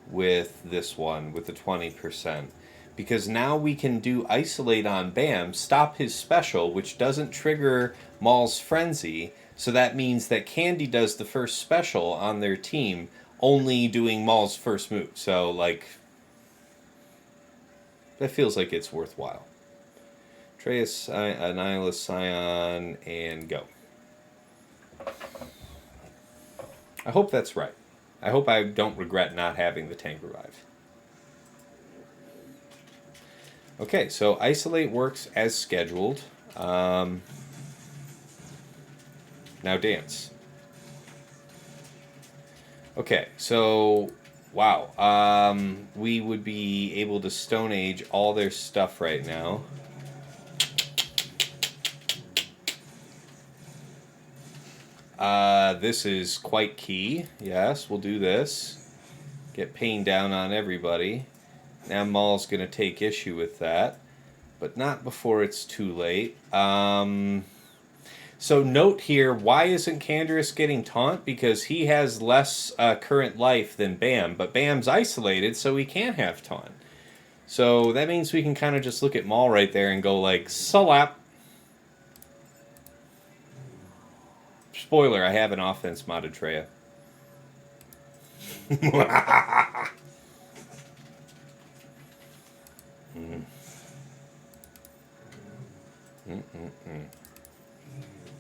with this one, with the 20%. Because now we can do isolate on Bam, stop his special, which doesn't trigger Maul's frenzy. So that means that Candy does the first special on their team, only doing Maul's first move. So, like, that feels like it's worthwhile. Traya, Nihilus, Scion, and go. I hope that's right. I hope I don't regret not having the tank revive. Okay, so isolate works as scheduled. Now dance. Okay, so wow. We would be able to Stone Age all their stuff right now. This is quite key. Yes, we'll do this. Get pain down on everybody. Now Maul's going to take issue with that, but not before it's too late. So note here, why isn't Canderous getting taunt? Because he has less current life than Bam, but Bam's isolated, so he can't have taunt. So that means we can kind of just look at Maul right there and go like, slap. Spoiler, I have an offense modded Traya.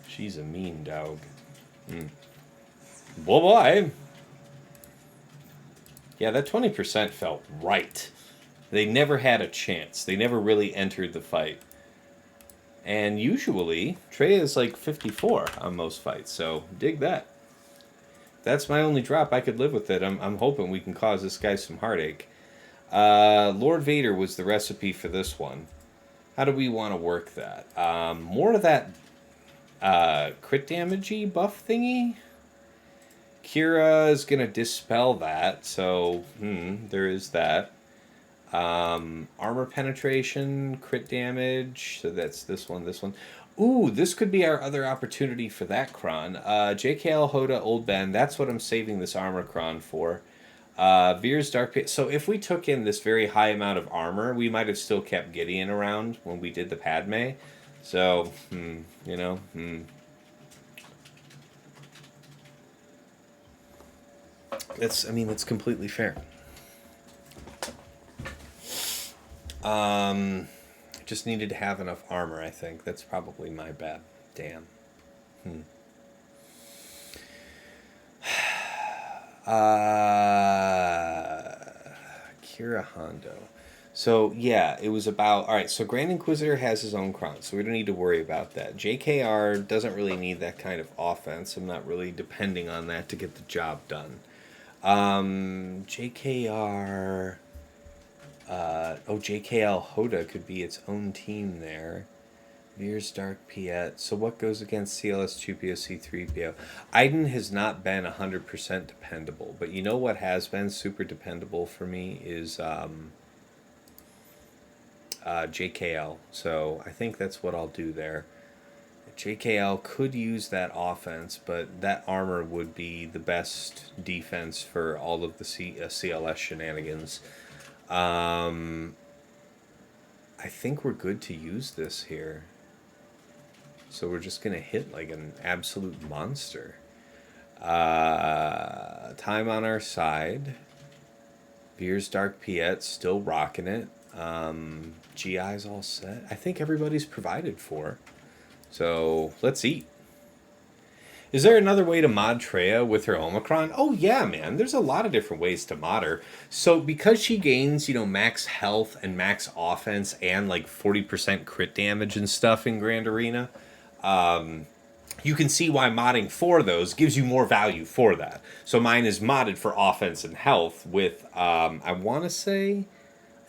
She's a mean dog. Boy. Yeah, that 20% felt right. They never had a chance. They never really entered the fight. And usually, Traya is like 54 on most fights, so dig that. That's my only drop. I could live with it. I'm hoping we can cause this guy some heartache. Lord Vader was the recipe for this one. How do we want to work that? More of that crit damage-y buff thingy? Qira is going to dispel that, so there is that. Armor penetration, crit damage, so that's this one, this one. Ooh, this could be our other opportunity for that cron. JKL, Hoda, Old Ben, that's what I'm saving this armor cron for. Veer's Dark Pit. So if we took in this very high amount of armor, we might have still kept Gideon around when we did the Padme. So, you know, That's completely fair. Just needed to have enough armor, I think. That's probably my bad. Damn. Qira Hondo. So, yeah, it was about... Alright, so Grand Inquisitor has his own crown, so we don't need to worry about that. JKR doesn't really need that kind of offense. I'm not really depending on that to get the job done. JKR... JKL Hoda could be its own team there. Veer's Dark Piet. So what goes against CLS Chewpio C3PO? Iden has not been 100% dependable, but you know what has been super dependable for me is JKL. So I think that's what I'll do there. JKL could use that offense, but that armor would be the best defense for all of the CLS shenanigans. I think we're good to use this here. So we're just going to hit like an absolute monster. Time on our side. Veer's Dark Piet still rocking it. GI's all set. I think everybody's provided for. So let's eat. Is there another way to mod Traya with her Omicron? Oh yeah, man. There's a lot of different ways to mod her. So because she gains, max health and max offense and like 40% crit damage and stuff in Grand Arena, you can see why modding for those gives you more value for that. So mine is modded for offense and health with, I want to say,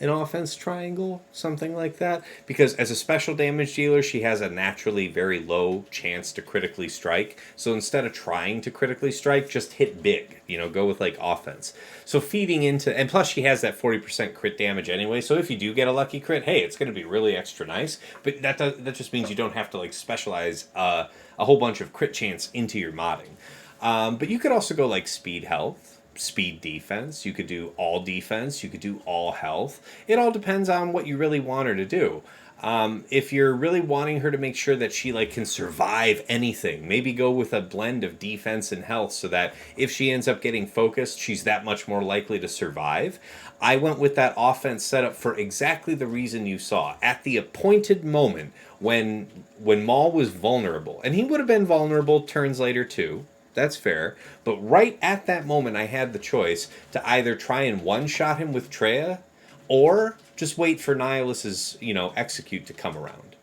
an offense triangle, something like that. Because as a special damage dealer, she has a naturally very low chance to critically strike. So instead of trying to critically strike, just hit big. Go with like offense. So feeding into, and plus she has that 40% crit damage anyway. So if you do get a lucky crit, hey, it's going to be really extra nice. But that just means you don't have to like specialize a whole bunch of crit chance into your modding. But you could also go like speed health. Speed defense, you could do all defense, you could do all health. It all depends on what you really want her to do. If you're really wanting her to make sure that she can survive anything, maybe go with a blend of defense and health so that if she ends up getting focused, she's that much more likely to survive. I went with that offense setup for exactly the reason you saw. At the appointed moment when Maul was vulnerable, and he would have been vulnerable turns later too, that's fair. But right at that moment, I had the choice to either try and one-shot him with Traya or just wait for Nihilus's, execute to come around.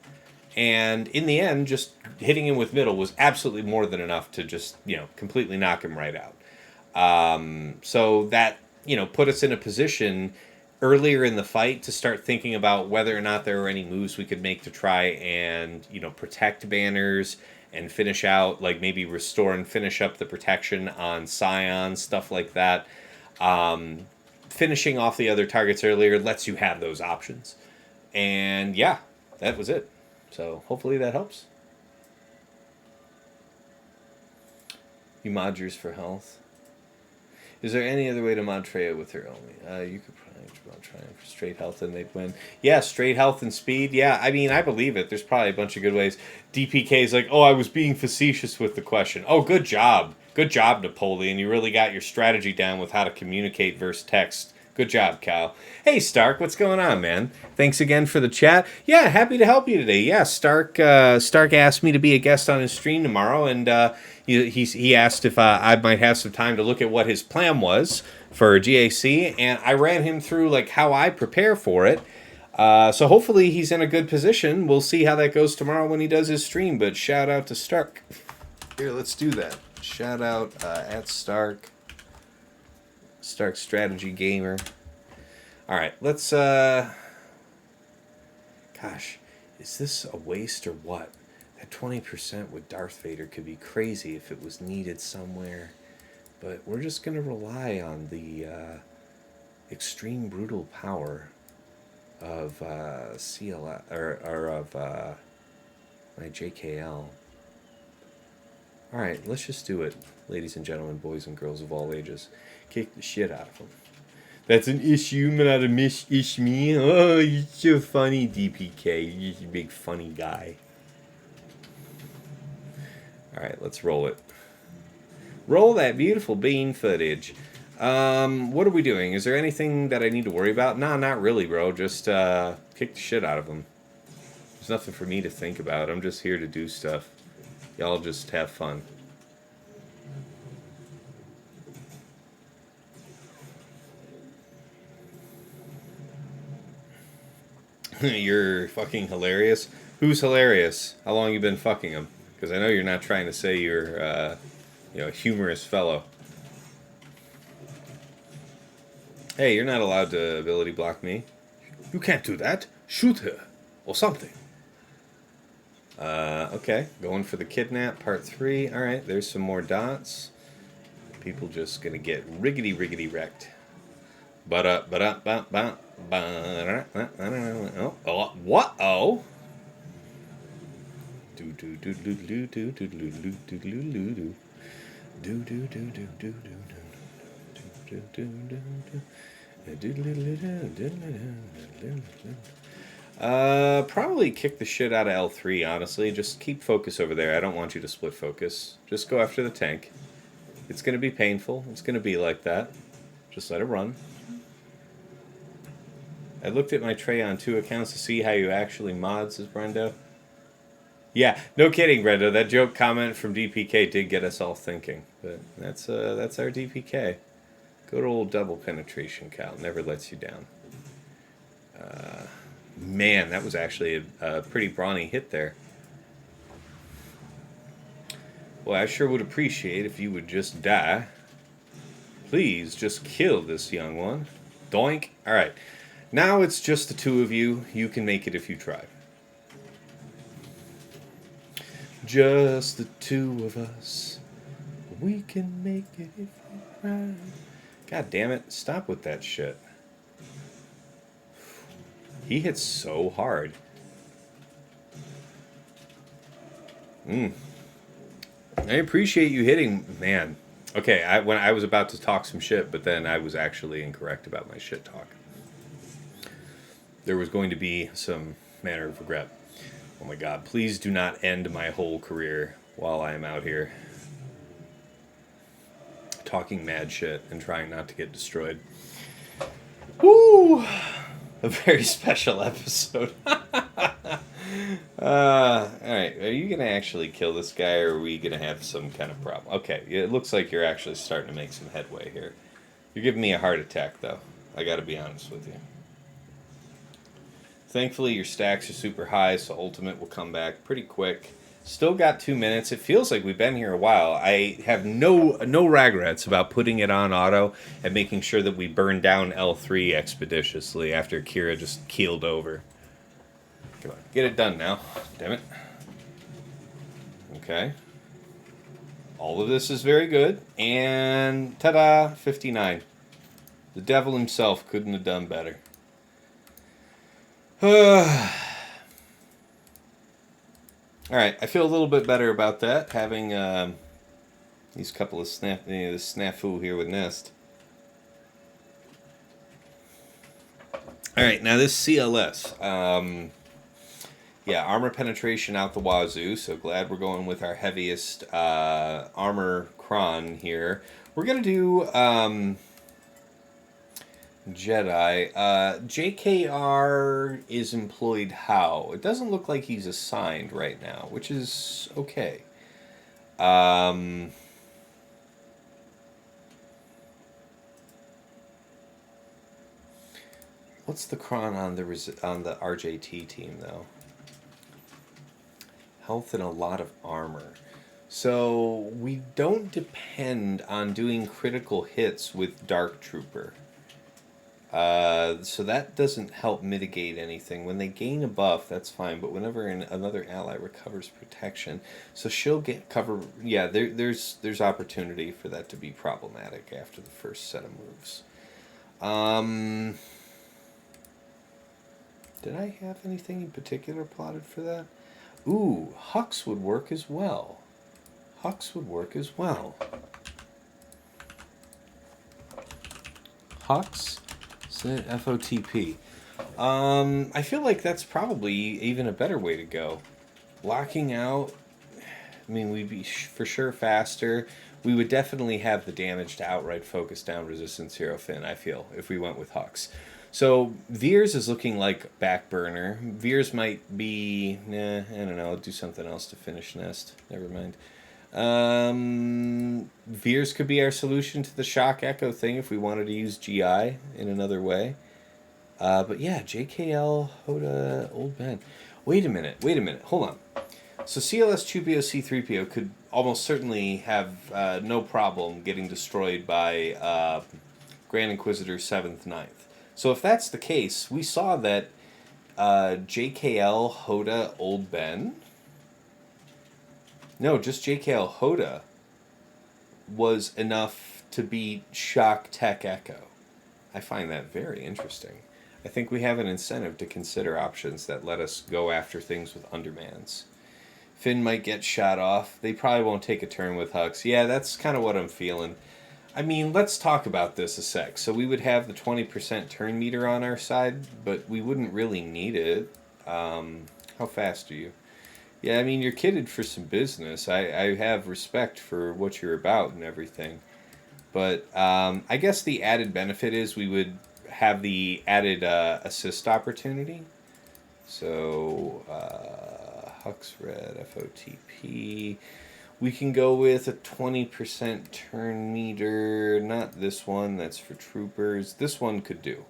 And in the end, just hitting him with middle was absolutely more than enough to just, completely knock him right out. So that, put us in a position earlier in the fight to start thinking about whether or not there were any moves we could make to try and, protect banners and finish out, like maybe restore and finish up the protection on Scion, stuff like that. Finishing off the other targets earlier lets you have those options. And yeah, that was it. So hopefully that helps. You mod yours for health. Is there any other way to mod Traya with her only? You could probably try for straight health and they'd win. Yeah, straight health and speed. Yeah, I believe it. There's probably a bunch of good ways. DPK is like, oh, I was being facetious with the question. Oh, good job. Good job, Napoleon. You really got your strategy down with how to communicate versus text. Good job, Cal. Hey, Stark, what's going on, man? Thanks again for the chat. Yeah, happy to help you today. Yeah, Stark asked me to be a guest on his stream tomorrow, and he asked if I might have some time to look at what his plan was for GAC, and I ran him through how I prepare for it. So hopefully he's in a good position. We'll see how that goes tomorrow when he does his stream, but shout out to Stark. Here, let's do that. Shout out at Stark Strategy Gamer. Alright, let's gosh, is this a waste or what? That 20% with Darth Vader could be crazy if it was needed somewhere. But we're just going to rely on the extreme brutal power of CL or of my JKL. All right, let's just do it, ladies and gentlemen, boys and girls of all ages. Kick the shit out of them. That's an issue, not a ish me. Oh, you're so funny, DPK. You're just a big funny guy. All right, let's roll it. Roll that beautiful bean footage. What are we doing? Is there anything that I need to worry about? No, not really, bro. Just kick the shit out of them. There's nothing for me to think about. I'm just here to do stuff. Y'all just have fun. You're fucking hilarious. Who's hilarious? How long you been fucking him? Because I know you're not trying to say you're, a humorous fellow. Hey, you're not allowed to ability block me. You can't do that. Shoot her. Or something. Okay. Going for the kidnap, part 3. Alright, there's some more dots. People just gonna get riggedy wrecked. What? Oh. Probably kick the shit out of L3, honestly. Just keep focus over there. I don't want you to split focus. Just go after the tank. It's going to be painful. It's going to be like that. Just let it run. I looked at my Traya on 2 accounts to see how you actually mod, says Brendo. Yeah, no kidding, Brendo. That joke comment from DPK did get us all thinking. But that's our DPK. Good old double penetration, Cal. Never lets you down. Man, that was actually a pretty brawny hit there. Well, I sure would appreciate if you would just die. Please, just kill this young one. Doink. Alright. Now it's just the 2 of you. You can make it if you try. Just the 2 of us. We can make it if we try. God damn it. Stop with that shit. He hits so hard. I appreciate you hitting, man. Okay, when I was about to talk some shit, but then I was actually incorrect about my shit talk. There was going to be some manner of regret. Oh my god, please do not end my whole career while I am out here talking mad shit and trying not to get destroyed. Woo! A very special episode. Alright, are you going to actually kill this guy, or are we going to have some kind of problem? Okay, it looks like you're actually starting to make some headway here. You're giving me a heart attack, though. I got to be honest with you. Thankfully, your stacks are super high, so ultimate will come back pretty quick. Still got 2 minutes. It feels like we've been here a while. I have no regrets about putting it on auto and making sure that we burn down L3 expeditiously after Qira just keeled over. Come on, get it done now. Damn it. Okay. All of this is very good. And ta-da, 59. The devil himself couldn't have done better. Alright, I feel a little bit better about that, having these couple of this snafu here with Nest. Alright, now this CLS. Yeah, armor penetration out the wazoo, so glad we're going with our heaviest armor cron here. We're going to do Jedi. JKR is employed how? It doesn't look like he's assigned right now, which is okay. What's the cron on the RJT team, though? Health and a lot of armor. So we don't depend on doing critical hits with Dark Trooper. So that doesn't help mitigate anything. When they gain a buff, that's fine. But whenever another ally recovers protection, so she'll get cover. Yeah, there's opportunity for that to be problematic after the first set of moves. Did I have anything in particular plotted for that? Ooh, Hux would work as well. Hux would work as well. Hux, set FOTP. I feel like that's probably even a better way to go. Locking out, I mean, we'd be for sure faster. We would definitely have the damage to outright focus down resistance hero Finn, I feel, if we went with Hux. So Veers is looking like back burner. Veers might be, I don't know, do something else to finish Nest. Never mind. Veers could be our solution to the shock echo thing if we wanted to use GI in another way. But yeah, JKL, Hoda, Old Ben. Wait a minute, hold on. So CLS Chewpio C3PO could almost certainly have no problem getting destroyed by Grand Inquisitor 7th, 9th. So if that's the case, we saw that JKL, Hoda, Old Ben... No, just JKL Hoda was enough to beat Shock Tech Echo. I find that very interesting. I think we have an incentive to consider options that let us go after things with undermans. Finn might get shot off. They probably won't take a turn with Hux. Yeah, that's kind of what I'm feeling. I mean, let's talk about this a sec. So we would have the 20% turn meter on our side, but we wouldn't really need it. How fast are you? Yeah, I mean, you're kitted for some business. I have respect for what you're about and everything. But I guess the added benefit is we would have the added assist opportunity. So, Hux Red, FOTP. We can go with a 20% turn meter. Not this one, that's for troopers. This one could do.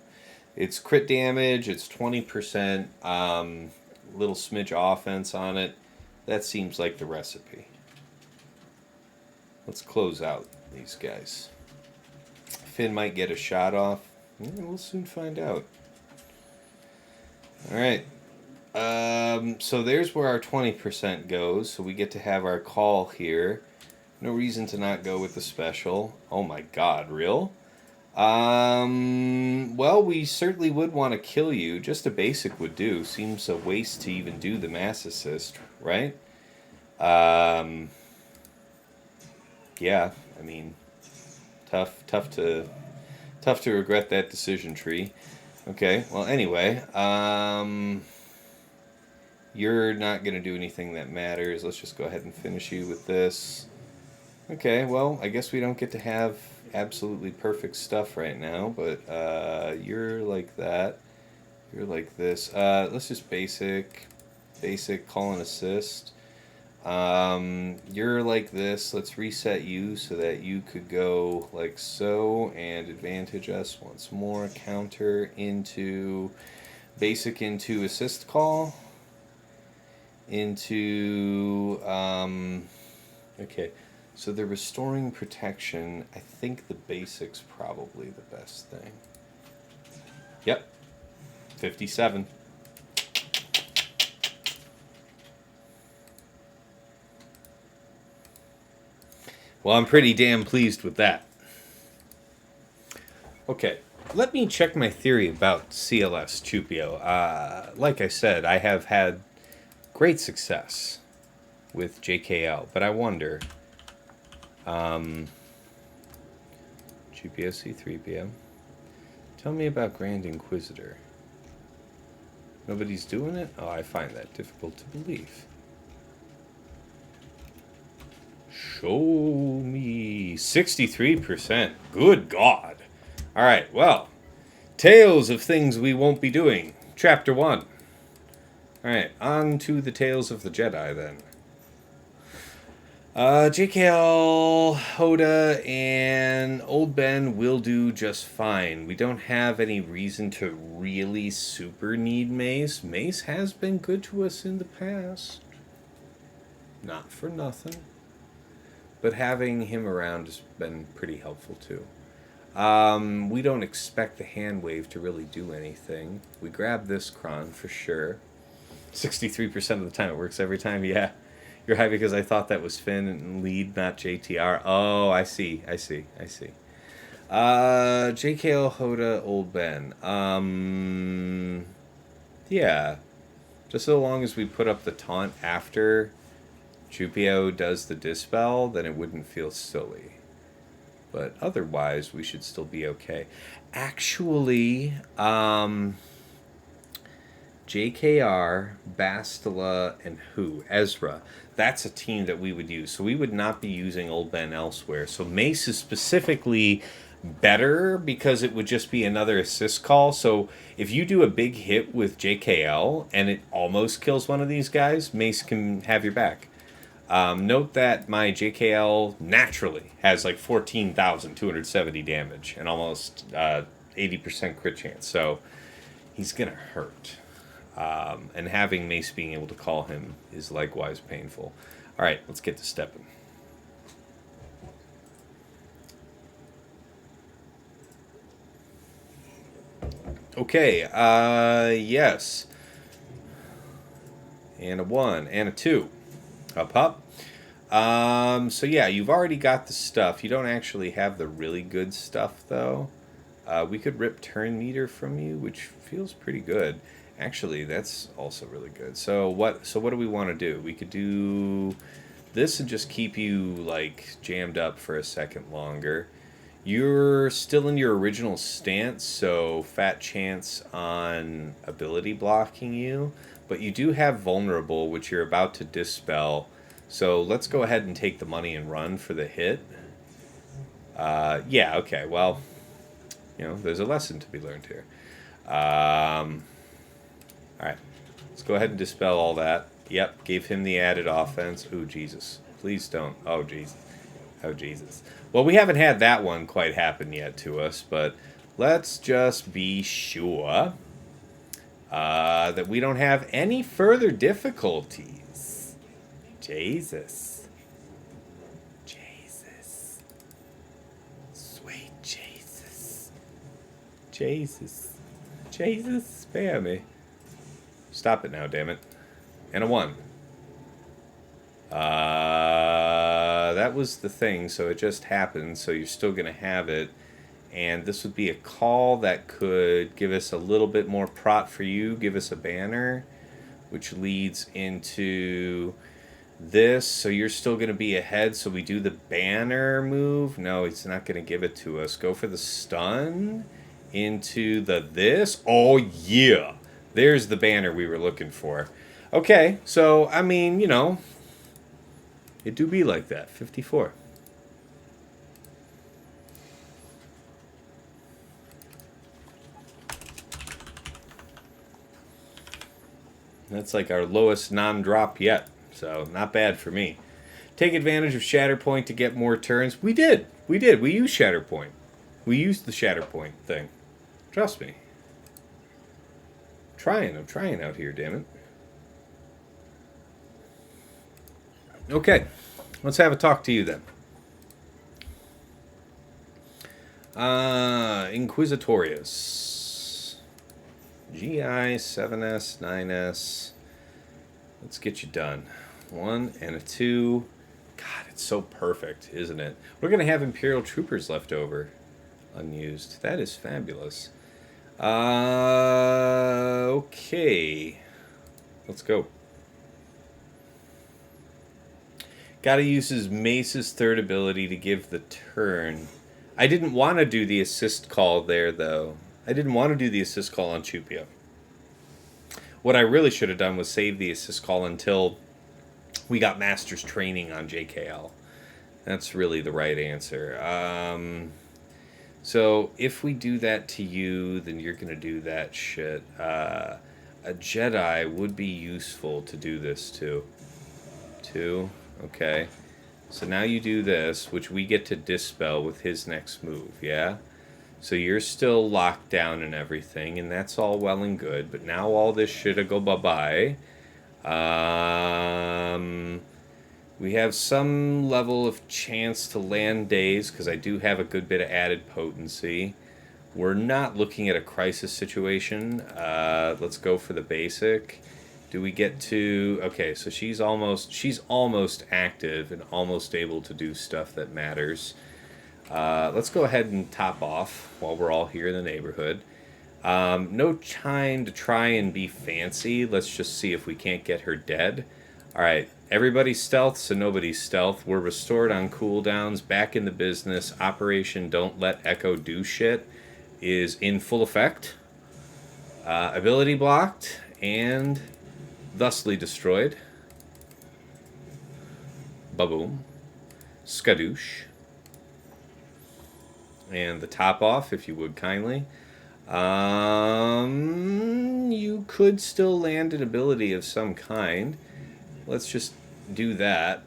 It's crit damage, it's 20%, little smidge offense on it. That seems like the recipe. Let's close out these guys. Finn might get a shot off. We'll soon find out. Alright. So there's where our 20% goes. So we get to have our call here. No reason to not go with the special. Oh my god, real? Well, we certainly would want to kill you. Just a basic would do. Seems a waste to even do the mass assist, right? Yeah, I mean, tough to regret that decision tree. Okay, well, anyway, you're not going to do anything that matters. Let's just go ahead and finish you with this. Okay, well, I guess we don't get to have absolutely perfect stuff right now, but you're like that. You're like this. Let's just basic, call and assist. You're like this. Let's reset you so that you could go like so and advantage us once more. Counter into basic into assist call. Into, okay. So the restoring protection, I think the basic's probably the best thing. Yep. 57. Well, I'm pretty damn pleased with that. Okay, let me check my theory about CLS Chewpio. Like I said, I have had great success with JKL, but I wonder... Chewpio C3PO. Tell me about Grand Inquisitor. Nobody's doing it? Oh, I find that difficult to believe. Show me 63%. Good God. Alright, well. Tales of things we won't be doing. Chapter 1. Alright, on to the Tales of the Jedi then. JKL, Hoda, and Old Ben will do just fine. We don't have any reason to really super need Mace. Mace has been good to us in the past. Not for nothing. But having him around has been pretty helpful too. We don't expect the hand wave to really do anything. We grab this cron for sure. 63% of the time it works every time. Yeah. You're high because I thought that was Finn and lead, not JTR. Oh, I see. JKL, Hoda, Old Ben. Yeah. Just so long as we put up the taunt after Chewpio does the dispel, then it wouldn't feel silly. But otherwise, we should still be okay. Actually, JKR, Bastila, and who? Ezra. That's a team that we would use. So we would not be using Old Ben elsewhere. So Mace is specifically better because it would just be another assist call. So if you do a big hit with JKL and it almost kills one of these guys, Mace can have your back. Note that my JKL naturally has like 14,270 damage and almost 80% crit chance. So he's going to hurt. And having Mace being able to call him is likewise painful. All right, let's get to stepping. Okay, yes. And a 1 and a 2. Up. So yeah, you've already got the stuff. You don't actually have the really good stuff, though. We could rip turn meter from you, which feels pretty good. Actually, that's also really good. So what do we want to do? We could do this and just keep you, like, jammed up for a second longer. You're still in your original stance, so fat chance on ability blocking you. But you do have vulnerable, which you're about to dispel. So let's go ahead and take the money and run for the hit. Yeah, okay, well, there's a lesson to be learned here. Alright, let's go ahead and dispel all that. Yep, gave him the added offense. Ooh, Jesus. Please don't. Oh, Jesus. Oh, Jesus. Well, we haven't had that one quite happen yet to us, but let's just be sure that we don't have any further difficulties. Jesus. Sweet Jesus. Jesus, spare me. Stop it now, damn it. And a 1. That was the thing, so it just happened, so you're still going to have it. And this would be a call that could give us a little bit more prot for you, give us a banner, which leads into this. So you're still going to be ahead, so we do the banner move. No, it's not going to give it to us. Go for the stun into the this. Oh, yeah. There's the banner we were looking for. Okay, so, I mean, it do be like that. 54. That's like our lowest non-drop yet, so not bad for me. Take advantage of Shatterpoint to get more turns. We did. We used Shatterpoint. We used the Shatterpoint thing. Trust me. I'm trying out here, damn it. Okay, let's have a talk to you then. Inquisitorius. GI, 7S, 9S. Let's get you done. 1 and a 2. God, it's so perfect, isn't it? We're going to have Imperial Troopers left over. Unused. That is fabulous. Okay. Let's go. Gotta use his Mace's third ability to give the turn. I didn't want to do the assist call there, though. I didn't want to do the assist call on Chewpio. What I really should have done was save the assist call until we got Master's training on JKL. That's really the right answer. So if we do that to you, then you're going to do that shit. A Jedi would be useful to do this to. 2. Okay. So now you do this, which we get to dispel with his next move, yeah? So you're still locked down and everything, and that's all well and good, but now all this shit'll go bye-bye. We have some level of chance to land days, because I do have a good bit of added potency. We're not looking at a crisis situation. Let's go for the basic. Do we get to... Okay, so she's almost active and almost able to do stuff that matters. Let's go ahead and top off while we're all here in the neighborhood. No time to try and be fancy. Let's just see if we can't get her dead. Alright, everybody's stealth, so nobody's stealth. We're restored on cooldowns, back in the business. Operation Don't Let Echo Do Shit is in full effect. Ability blocked and thusly destroyed. Baboom. Skadoosh. And the top off, if you would kindly. You could still land an ability of some kind. Let's just do that.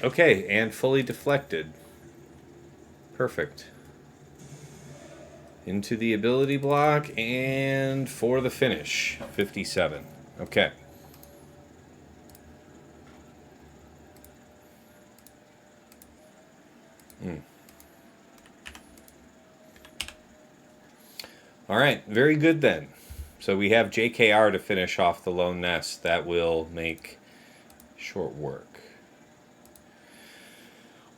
Okay, and fully deflected. Perfect. Into the ability block, and for the finish. 57. Okay. Alright, very good then. So we have JKR to finish off the lone nest. That will make short work.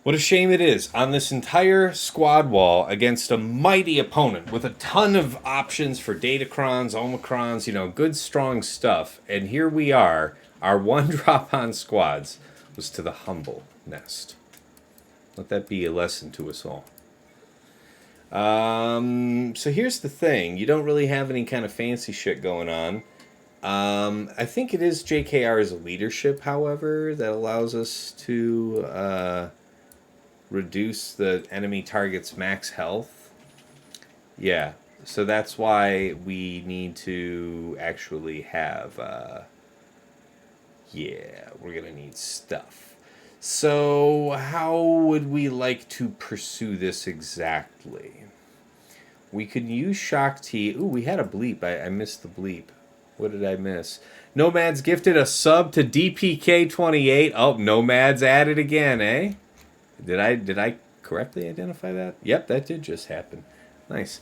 What a shame it is. On this entire squad wall against a mighty opponent with a ton of options for Datacrons, Omicrons, you know, good strong stuff. And here we are. Our one drop on squads was to the humble nest. Let that be a lesson to us all. So here's the thing. You don't really have any kind of fancy shit going on. I think it is JKR's leadership, however, that allows us to reduce the enemy target's max health. Yeah, so that's why we need to actually have... yeah, we're gonna need stuff. So, how would we like to pursue this exactly? We could use Shock T. Ooh, we had a bleep. I missed the bleep. What did I miss? Nomad's gifted a sub to DPK28. Oh, Nomad's at it again, eh? Did I correctly identify that? Yep, that did just happen. Nice.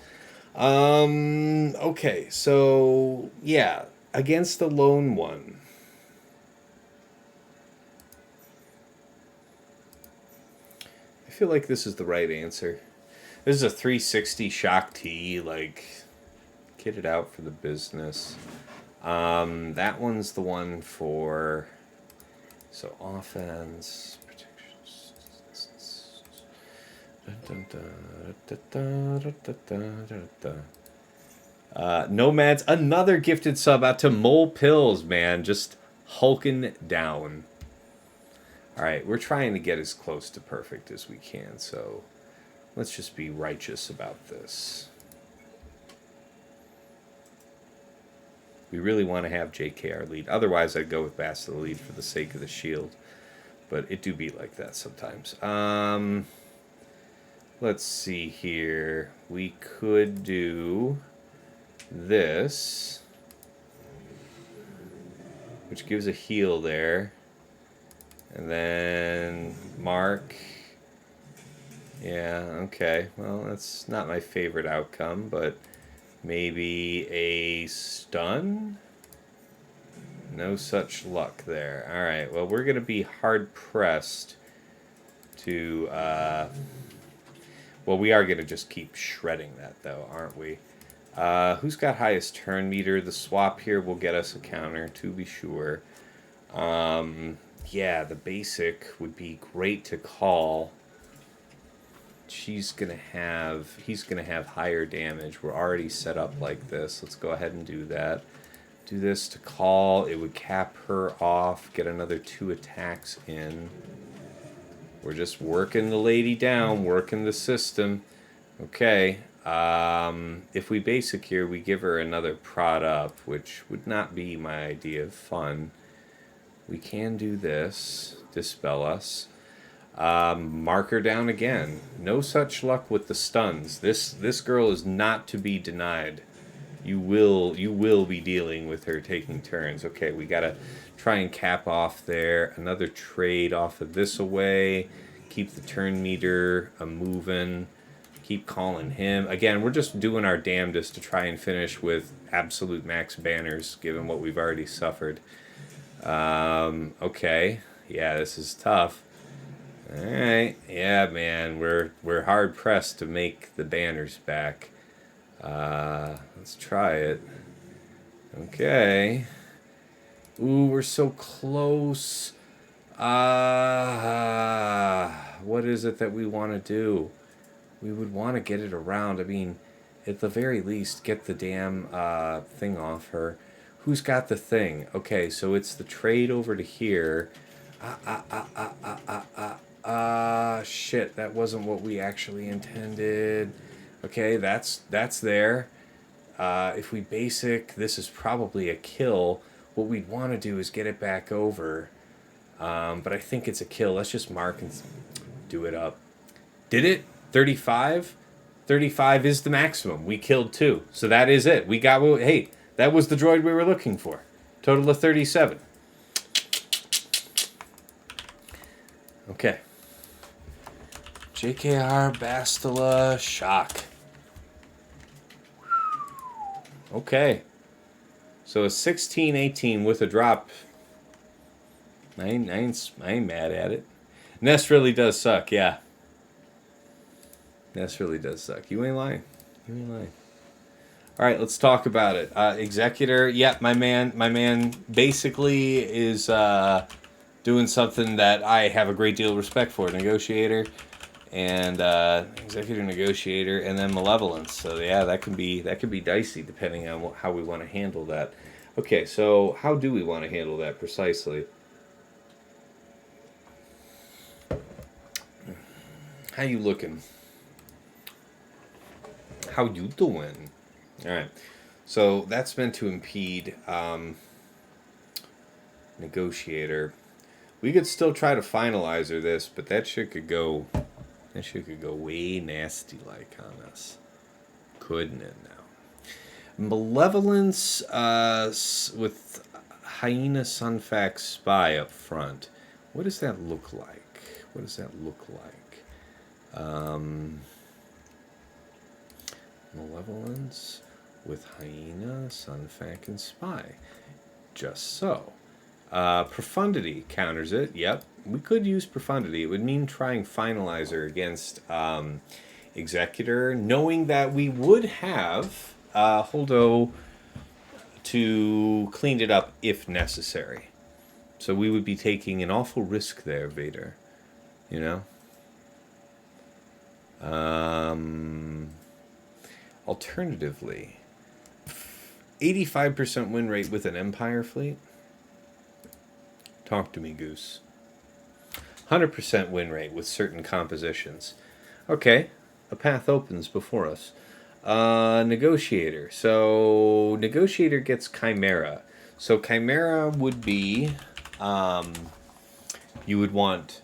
Okay, so, yeah. Against the lone one. I feel like this is the right answer. This is a 360 Shock T, like, get it out for the business. That one's the one for, so offense, Nomads, another gifted sub out to Mole Pills, man, just hulking down. Alright, we're trying to get as close to perfect as we can, so let's just be righteous about this. We really want to have JKR lead. Otherwise, I'd go with Bass to the lead for the sake of the shield. But it do be like that sometimes. Let's see here. We could do this, which gives a heal there. And then Mark. Yeah, okay. Well, that's not my favorite outcome, but maybe a stun? No such luck there. Alright, well, we're going to be hard-pressed to... well, we are going to just keep shredding that, though, aren't we? Who's got highest turn meter? The swap here will get us a counter, to be sure. Yeah, the basic would be great to call. He's gonna have higher damage. We're already set up like this. Let's go ahead and do that. Do this to call. It would cap her off, get another 2 attacks in. We're just working the lady down, working the system. Okay. If we basic here, we give her another prod up, which would not be my idea of fun. We can do this. Dispel us. Mark her down again. No such luck with the stuns. This girl is not to be denied. You will be dealing with her taking turns. Okay, we gotta try and cap off there. Another trade off of this away. Keep the turn meter a moving. Keep calling him. Again, we're just doing our damnedest to try and finish with absolute max banners, given what we've already suffered. Okay. Yeah, this is tough. Alright. Yeah, man. We're hard pressed to make the banners back. Let's try it. Okay. Ooh, we're so close. What is it that we want to do? We would want to get it around. I mean, at the very least, get the damn thing off her. Who's got the thing? Okay, so it's the trade over to here. Shit, that wasn't what we actually intended. Okay, that's there. If we basic, this is probably a kill. What we'd want to do is get it back over. But I think it's a kill. Let's just mark and do it up. Did it? 35? 35 is the maximum. We killed 2. So that is it. We got... Hey, that was the droid we were looking for. Total of 37. Okay. JKR, Bastila, Shock. Okay. So a 16-18 with a drop. I ain't mad at it. Nest really does suck, yeah. Nest really does suck. You ain't lying. You ain't lying. All right, let's talk about it. Executor, yeah, my man basically is doing something that I have a great deal of respect for. Negotiator and Executor, Negotiator, and then Malevolence. So yeah, that can be dicey depending on how we want to handle that. Okay, so how do we want to handle that precisely? How you looking? How you doing? All right. So that's meant to impede Negotiator. We could still try to Finalizer this, but that shit could go way nasty like on us. Couldn't it now? Malevolence with Hyena Sunfax Spy up front. What does that look like? What does that look like? Malevolence with Hyena, Sunfac, and Spy. Just so. Profundity counters it. Yep. We could use Profundity. It would mean trying Finalizer against Executor, knowing that we would have Hondo to clean it up if necessary. So we would be taking an awful risk there, Vader. You know? Alternatively, 85% win rate with an Empire fleet. Talk to me, Goose. 100% win rate with certain compositions. Okay, a path opens before us. Negotiator. So, Negotiator gets Chimera. So, Chimera would be... you would want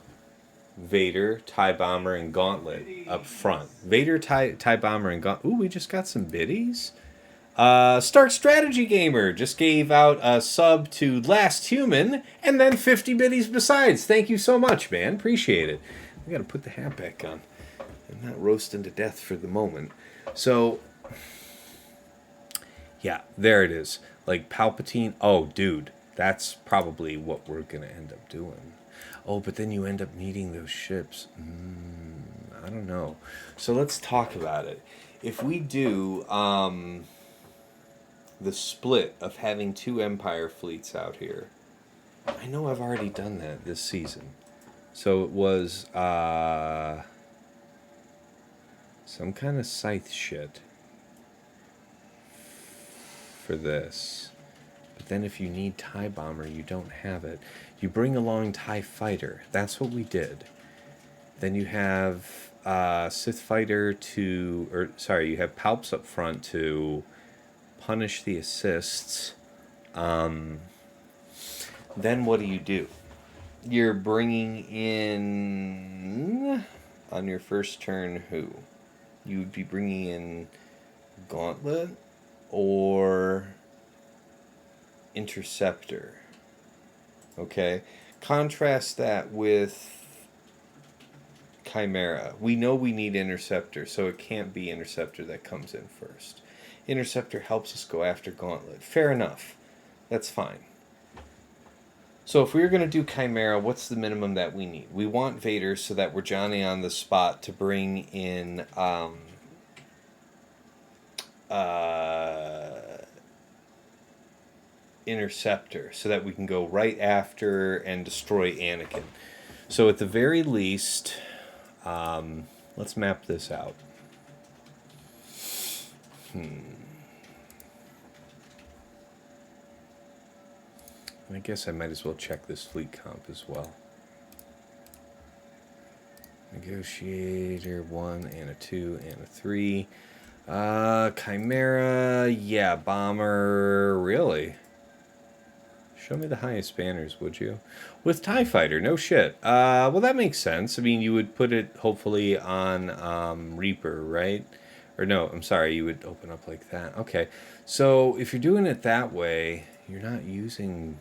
Vader, TIE Bomber, and Gauntlet up front. Vader, TIE Bomber, and Gauntlet. Ooh, we just got some biddies. Start Strategy Gamer just gave out a sub to Last Human, and then 50 biddies besides. Thank you so much, man. Appreciate it. We gotta put the hat back on. I'm not roasting to death for the moment. So, yeah, there it is. Like Palpatine. Oh, dude, that's probably what we're gonna end up doing. Oh, but then you end up needing those ships. I don't know. So let's talk about it. If we do the split of having 2 Empire fleets out here, I know I've already done that this season. So it was some kind of scythe shit for this. But then if you need TIE Bomber, you don't have it. You bring along TIE Fighter. That's what we did. Then you have Sith Fighter to... you have Palps up front to punish the assists. Then what do? You're bringing in... On your first turn, who? You would be bringing in Gauntlet or Interceptor. Okay? Contrast that with Chimera. We know we need Interceptor, so it can't be Interceptor that comes in first. Interceptor helps us go after Gauntlet. Fair enough. That's fine. So if we were going to do Chimera, what's the minimum that we need? We want Vader so that we're Johnny on the spot to bring in Interceptor so that we can go right after and destroy Anakin. So at the very least, let's map this out. I guess I might as well check this fleet comp as well. Negotiator 1 and a 2 and a 3. Chimera, yeah, bomber, really? Show me the highest banners, would you? With TIE Fighter, no shit. Well, that makes sense. I mean, you would put it, hopefully, on Reaper, right? Or no, I'm sorry, you would open up like that. Okay, so if you're doing it that way, you're not using...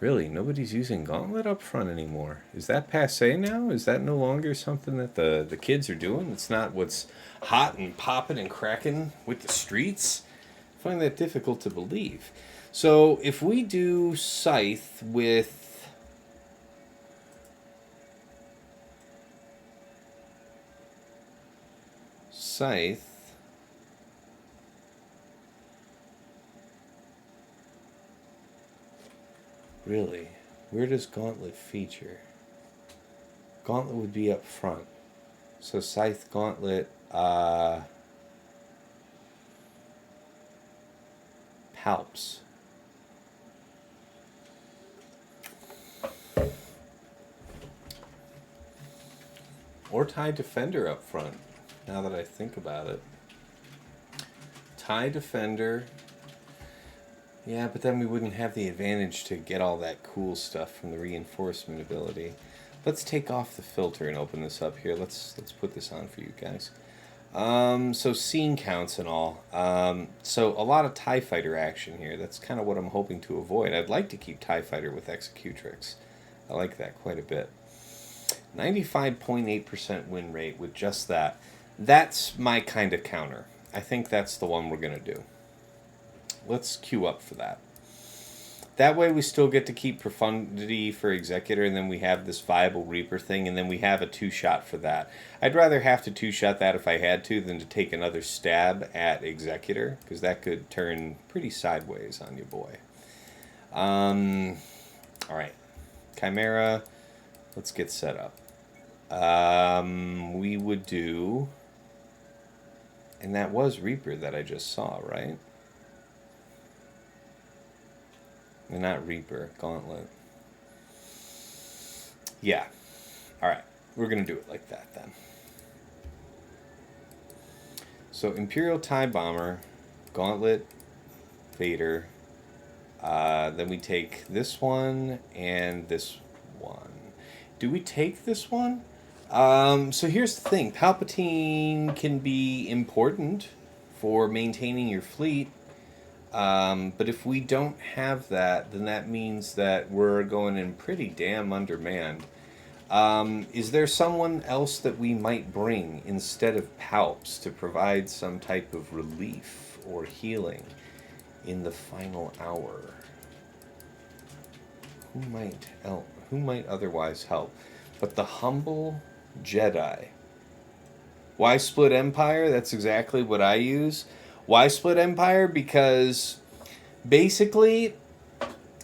Really, nobody's using Gauntlet up front anymore. Is that passé now? Is that no longer something that the kids are doing? It's not what's hot and popping and cracking with the streets? I find that difficult to believe. So if we do Scythe with... Scythe... Really? Where does Gauntlet feature? Gauntlet would be up front. So Scythe, Gauntlet, Palps. Or TIE Defender up front, now that I think about it. TIE Defender... Yeah, but then we wouldn't have the advantage to get all that cool stuff from the reinforcement ability. Let's take off the filter and open this up here. Let's put this on for you guys. So scene counts and all. So a lot of TIE Fighter action here. That's kind of what I'm hoping to avoid. I'd like to keep TIE Fighter with Executrix. I like that quite a bit. 95.8% win rate with just that. That's my kind of counter. I think that's the one we're going to do. Let's queue up for that. That way we still get to keep Profundity for Executor, and then we have this viable Reaper thing, and then we have a 2-shot for that. I'd rather have to 2-shot that if I had to than to take another stab at Executor, because that could turn pretty sideways on you, boy. Alright. Chimera. Let's get set up. We would do... And that was Reaper that I just saw, right? Not Reaper, Gauntlet. Yeah. Alright. We're going to do it like that then. So Imperial TIE Bomber, Gauntlet, Vader. Then we take this one and this one. Do we take this one? So here's the thing. Palpatine can be important for maintaining your fleet. But if we don't have that, then that means that we're going in pretty damn undermanned. Is there someone else that we might bring instead of Palps to provide some type of relief or healing in the final hour? Who might otherwise help? But the humble Jedi. Why split Empire? That's exactly what I use. Why split Empire? Because basically,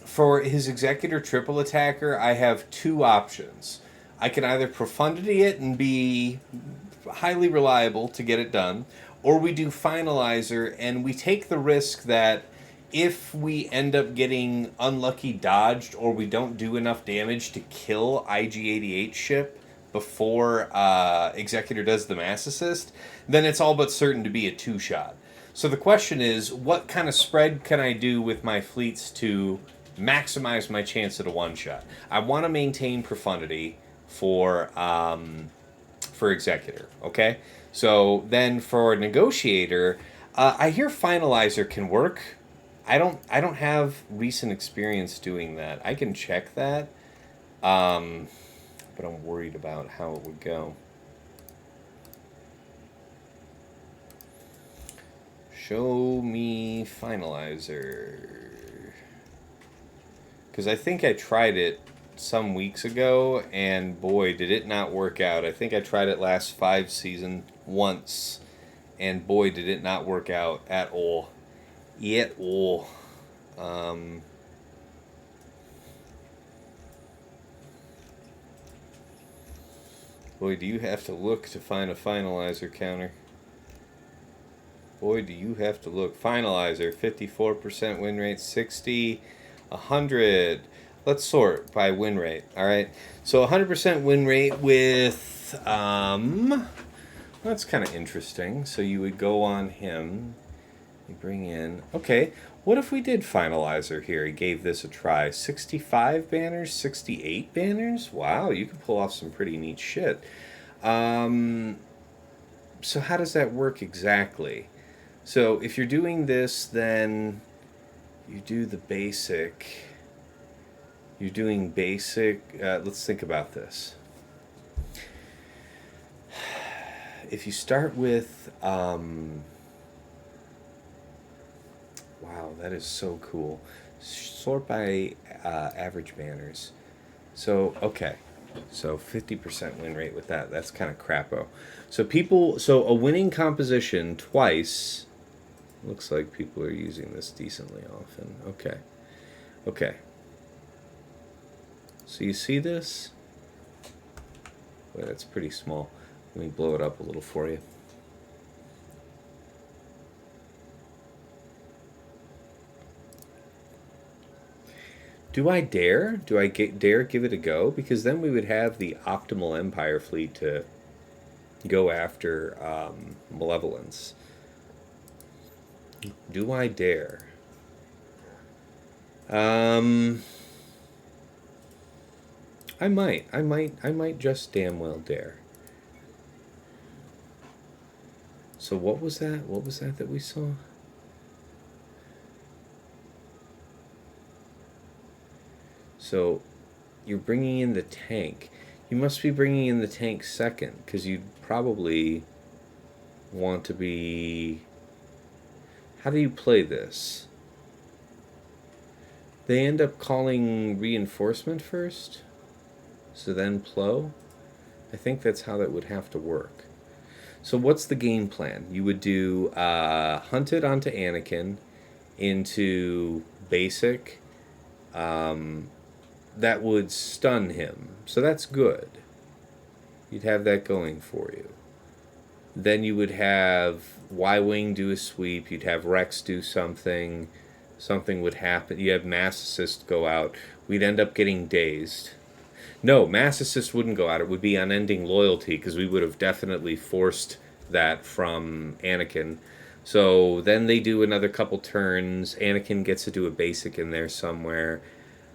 for his Executor triple attacker, I have two options. I can either Profundity it and be highly reliable to get it done, or we do Finalizer and we take the risk that if we end up getting unlucky dodged or we don't do enough damage to kill IG-88 ship before Executor does the mass assist, then it's all but certain to be a 2-shot. So the question is, what kind of spread can I do with my fleets to maximize my chance at a 1-shot? I want to maintain Profundity for Executor, okay? So then for Negotiator, I hear Finalizer can work. I don't have recent experience doing that. I can check that, but I'm worried about how it would go. Show me Finalizer. Because I think I tried it some weeks ago, and boy, did it not work out. I think I tried it last 5 season once, and boy, did it not work out at all. At all. Boy, do you have to look to find a Finalizer counter. Boy, do you have to look. Finalizer, 54% win rate, 60, 100. Let's sort by win rate, all right? So 100% win rate with, that's kind of interesting. So you would go on him. You bring in, okay, what if we did Finalizer here? He gave this a try. 65 banners, 68 banners? Wow, you could pull off some pretty neat shit. So how does that work exactly? So if you're doing this, then you do the basic. You're doing basic. Let's think about this. If you start with, wow, that is so cool. Sort by average banners. So, okay. So 50% win rate with that. That's kind of crapo. So a winning composition twice. Looks like people are using this decently often. Okay. Okay. So you see this? Well, that's pretty small. Let me blow it up a little for you. Do I dare? Do I dare give it a go? Because then we would have the optimal Empire fleet to go after Malevolence. Do I dare? I might just damn well dare. So what was that? What was that we saw? So you're bringing in the tank. You must be bringing in the tank second, because you'd probably want to be... How do you play this? They end up calling reinforcement first, so then plow? I think that's how that would have to work. So what's the game plan? You would do hunted onto Anakin into basic. That would stun him. So that's good. You'd have that going for you. Then you would have Y-Wing do a sweep. You'd have Rex do something. Something would happen. You have Mass Assist go out. We'd end up getting dazed. No, Mass Assist wouldn't go out. It would be unending loyalty, because we would have definitely forced that from Anakin. So then they do another couple turns. Anakin gets to do a basic in there somewhere.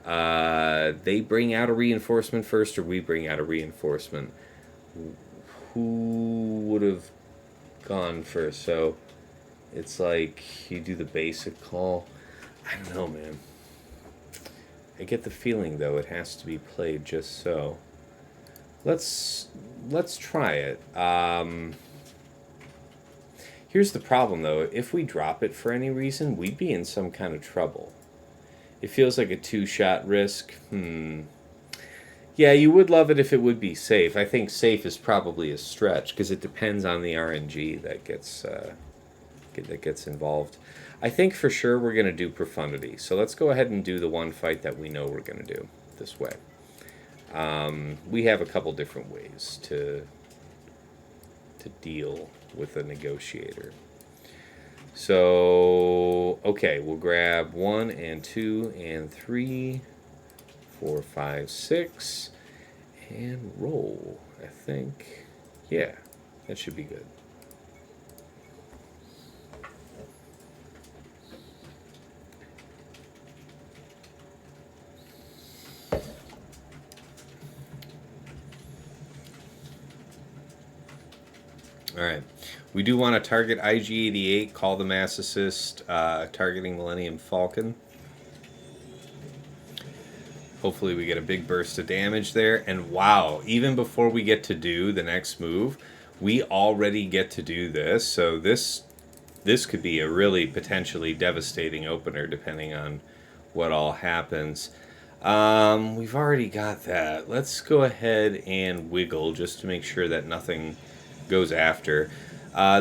They bring out a reinforcement first, or we bring out a reinforcement. Who would have gone first? So it's like you do the basic call. I don't know, man. I get the feeling, though, it has to be played just so. Let's try it. Here's the problem, though. If we drop it for any reason, we'd be in some kind of trouble. It feels like a 2-shot risk. Yeah, you would love it if it would be safe. I think safe is probably a stretch, because it depends on the RNG that gets involved. I think for sure we're going to do Profundity. So let's go ahead and do the one fight that we know we're going to do this way. We have a couple different ways to deal with a Negotiator. So, okay, we'll grab 1 and 2 and 3, 4, 5, 6, and roll, I think. Yeah, that should be good. Alright. We do want to target IG-88, call the Mass Assist, targeting Millennium Falcon. Hopefully we get a big burst of damage there. And wow, even before we get to do the next move, we already get to do this. So this could be a really potentially devastating opener depending on what all happens. We've already got that. Let's go ahead and wiggle just to make sure that nothing goes after.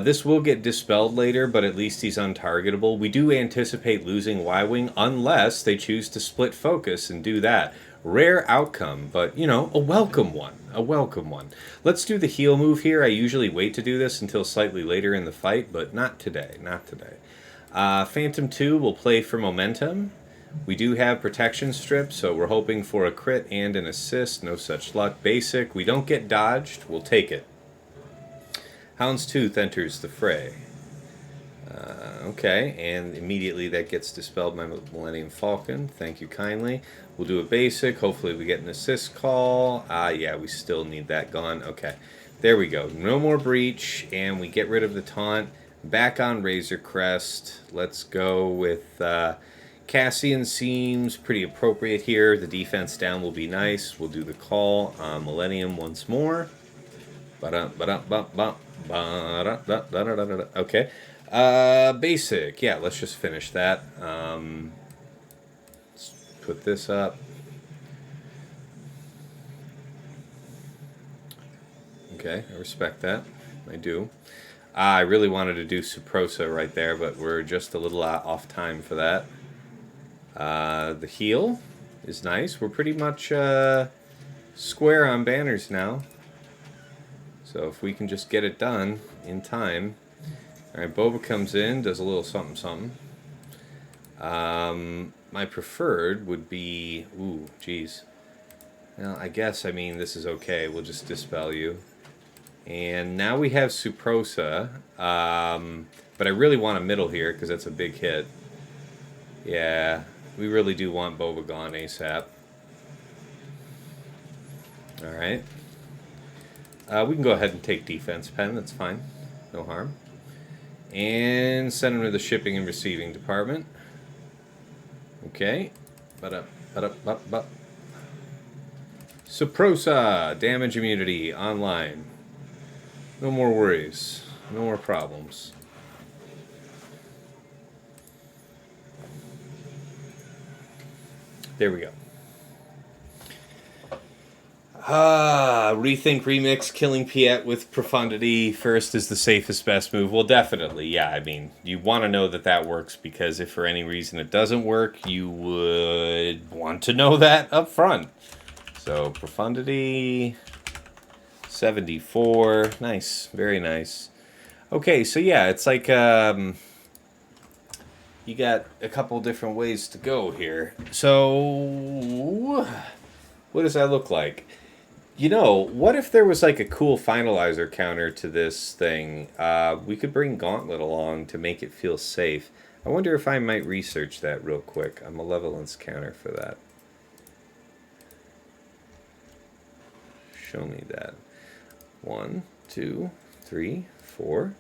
This will get dispelled later, but at least he's untargetable. We do anticipate losing Y-Wing unless they choose to split focus and do that. Rare outcome, but, you know, a welcome one. A welcome one. Let's do the heal move here. I usually wait to do this until slightly later in the fight, but not today. Not today. Phantom 2 will play for momentum. We do have protection strip, so we're hoping for a crit and an assist. No such luck. Basic. We don't get dodged. We'll take it. Houndstooth enters the fray. Okay, and immediately that gets dispelled by Millennium Falcon. Thank you kindly. We'll do a basic. Hopefully we get an assist call. Yeah, we still need that gone. Okay, there we go. No more breach, and we get rid of the taunt. Back on Razor Crest. Let's go with Cassian seems pretty appropriate here. The defense down will be nice. We'll do the call on Millennium once more. Okay. Basic. Yeah, let's just finish that. Let's put this up. Okay, I respect that. I do. I really wanted to do Suprosa right there, but we're just a little off time for that. The heal is nice. We're pretty much square on banners now. So if we can just get it done in time. Alright, Boba comes in, does a little something something. My preferred would be... Ooh, geez. Well, I guess, I mean, this is okay. We'll just dispel you. And now we have Suprosa. But I really want a middle here, because that's a big hit. Yeah, we really do want Boba gone ASAP. Alright. We can go ahead and take defense pen, that's fine. No harm. And send him to the shipping and receiving department. Okay. Suprosa! Damage immunity online. No more worries. No more problems. There we go. Rethink Remix, killing Piet with Profundity first is the safest best move. Well, definitely, yeah. I mean, you want to know that that works, because if for any reason it doesn't work, you would want to know that up front. So, Profundity, 74. Nice. Very nice. Okay, so yeah, it's like, you got a couple different ways to go here. So, what does that look like? You know, what if there was like a cool finalizer counter to this thing? We could bring Gauntlet along to make it feel safe. I wonder if I might research that real quick. A malevolence counter for that. Show me that. 1, 2, 3, 4.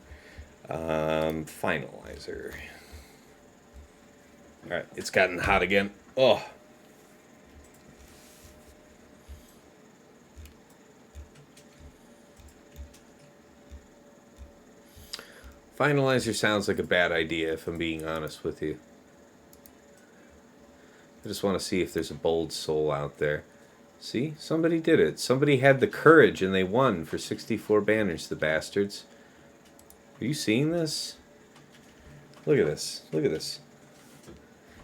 Finalizer. Alright, it's gotten hot again. Oh. Finalizer sounds like a bad idea, if I'm being honest with you. I just want to see if there's a bold soul out there. See? Somebody did it. Somebody had the courage and they won for 64 banners, the bastards. Are you seeing this? Look at this. Look at this.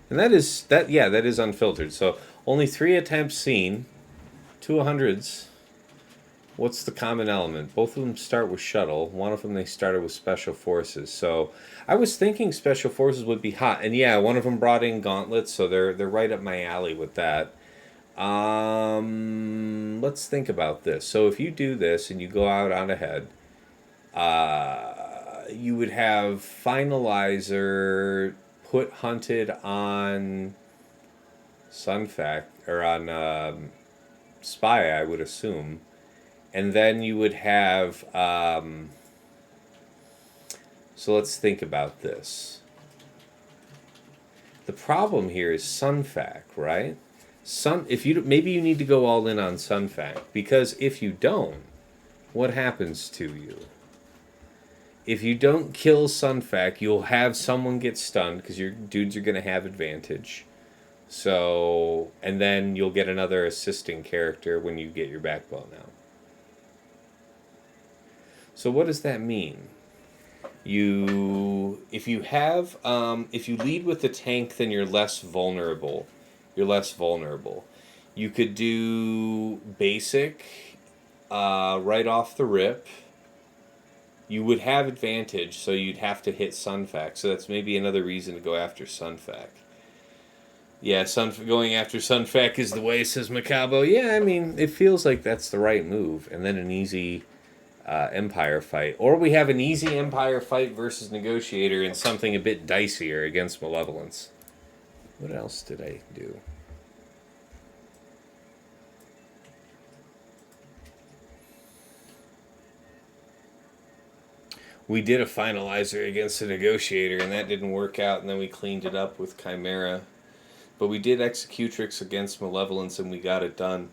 And that is unfiltered. So only 3 attempts seen. 2 100s. What's the common element? Both of them start with shuttle. One of them they started with special forces. So I was thinking special forces would be hot. And yeah, one of them brought in gauntlets, so they're right up my alley with that. Let's think about this. So if you do this and you go out on ahead, you would have Finalizer put Hunted on Sunfac, or on Spy, I would assume. And then you would have So let's think about this. The problem here is Sunfac, right? If you maybe you need to go all in on Sunfac, because if you don't, what happens to you? If you don't kill Sunfac, you'll have someone get stunned because your dudes are going to have advantage. So, and then you'll get another assisting character when you get your backbone out. So what does that mean? If you lead with the tank, then you're less vulnerable. You could do basic, right off the rip. You would have advantage, so you'd have to hit Sunfac. So that's maybe another reason to go after Sunfac. Yeah, going after Sunfac is the way, says Macabo. Yeah, I mean, it feels like that's the right move. And then an easy Empire fight. Or we have an easy Empire fight versus Negotiator and something a bit dicier against Malevolence. What else did I do? We did a Finalizer against a Negotiator, and that didn't work out, and then we cleaned it up with Chimera. But we did Executrix against Malevolence, and we got it done.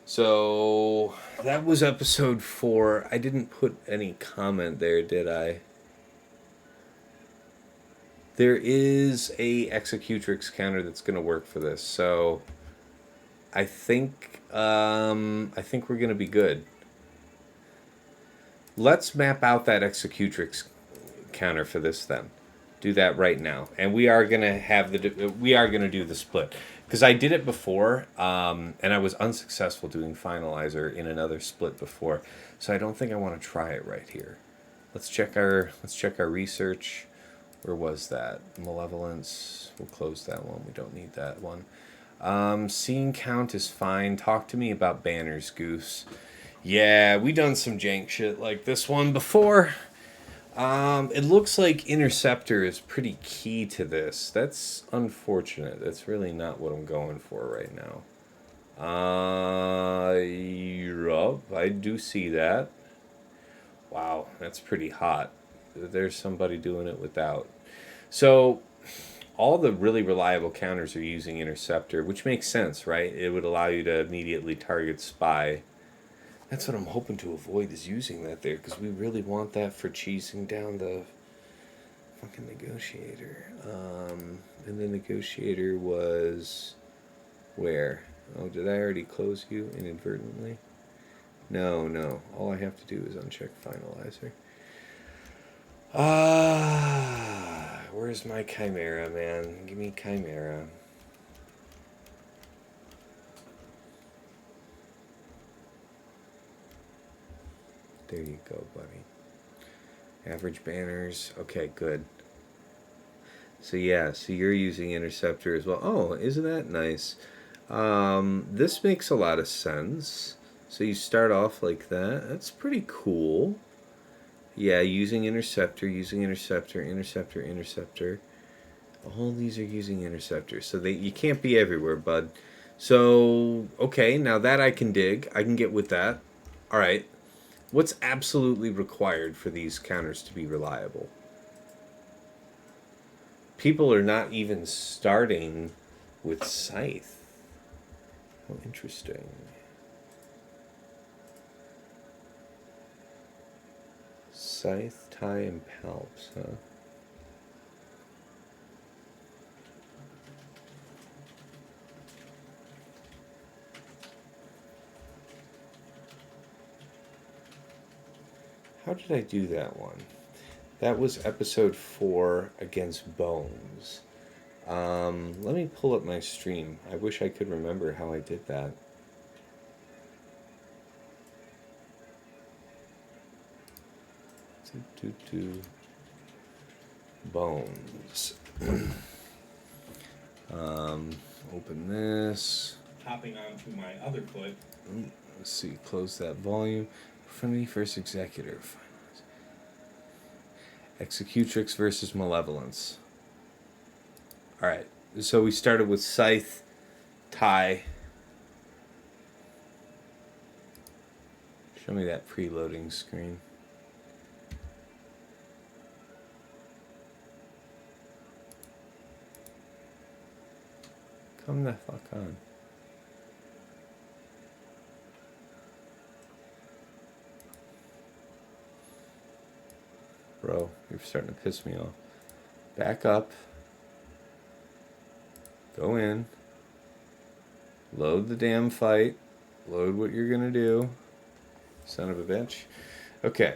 So, that was episode 4. I didn't put any comment there, did I? There is a Executrix counter that's going to work for this, so I think we're going to be good. Let's map out that Executrix counter for this then. Do that right now, and we are gonna do the split because I did it before, and I was unsuccessful doing Finalizer in another split before, so I don't think I want to try it right here. Let's check our research. Where was that? Malevolence. We'll close that one. We don't need that one. Scene count is fine. Talk to me about banners, Goose. Yeah, we done some jank shit like this one before. It looks like Interceptor is pretty key to this. That's unfortunate. That's really not what I'm going for right now. Yup, I do see that. Wow, that's pretty hot. There's somebody doing it without. So, all the really reliable counters are using Interceptor, which makes sense, right? It would allow you to immediately target Spy. That's what I'm hoping to avoid, is using that there, because we really want that for cheesing down the fucking Negotiator. And the Negotiator was where? Oh, did I already close you inadvertently? No. All I have to do is uncheck Finalizer. Where's my Chimera, man? Give me Chimera. There you go, buddy. Average banners. Okay, good. So yeah, so you're using Interceptor as well. Oh, isn't that nice? This makes a lot of sense. So you start off like that. That's pretty cool. Yeah, using Interceptor. All these are using Interceptor. So you can't be everywhere, bud. So, okay, now that I can dig. I can get with that. Alright. What's absolutely required for these counters to be reliable? People are not even starting with Scythe. How interesting. Scythe, Tie, and Palps, huh? How did I do that one? That was episode 4 against Bones. Let me pull up my stream. I wish I could remember how I did that. Bones. Open this. Hopping onto my other foot. Let's see, close that volume. Friendly first Executor. Executrix versus Malevolence. Alright, so we started with Scythe, Tie. Show me that preloading screen. Come the fuck on. Bro, you're starting to piss me off. Back up. Go in. Load the damn fight. Load what you're gonna do. Son of a bitch. Okay.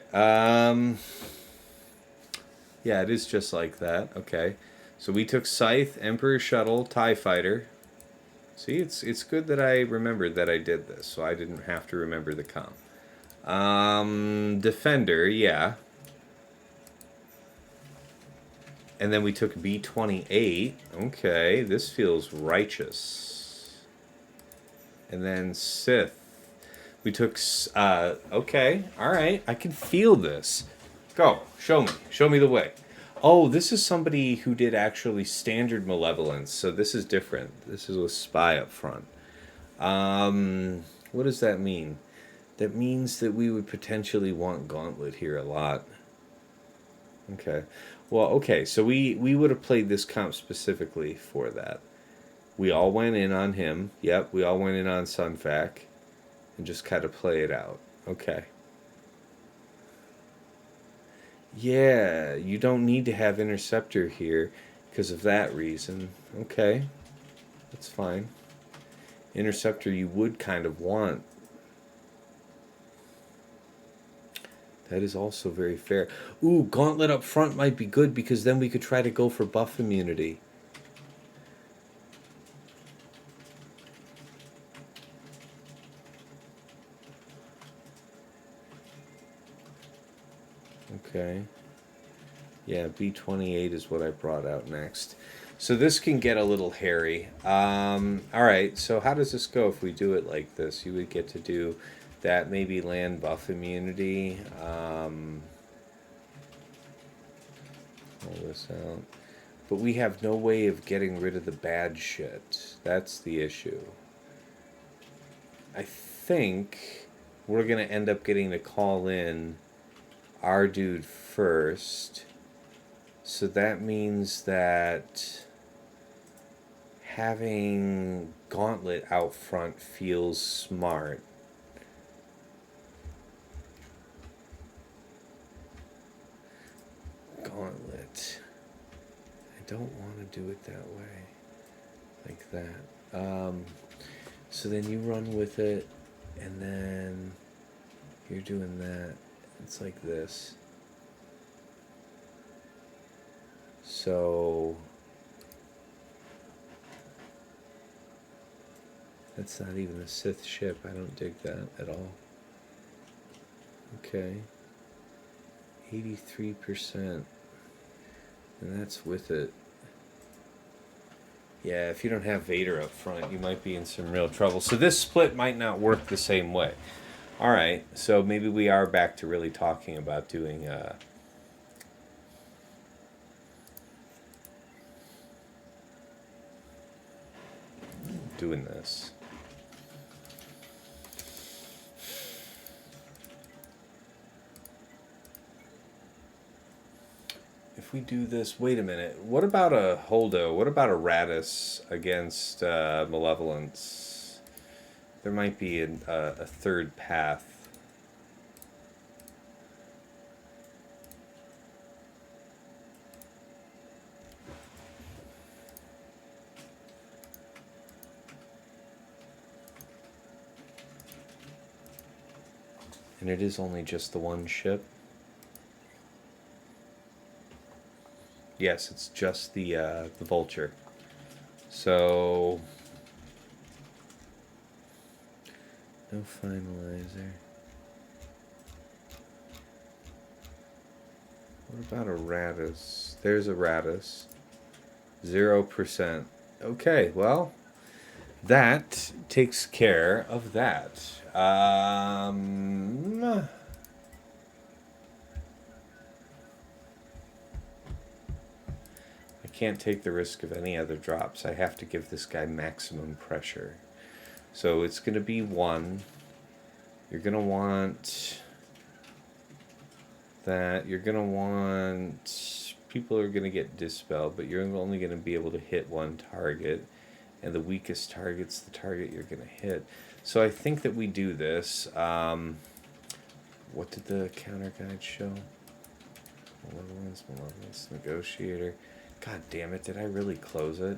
Yeah, it is just like that. Okay. So we took Scythe, Emperor Shuttle, TIE Fighter. See, it's good that I remembered that I did this, so I didn't have to remember the comp. Defender, yeah. And then we took B-28. Okay, this feels righteous. And then Sith. We took, okay, alright, I can feel this. Go, show me. Show me the way. Oh, this is somebody who did actually standard malevolence, so this is different. This is with spy up front. What does that mean? That means that we would potentially want Gauntlet here a lot. Okay. Well, okay, so we would have played this comp specifically for that. We all went in on him. Yep, we all went in on Sunfac. And just kind of play it out. Okay. Yeah, you don't need to have Interceptor here because of that reason. Okay, that's fine. Interceptor you would kind of want. That is also very fair. Ooh, Gauntlet up front might be good because then we could try to go for buff immunity. Okay. Yeah, B-28 is what I brought out next. So this can get a little hairy. Alright, so how does this go if we do it like this? You would get to do that, maybe land buff immunity. Pull this out. But we have no way of getting rid of the bad shit. That's the issue. I think we're going to end up getting to call in our dude first. So that means that having Gauntlet out front feels smart. Gauntlet. I don't want to do it that way. Like that. So then you run with it, and then you're doing that. It's like this. So that's not even a Sith ship. I don't dig that at all. Okay. 83%. And that's with it. Yeah, if you don't have Vader up front, you might be in some real trouble. So this split might not work the same way. Alright, so maybe we are back to really talking about doing this. If we do this, wait a minute. What about a Hodo? What about a Radis against Malevolence? There might be a third path. And it is only just the one ship. Yes, it's just the Vulture. So no Finalizer. What about a Radis? There's a Radis. 0%. Okay, well, that takes care of that. I can't take the risk of any other drops. I have to give this guy maximum pressure. So it's going to be 1. You're going to want that. You're going to want... People are going to get dispelled, but you're only going to be able to hit one target. and the weakest target's the target you're going to hit. So I think that we do this. What did the counter guide show? Malevolence, Negotiator. God damn it, did I really close it?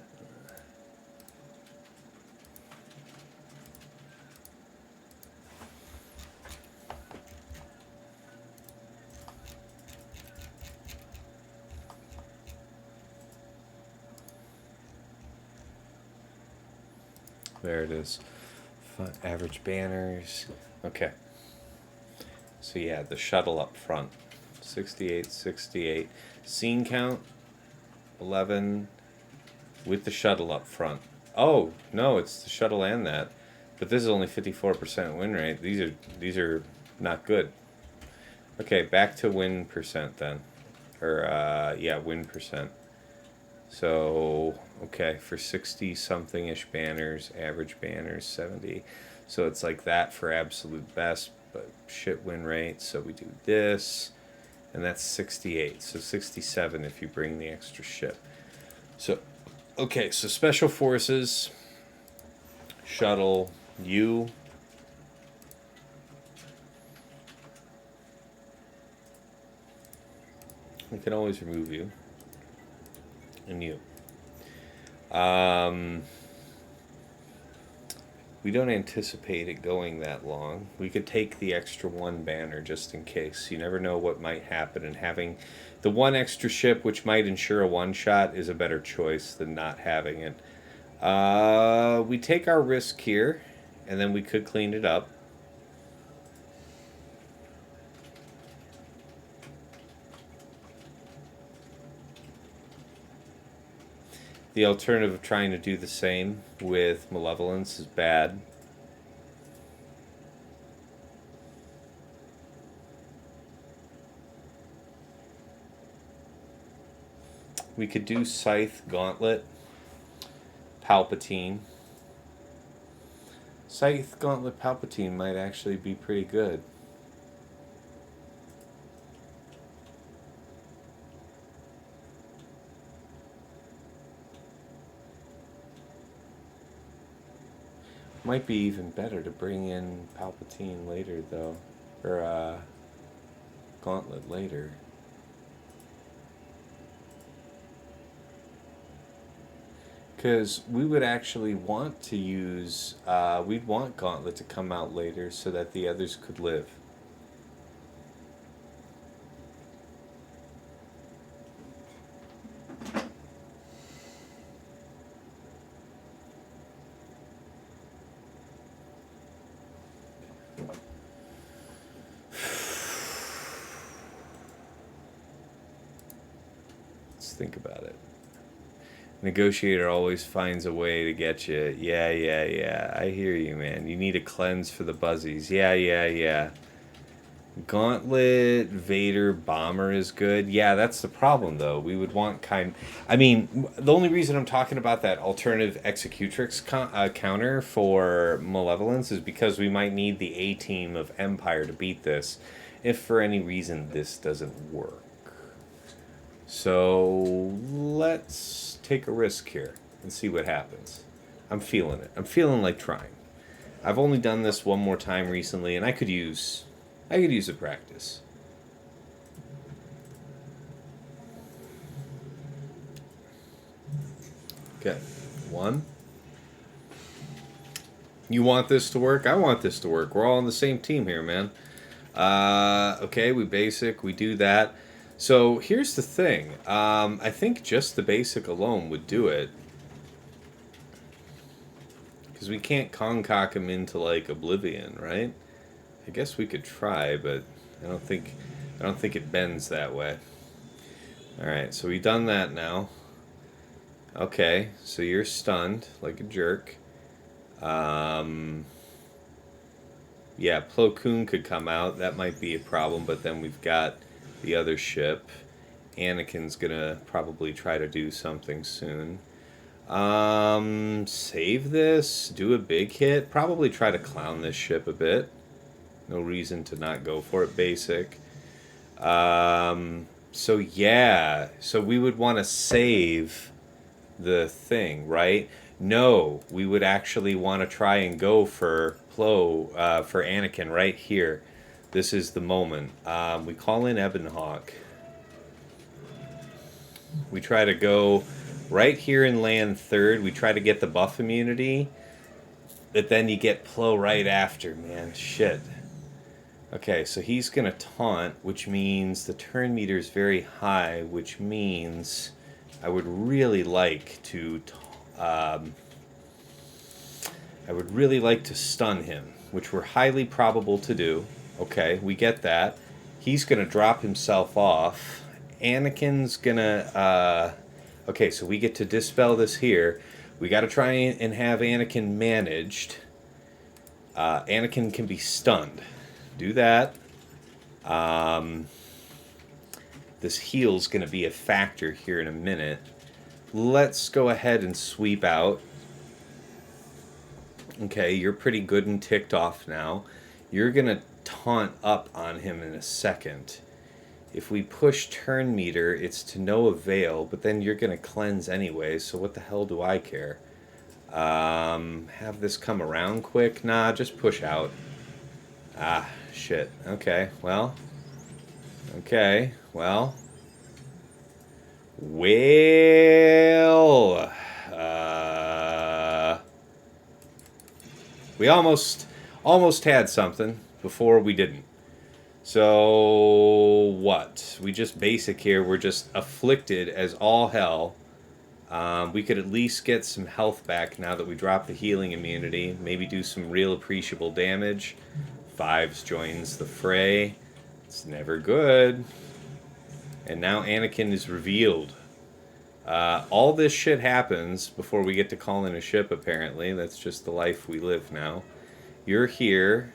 There it is. Average banners. Okay. So yeah, the shuttle up front. 68, 68. Scene count, 11 with the shuttle up front. Oh, no, it's the shuttle and that. But this is only 54% win rate. These are not good. Okay, back to win percent then. Or, yeah, win percent. So, okay, for 60-something-ish banners, average banners, 70. So it's like that for absolute best, but shit win rate. So we do this, and that's 68. So 67 if you bring the extra ship. So, okay, so Special Forces, Shuttle, you. We can always remove you. And you. We don't anticipate it going that long. We could take the extra one banner just in case. You never know what might happen, and having the one extra ship, which might ensure a one-shot, is a better choice than not having it. We take our risk here, and then we could clean it up. The alternative of trying to do the same with Malevolence is bad. We could do Scythe, Gauntlet, Palpatine. Scythe, Gauntlet, Palpatine might actually be pretty good. Might be even better to bring in Palpatine later, though. Or, Gauntlet later. Because we would actually want to use... we'd want Gauntlet to come out later so that the others could live. Think about it. Negotiator always finds a way to get you. Yeah. I hear you, man. You need a cleanse for the buzzies. Yeah. Gauntlet, Vader, Bomber is good. Yeah, that's the problem, though. We would want I mean, the only reason I'm talking about that alternative Executrix counter for Malevolence is because we might need the A-team of Empire to beat this if for any reason this doesn't work. So let's take a risk here and see what happens. I'm feeling it. I'm feeling like trying. I've only done this one more time recently, and I could use a practice. Okay, 1. You want this to work? I want this to work. We're all on the same team here, man. Okay, we do that. So here's the thing. I think just the basic alone would do it. Because we can't concoct him into like Oblivion, right? I guess we could try, but I don't think it bends that way. Alright, so we've done that now. Okay, so you're stunned like a jerk. Yeah, Plo Koon could come out. That might be a problem, but then we've got the other ship. Anakin's gonna probably try to do something soon. Save this, do a big hit, probably try to clown this ship a bit. No reason to not go for it, basic. So yeah, so we would want to save the thing, right? No, we would actually want to try and go for for Anakin right here. This is the moment. We call in Ebonhawk. We try to go right here and land third. We try to get the buff immunity. But then you get Plo right after, man. Shit. Okay, so he's going to taunt, which means the turn meter is very high, which means I would really like to stun him, which we're highly probable to do. Okay, we get that. He's going to drop himself off. Anakin's going to... okay, so we get to dispel this here. We got to try and have Anakin managed. Anakin can be stunned. Do that. This heal's going to be a factor here in a minute. Let's go ahead and sweep out. Okay, you're pretty good and ticked off now. You're going to taunt up on him in a second. If we push turn meter, it's to no avail, but then you're going to cleanse anyway, so what the hell do I care? Have this come around quick? Nah, just push out. Ah, shit. Okay, well. Okay, well. Well. We almost had something before we didn't. So, what? We just basic here. We're just afflicted as all hell. We could at least get some health back now that we dropped the healing immunity. Maybe do some real appreciable damage. Fives joins the fray. It's never good. And now Anakin is revealed. All this shit happens before we get to call in a ship, apparently. That's just the life we live now. You're here.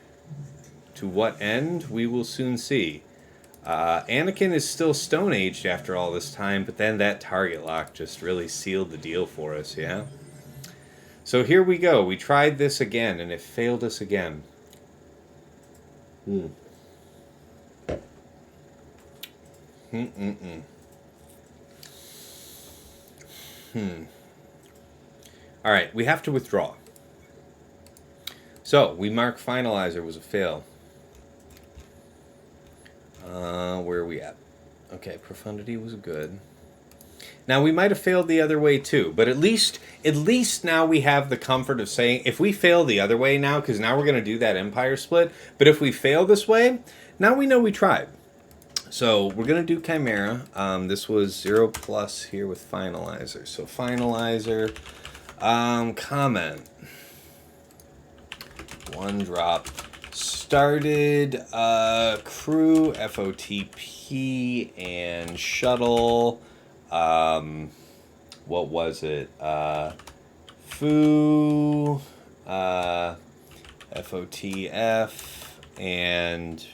To what end? We will soon see. Anakin is still stone-aged after all this time, but then that target lock just really sealed the deal for us, yeah? So here we go. We tried this again, and it failed us again. Alright, we have to withdraw. So, we mark Finalizer was a fail. Where are we at? Okay, Profundity was good. Now, we might have failed the other way too, but at least now we have the comfort of saying, if we fail the other way now, because now we're going to do that Empire split, but if we fail this way, now we know we tried. So, we're going to do Chimera. This was 0+ here with Finalizer. So, Finalizer, comment. One drop. Started crew, FOTP, and shuttle. What was it? Foo, FOTF, and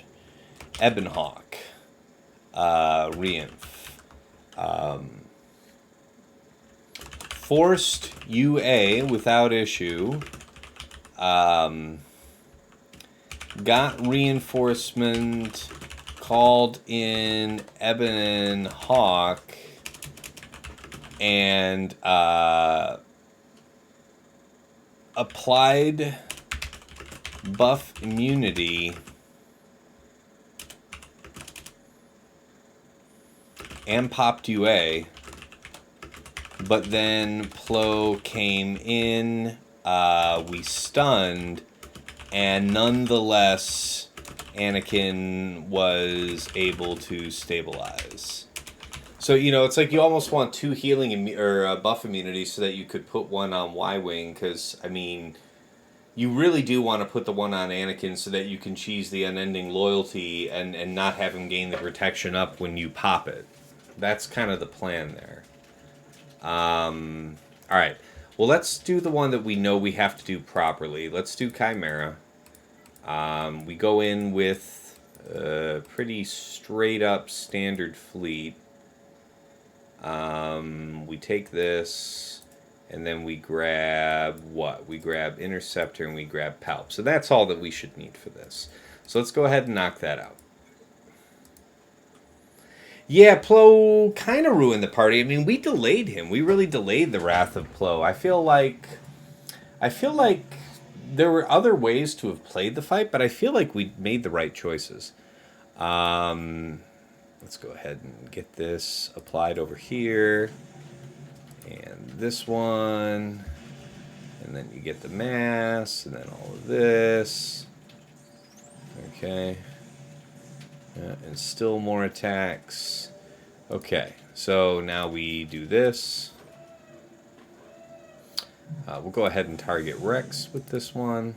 Ebonhawk. Reinf. Forced UA without issue. Got reinforcement, called in Ebon and Hawk, and applied buff immunity and popped UA, but then Plo came in, we stunned, and nonetheless, Anakin was able to stabilize. So, you know, it's like you almost want two healing or buff immunity so that you could put one on Y-Wing, because, I mean, you really do want to put the one on Anakin so that you can cheese the unending loyalty and not have him gain the protection up when you pop it. That's kind of the plan there. Alright. Well, let's do the one that we know we have to do properly. Let's do Chimera. We go in with a pretty straight-up standard fleet. We take this, and then we grab what? We grab Interceptor and we grab Palp. So that's all that we should need for this. So let's go ahead and knock that out. Yeah, Plo kind of ruined the party. I mean, we delayed him. We really delayed the Wrath of Plo. I feel like I feel like there were other ways to have played the fight, but I feel like we made the right choices. Let's go ahead and get this applied over here. And this one. And then you get the mass, and then all of this. Okay. And still more attacks. Okay, so now we do this. We'll go ahead and target Rex with this one.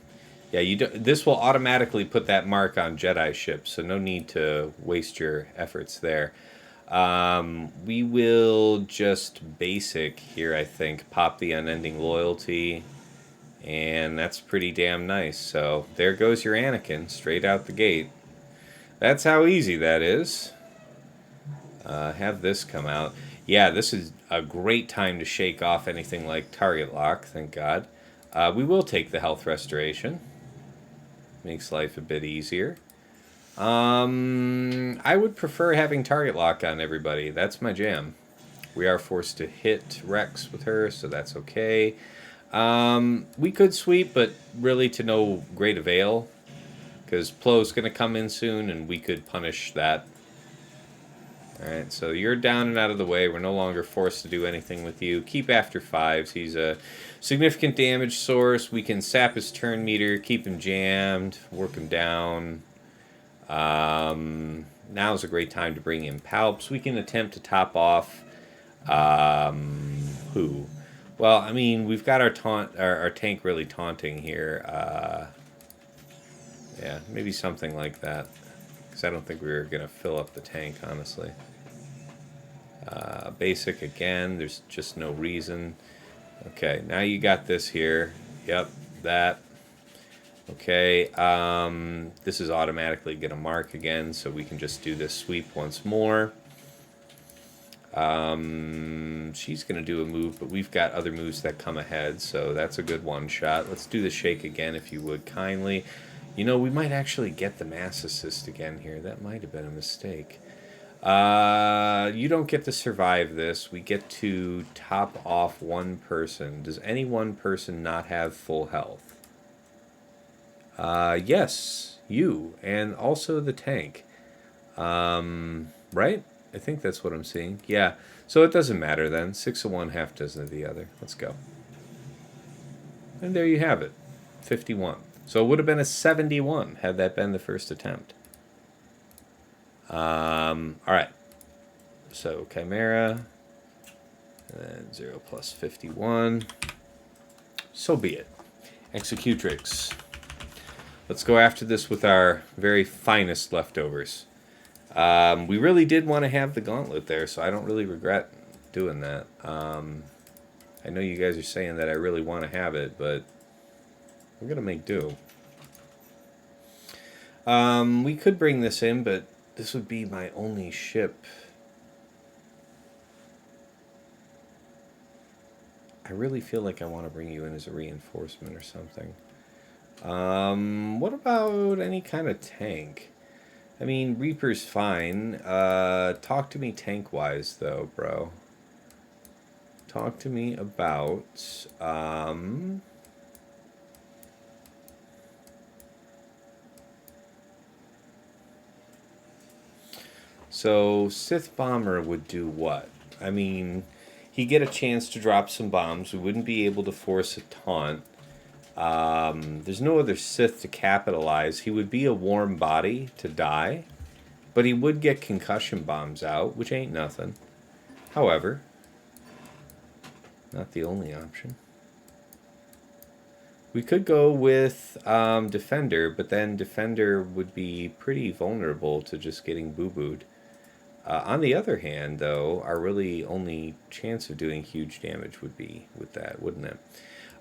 Yeah, this will automatically put that mark on Jedi ships, so no need to waste your efforts there. We will just basic here, I think. Pop the Unending Loyalty. And that's pretty damn nice. So there goes your Anakin, straight out the gate. That's how easy that is. Have this come out. Yeah, this is a great time to shake off anything like target lock, thank God. We will take the health restoration. Makes life a bit easier. I would prefer having target lock on everybody. That's my jam. We are forced to hit Rex with her, so that's okay. We could sweep, but really to no great avail. Because Plo's going to come in soon, and we could punish that. Alright, so you're down and out of the way. We're no longer forced to do anything with you. Keep after 5s. He's a significant damage source. We can sap his turn meter, keep him jammed, work him down. Now's a great time to bring in Palps. We can attempt to top off... who? Well, I mean, we've got our tank really taunting here. Yeah, maybe something like that. Because I don't think we were going to fill up the tank, honestly. Basic again, there's just no reason. Okay, now you got this here. Yep, that. Okay, this is automatically going to mark again, so we can just do this sweep once more. She's going to do a move, but we've got other moves that come ahead, so that's a good one shot. Let's do the shake again, if you would kindly. You know, we might actually get the mass assist again here. That might have been a mistake. You don't get to survive this. We get to top off one person. Does any one person not have full health? Yes, you, and also the tank. Right? I think that's what I'm seeing. Yeah, so it doesn't matter then. 6 of one, half dozen of the other. Let's go. And there you have it. 51. So it would have been a 71 had that been the first attempt. Alright. So Chimera. And then 0 plus 51. So be it. Executrix. Let's go after this with our very finest leftovers. We really did want to have the gauntlet there, so I don't really regret doing that. I know you guys are saying that I really want to have it, but we're going to make do. We could bring this in, but this would be my only ship. I really feel like I want to bring you in as a reinforcement or something. What about any kind of tank? I mean, Reaper's fine. Talk to me tank-wise, though, bro. Talk to me about... So, Sith Bomber would do what? I mean, he'd get a chance to drop some bombs. We wouldn't be able to force a taunt. There's no other Sith to capitalize. He would be a warm body to die, but he would get concussion bombs out, which ain't nothing. However, not the only option. We could go with Defender, but then Defender would be pretty vulnerable to just getting boo-booed. On the other hand, though, our really only chance of doing huge damage would be with that, wouldn't it?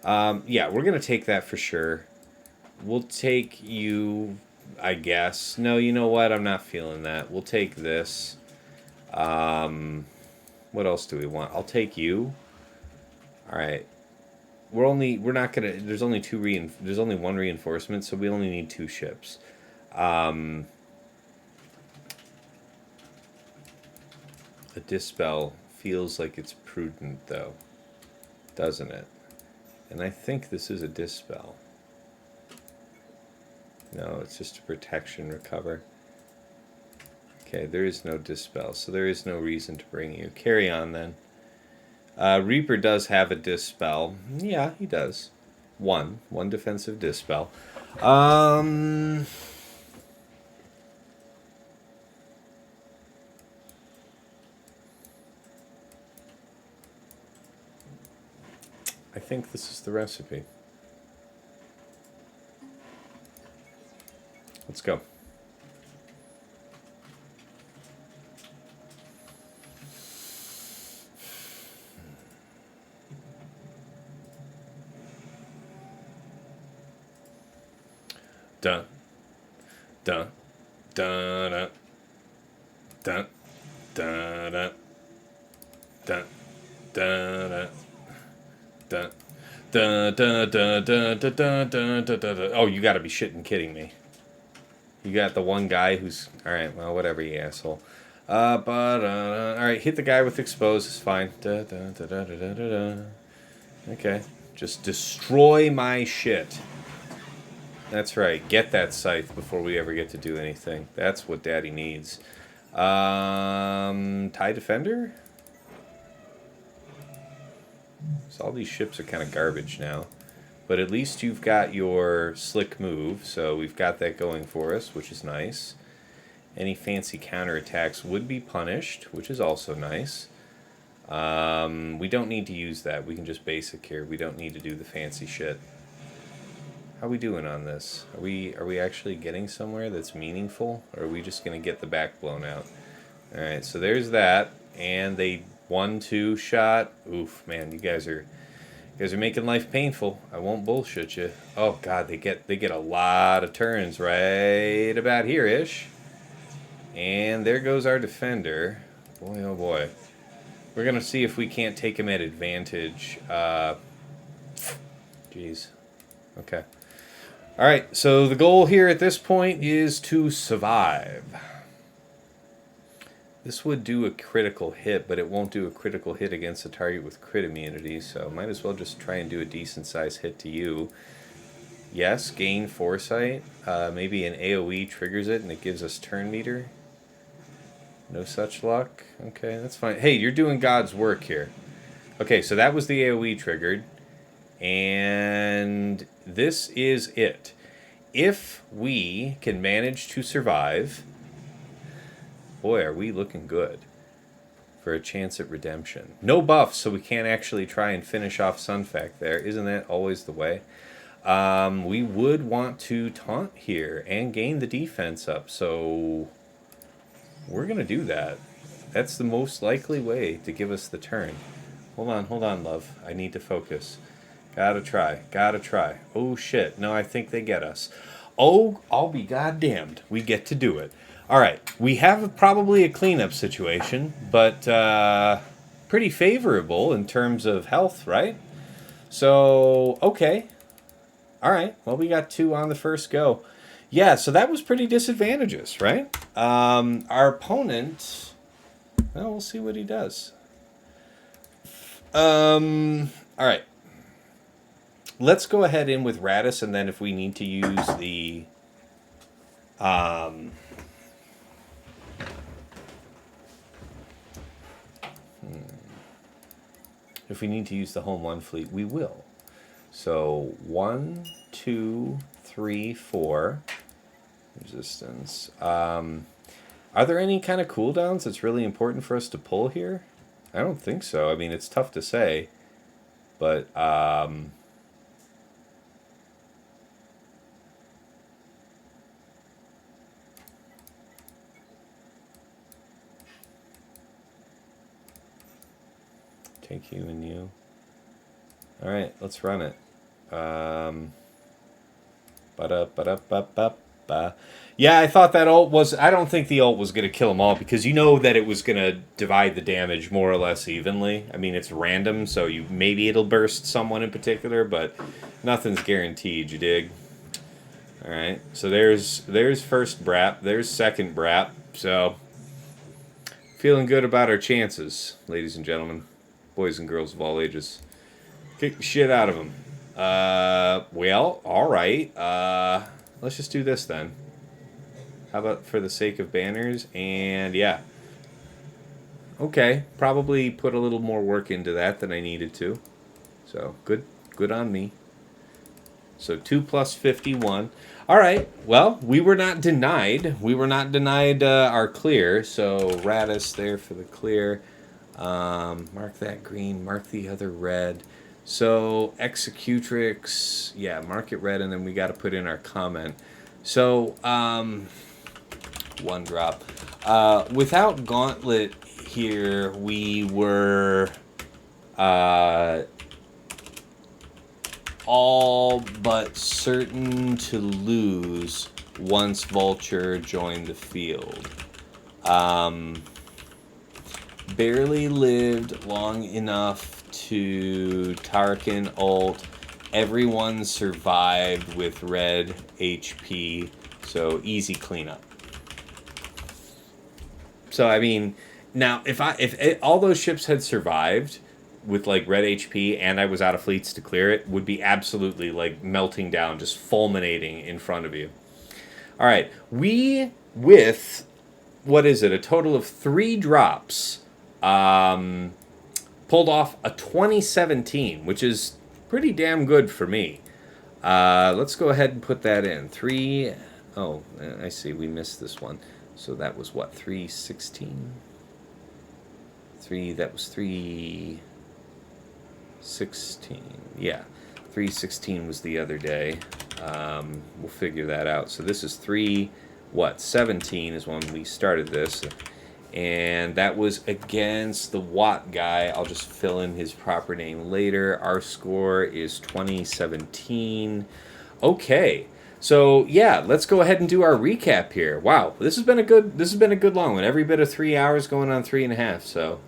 Yeah, we're going to take that for sure. We'll take you, I guess. No, you know what? I'm not feeling that. We'll take this. What else do we want? I'll take you. All right. We're not going to... There's only there's only one reinforcement, so we only need 2 ships. A Dispel feels like it's prudent, though. Doesn't it? And I think this is a dispel. No, it's just a protection recover. Okay, there is no dispel, so there is no reason to bring you. Carry on then. Reaper does have a dispel. Yeah, he does. One defensive dispel. I think this is the recipe. Let's go. Dun, dun, dun, dun, dun, dun, dun, dun, dun, dun, dun, dun, dun, dun, dun, dun, dun. Oh, you gotta be shitting kidding me. You got the one guy who's... Alright, well, whatever, you asshole. Alright, hit the guy with expose, it's fine. Da, da, da, da, da, da, da. Okay, just destroy my shit. That's right, get that scythe before we ever get to do anything. That's what Daddy needs. TIE Defender? So all these ships are kind of garbage now. But at least you've got your slick move, so we've got that going for us, which is nice. Any fancy counterattacks would be punished, which is also nice. We don't need to use that. We can just basic here. We don't need to do the fancy shit. How are we doing on this? Are we actually getting somewhere that's meaningful? Or are we just going to get the back blown out? Alright, so there's that. And they 1-2 shot. Oof, man, you guys are making life painful. I won't bullshit you. Oh god, they get a lot of turns right about here-ish. And there goes our defender. Boy, oh boy. We're going to see if we can't take him at advantage. Jeez. Okay. Alright, so the goal here at this point is to survive. This would do a critical hit, but it won't do a critical hit against a target with crit immunity, so might as well just try and do a decent-sized hit to you. Yes, gain foresight. Maybe an AoE triggers it and it gives us turn meter. No such luck. Okay, that's fine. Hey, you're doing God's work here. Okay, so that was the AoE triggered. And this is it. If we can manage to survive... Boy, are we looking good for a chance at redemption. No buffs, so we can't actually try and finish off Sunfac there. Isn't that always the way? We would want to taunt here and gain the defense up, so we're going to do that. That's the most likely way to give us the turn. Hold on, love. I need to focus. Gotta try. Oh, shit. No, I think they get us. Oh, I'll be goddamned. We get to do it. Alright, we have probably a cleanup situation, but pretty favorable in terms of health, right? So, okay. Alright, well, we got 2 on the first go. Yeah, so that was pretty disadvantageous, right? Our opponent... Well, we'll see what he does. Alright. Let's go ahead in with Radis, and then if we need to use the... If we need to use the Home 1 fleet, we will. So, 1, 2, 3, 4. Resistance. Are there any kind of cooldowns that's really important for us to pull here? I don't think so. I mean, it's tough to say. But, take you and you. Alright, let's run it. Yeah, I thought that ult was... I don't think the ult was going to kill them all, because you know that it was going to divide the damage more or less evenly. I mean, it's random, so maybe it'll burst someone in particular, but nothing's guaranteed, you dig? Alright, so there's first Brap, there's second Brap, so... Feeling good about our chances, ladies and gentlemen. Boys and girls of all ages. Kick the shit out of them. Well, all right. Let's just do this then. How about for the sake of banners? And yeah. Okay, probably put a little more work into that than I needed to. So, good on me. So 2 plus 51. All right. Well, we were not denied. We were not denied our clear. So Radis there for the clear. Mark that green. Mark the other red. So Executrix. Yeah, mark it red, and then we got to put in our comment. So 1 drop. Without Gauntlet here, we were all but certain to lose once Vulture joined the field. Barely lived long enough to Tarkin ult. Everyone survived with red HP, so easy cleanup. So I mean, now if all those ships had survived with like red HP and I was out of fleets to clear it, would be absolutely like melting down, just fulminating in front of you. All right, we with what is it? A total of 3 drops, pulled off a 2017, which is pretty damn good for me. Let's go ahead and put that in 3. Oh, I see. We missed this one. So that was what, 316? 3. That was 316. Yeah, 316 was the other day. We'll figure that out. So this is 17 is when we started this, and that was against the Watt guy. I'll just fill in his proper name later. Our score is 2017. Okay. So yeah, let's go ahead and do our recap here. Wow, this has been a good long one. Every bit of 3 hours, going on 3.5. So,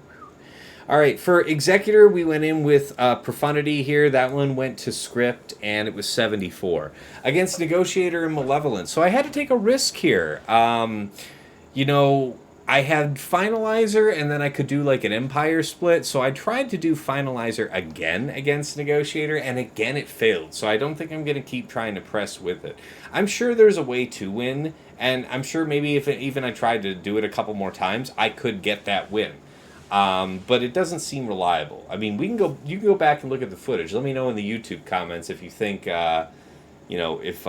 all right, for Executor, we went in with Profundity here. That one went to script, and it was 74 against Negotiator and Malevolence. So I had to take a risk here. I had Finalizer, and then I could do like an Empire split. So I tried to do Finalizer again against Negotiator, and again it failed. So I don't think I'm going to keep trying to press with it. I'm sure there's a way to win, and I'm sure maybe if even I tried to do it a couple more times, I could get that win. But it doesn't seem reliable. I mean, you can go back and look at the footage. Let me know in the YouTube comments if you think, if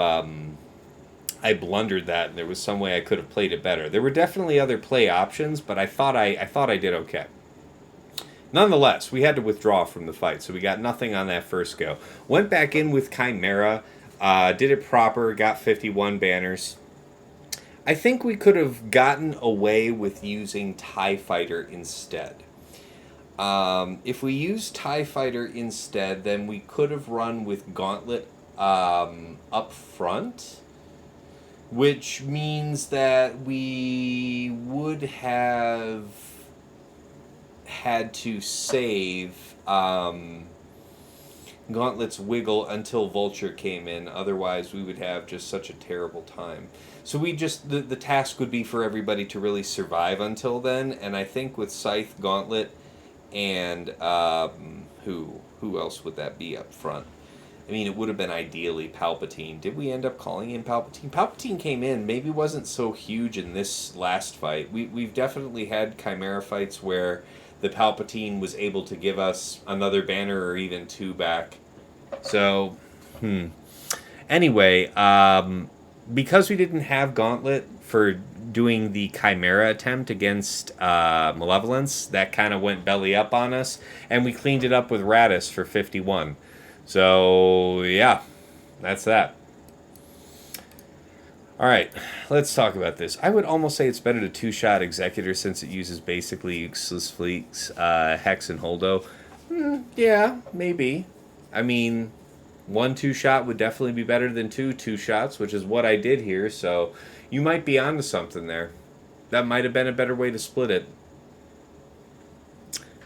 I blundered that and there was some way I could have played it better. There were definitely other play options, but I thought I did okay. Nonetheless, we had to withdraw from the fight, so we got nothing on that first go. Went back in with Chimera, did it proper, got 51 banners. I think we could have gotten away with using TIE Fighter instead. If we used TIE Fighter instead, then we could have run with Gauntlet up front, which means that we would have had to save Gauntlet's wiggle until Vulture came in. Otherwise, we would have just such a terrible time. So we just, the task would be for everybody to really survive until then. And I think with Scythe, Gauntlet, and who else would that be up front? I mean, it would have been ideally Palpatine. Did we end up calling in Palpatine? Palpatine came in, maybe wasn't so huge in this last fight. We've definitely had Chimera fights where the Palpatine was able to give us another banner or even 2 back. So, Anyway, because we didn't have Gauntlet for doing the Chimera attempt against Malevolence, that kind of went belly up on us, and we cleaned it up with Radis for 51. So, yeah, that's that. All right, let's talk about this. I would almost say it's better to 2-shot Executor since it uses basically useless fleets, Hex and Holdo. Yeah, maybe. I mean, 1 2-shot would definitely be better than 2 2-shots, which is what I did here, so you might be onto something there. That might have been a better way to split it.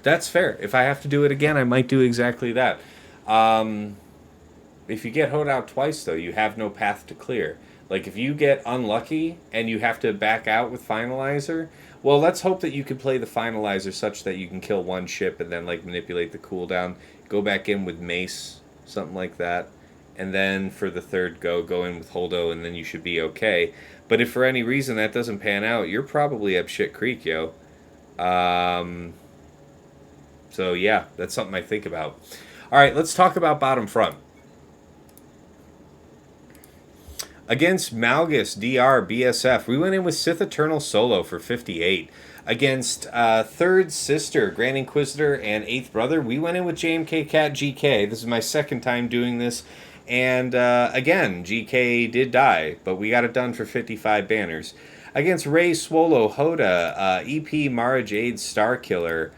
That's fair. If I have to do it again, I might do exactly that. If you get Hoda out twice, though, you have no path to clear. Like, if you get unlucky and you have to back out with Finalizer, well, let's hope that you can play the Finalizer such that you can kill 1 ship and then, like, manipulate the cooldown. Go back in with Mace, something like that. And then for the third go in with Holdo, and then you should be okay. But if for any reason that doesn't pan out, you're probably up shit creek, yo. So yeah, that's something I think about. All right, let's talk about bottom front. Against Malgus, DR, BSF, we went in with Sith Eternal Solo for 58. Against Third Sister, Grand Inquisitor, and Eighth Brother, we went in with JMK Cat GK. This is my second time doing this. And again, GK did die, but we got it done for 55 banners. Against Ray, Swolo, Hoda, EP, MaraJ, Starkiller,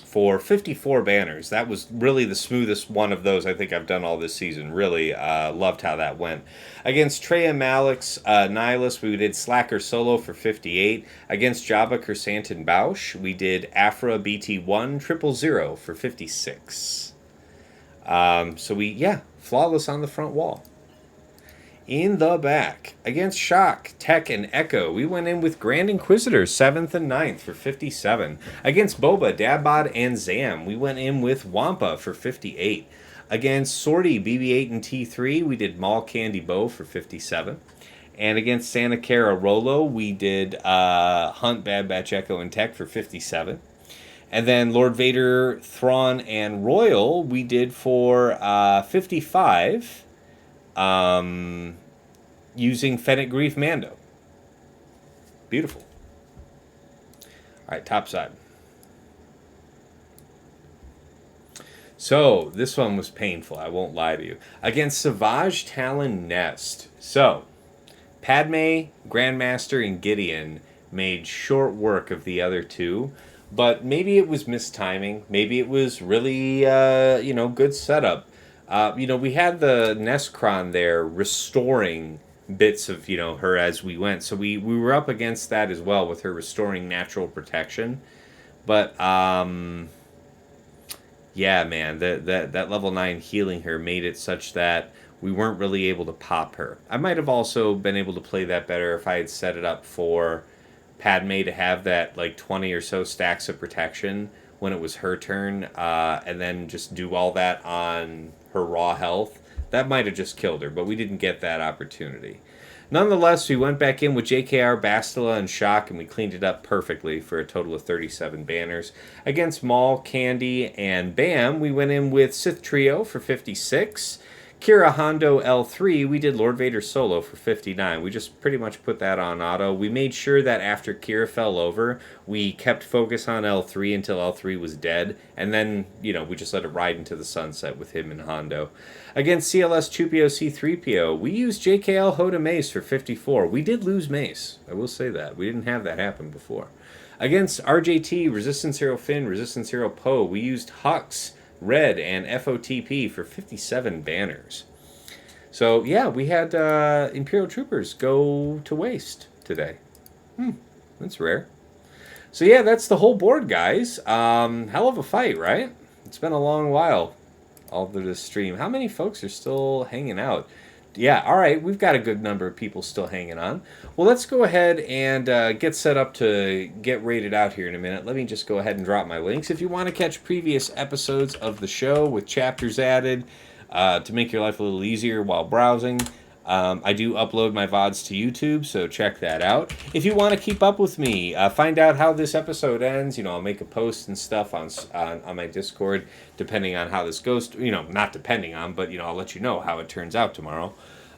for 54 banners. That was really the smoothest one of those I think I've done all this season. Really loved how that went. Against Traya, Malak's Nihilus, we did Slacker Solo for 58. Against Jabba, Cursant, and Boushh, we did Aphra BT1 000 for 56. So flawless on the front wall. In the back, against Shock, Tech, and Echo, we went in with Grand Inquisitor, 7th and 9th for 57. Against Boba, Dabbod, and Zam, we went in with Wampa for 58. Against Sortie, BB-8, and T3, we did Maul, Candy, Bow for 57. And against Santa Cara, ROLO, we did Hunt, Bad Batch, Echo, and Tech for 57. And then Lord Vader, Thrawn, and Royal, we did for 55. Using Fennec, Greef, Mando. Beautiful. All right, top side. So, this one was painful, I won't lie to you. Against Savage, Talon, Nest. So, Padme, Grandmaster, and Gideon made short work of the other two. But maybe it was mistiming. Maybe it was really, good setup. We had the Nescron there restoring bits of, her as we went. So we were up against that as well with her restoring natural protection. But, man, that level 9 healing her made it such that we weren't really able to pop her. I might have also been able to play that better if I had set it up for Padme to have that, 20 or so stacks of protection when it was her turn, and then just do all that on her raw health. That might have just killed her, but we didn't get that opportunity. Nonetheless, we went back in with JKR, Bastila, and Shock, and we cleaned it up perfectly for a total of 37 banners. Against Maul, Candy, and Bam, we went in with Sith Trio for 56. Qira, Hondo, L3, we did Lord Vader Solo for 59. We just pretty much put that on auto. We made sure that after Qira fell over, we kept focus on L3 until L3 was dead, and then, we just let it ride into the sunset with him and Hondo. Against CLS, Chewpio, C3PO, we used JKL, Hoda, Mace for 54. We did lose Mace, I will say that. We didn't have that happen before. Against RJT, Resistance Hero Finn, Resistance Hero Poe, we used Hux, Red, and FOTP for 57 banners. So, we had Imperial Troopers go to waste today. That's rare. So, that's the whole board, guys. Hell of a fight, right? It's been a long while, all through this stream. How many folks are still hanging out? Yeah, all right, we've got a good number of people still hanging on. Well, let's go ahead and get set up to get rated out here in a minute. Let me just go ahead and drop my links. If you want to catch previous episodes of the show with chapters added to make your life a little easier while browsing, I do upload my VODs to YouTube, so check that out. If you want to keep up with me, find out how this episode ends, I'll make a post and stuff on my Discord, depending on how this goes. Not depending on, but, I'll let you know how it turns out tomorrow.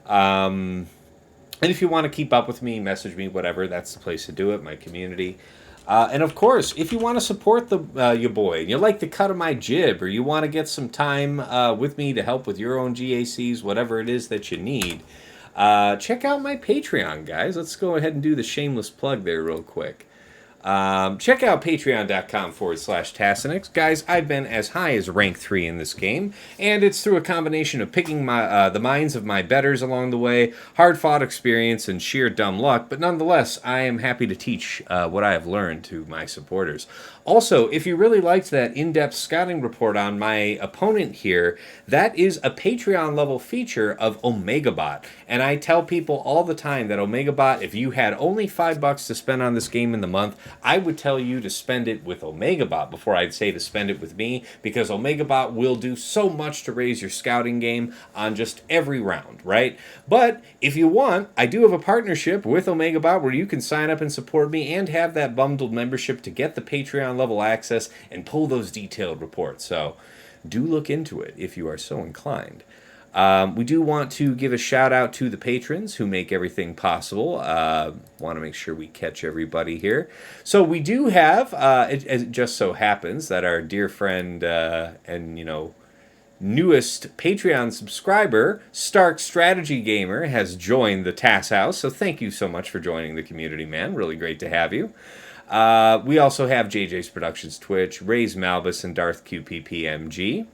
And if you want to keep up with me, message me, whatever, that's the place to do it, my community. And of course, if you want to support your boy, and you like the cut of my jib, or you want to get some time with me to help with your own GACs, whatever it is that you need, check out my Patreon, guys. Let's go ahead and do the shameless plug there real quick. Check out patreon.com/Tassinix. Guys, I've been as high as rank 3 in this game, and it's through a combination of picking the minds of my betters along the way, hard-fought experience, and sheer dumb luck, but nonetheless, I am happy to teach what I have learned to my supporters. Also, if you really liked that in-depth scouting report on my opponent here, that is a Patreon-level feature of OmegaBot. And I tell people all the time that OmegaBot, if you had only $5 to spend on this game in the month, I would tell you to spend it with OmegaBot before I'd say to spend it with me, because OmegaBot will do so much to raise your scouting game on just every round, right? But if you want, I do have a partnership with OmegaBot where you can sign up and support me and have that bundled membership to get the Patreon level access and pull those detailed reports. So do look into it if you are so inclined. We do want to give a shout out to the patrons who make everything possible. Want to make sure we catch everybody here. So we do have, it just so happens that our dear friend and, newest Patreon subscriber, Stark Strategy Gamer, has joined the TAS House. So thank you so much for joining the community, man. Really great to have you. We also have JJ's Productions Twitch, Ray's Malbus, and Darth QPPMG.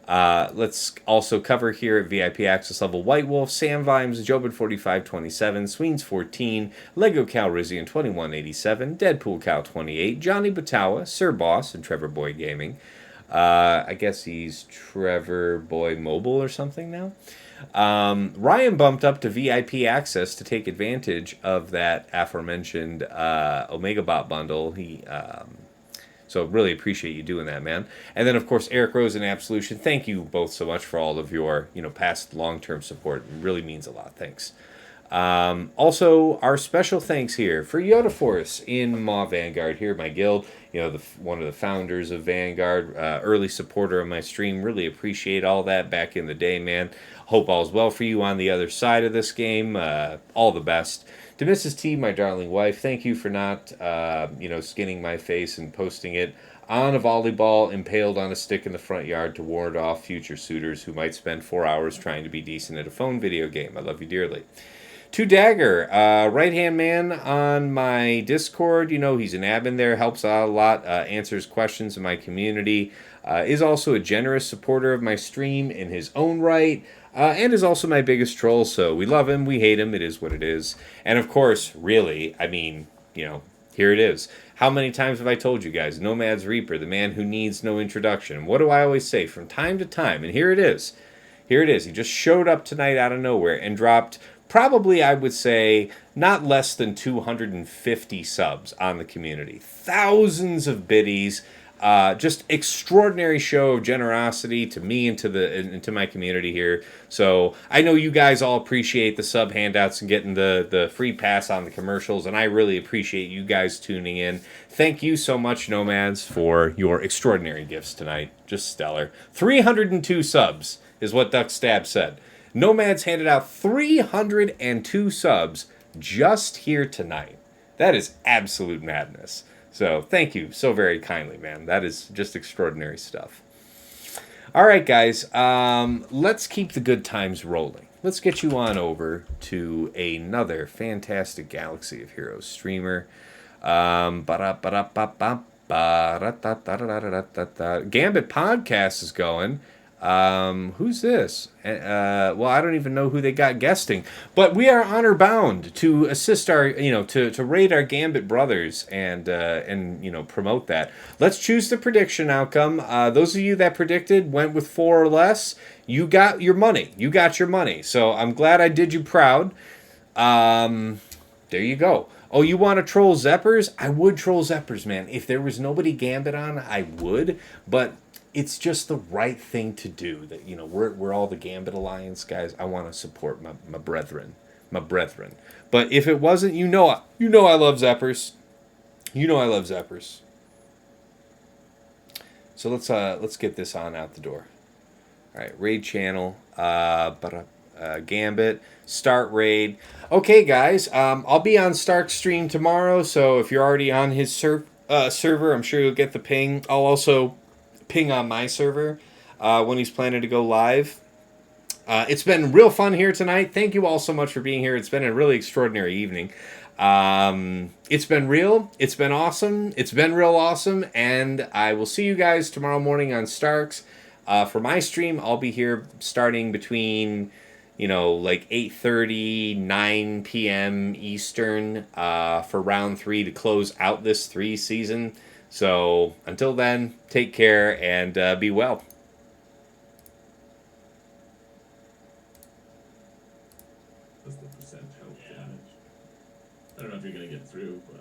Let's also cover here at VIP Access Level White Wolf, Sam Vimes, Jobin4527, Sweens 14, Lego Calrissian 2187, Deadpool Cow 28, Johnny Batawa, Sir Boss, and Trevor Boy Gaming. I guess he's Trevor Boy Mobile or something now. Ryan bumped up to VIP access to take advantage of that aforementioned OmegaBot bundle. So really appreciate you doing that, man. And then, of course, Eric Rose and Absolution. Thank you both so much for all of your past long-term support. It really means a lot. Thanks. Also, our special thanks here for Yoda Force in Maw Vanguard here, my guild. One of the founders of Vanguard, early supporter of my stream. Really appreciate all that back in the day, man. Hope all's well for you on the other side of this game. All the best. To Mrs. T, my darling wife, thank you for not, skinning my face and posting it on a volleyball impaled on a stick in the front yard to ward off future suitors who might spend 4 hours trying to be decent at a phone video game. I love you dearly. To Dagger, right-hand man on my Discord. He's an admin there, helps out a lot, answers questions in my community, is also a generous supporter of my stream in his own right, and is also my biggest troll, so we love him, we hate him, it is what it is. And of course, really, here it is. How many times have I told you guys, Nomad's Reaper, the man who needs no introduction. What do I always say from time to time? And here it is. Here it is. He just showed up tonight out of nowhere and dropped probably, I would say, not less than 250 subs on the community. Thousands of biddies. Just extraordinary show of generosity to me and to my community here. So I know you guys all appreciate the sub handouts and getting the free pass on the commercials, and I really appreciate you guys tuning in. Thank you so much, Nomads, for your extraordinary gifts tonight. Just stellar. 302 subs is what Duck Stab said. Nomads handed out 302 subs just here tonight. That is absolute madness. So thank you so very kindly, man. That is just extraordinary stuff. All right, guys. Let's keep the good times rolling. Let's get you on over to another fantastic Galaxy of Heroes streamer. Gambit Podcast is going. Who's this? Well, I don't even know who they got guesting, but we are honor bound to assist our, to raid our Gambit brothers and promote that. Let's choose the prediction outcome. Those of you that predicted went with 4 or less. You got your money. You got your money. So I'm glad I did you proud. There you go. Oh, you want to troll Zeppers? I would troll Zeppers, man. If there was nobody Gambit on, I would, but it's just the right thing to do. That we're all the Gambit Alliance guys. I want to support my brethren. But if it wasn't, I love Zeppers. I love Zeppers. So let's get this on out the door. All right, raid channel. Gambit, start raid. Okay, guys. I'll be on Stark's stream tomorrow. So if you're already on his server, I'm sure you'll get the ping. I'll also ping on my server when he's planning to go live. It's been real fun here tonight. Thank you all so much for being here. It's been a really extraordinary evening. It's been real. It's been awesome. It's been real awesome. And I will see you guys tomorrow morning on Stark's. For my stream, I'll be here starting between 8:30, 9 p.m. Eastern for round 3 to close out this 3 season. So until then, take care and be well. What's the percent health damage? I don't know if you're going to get through, but...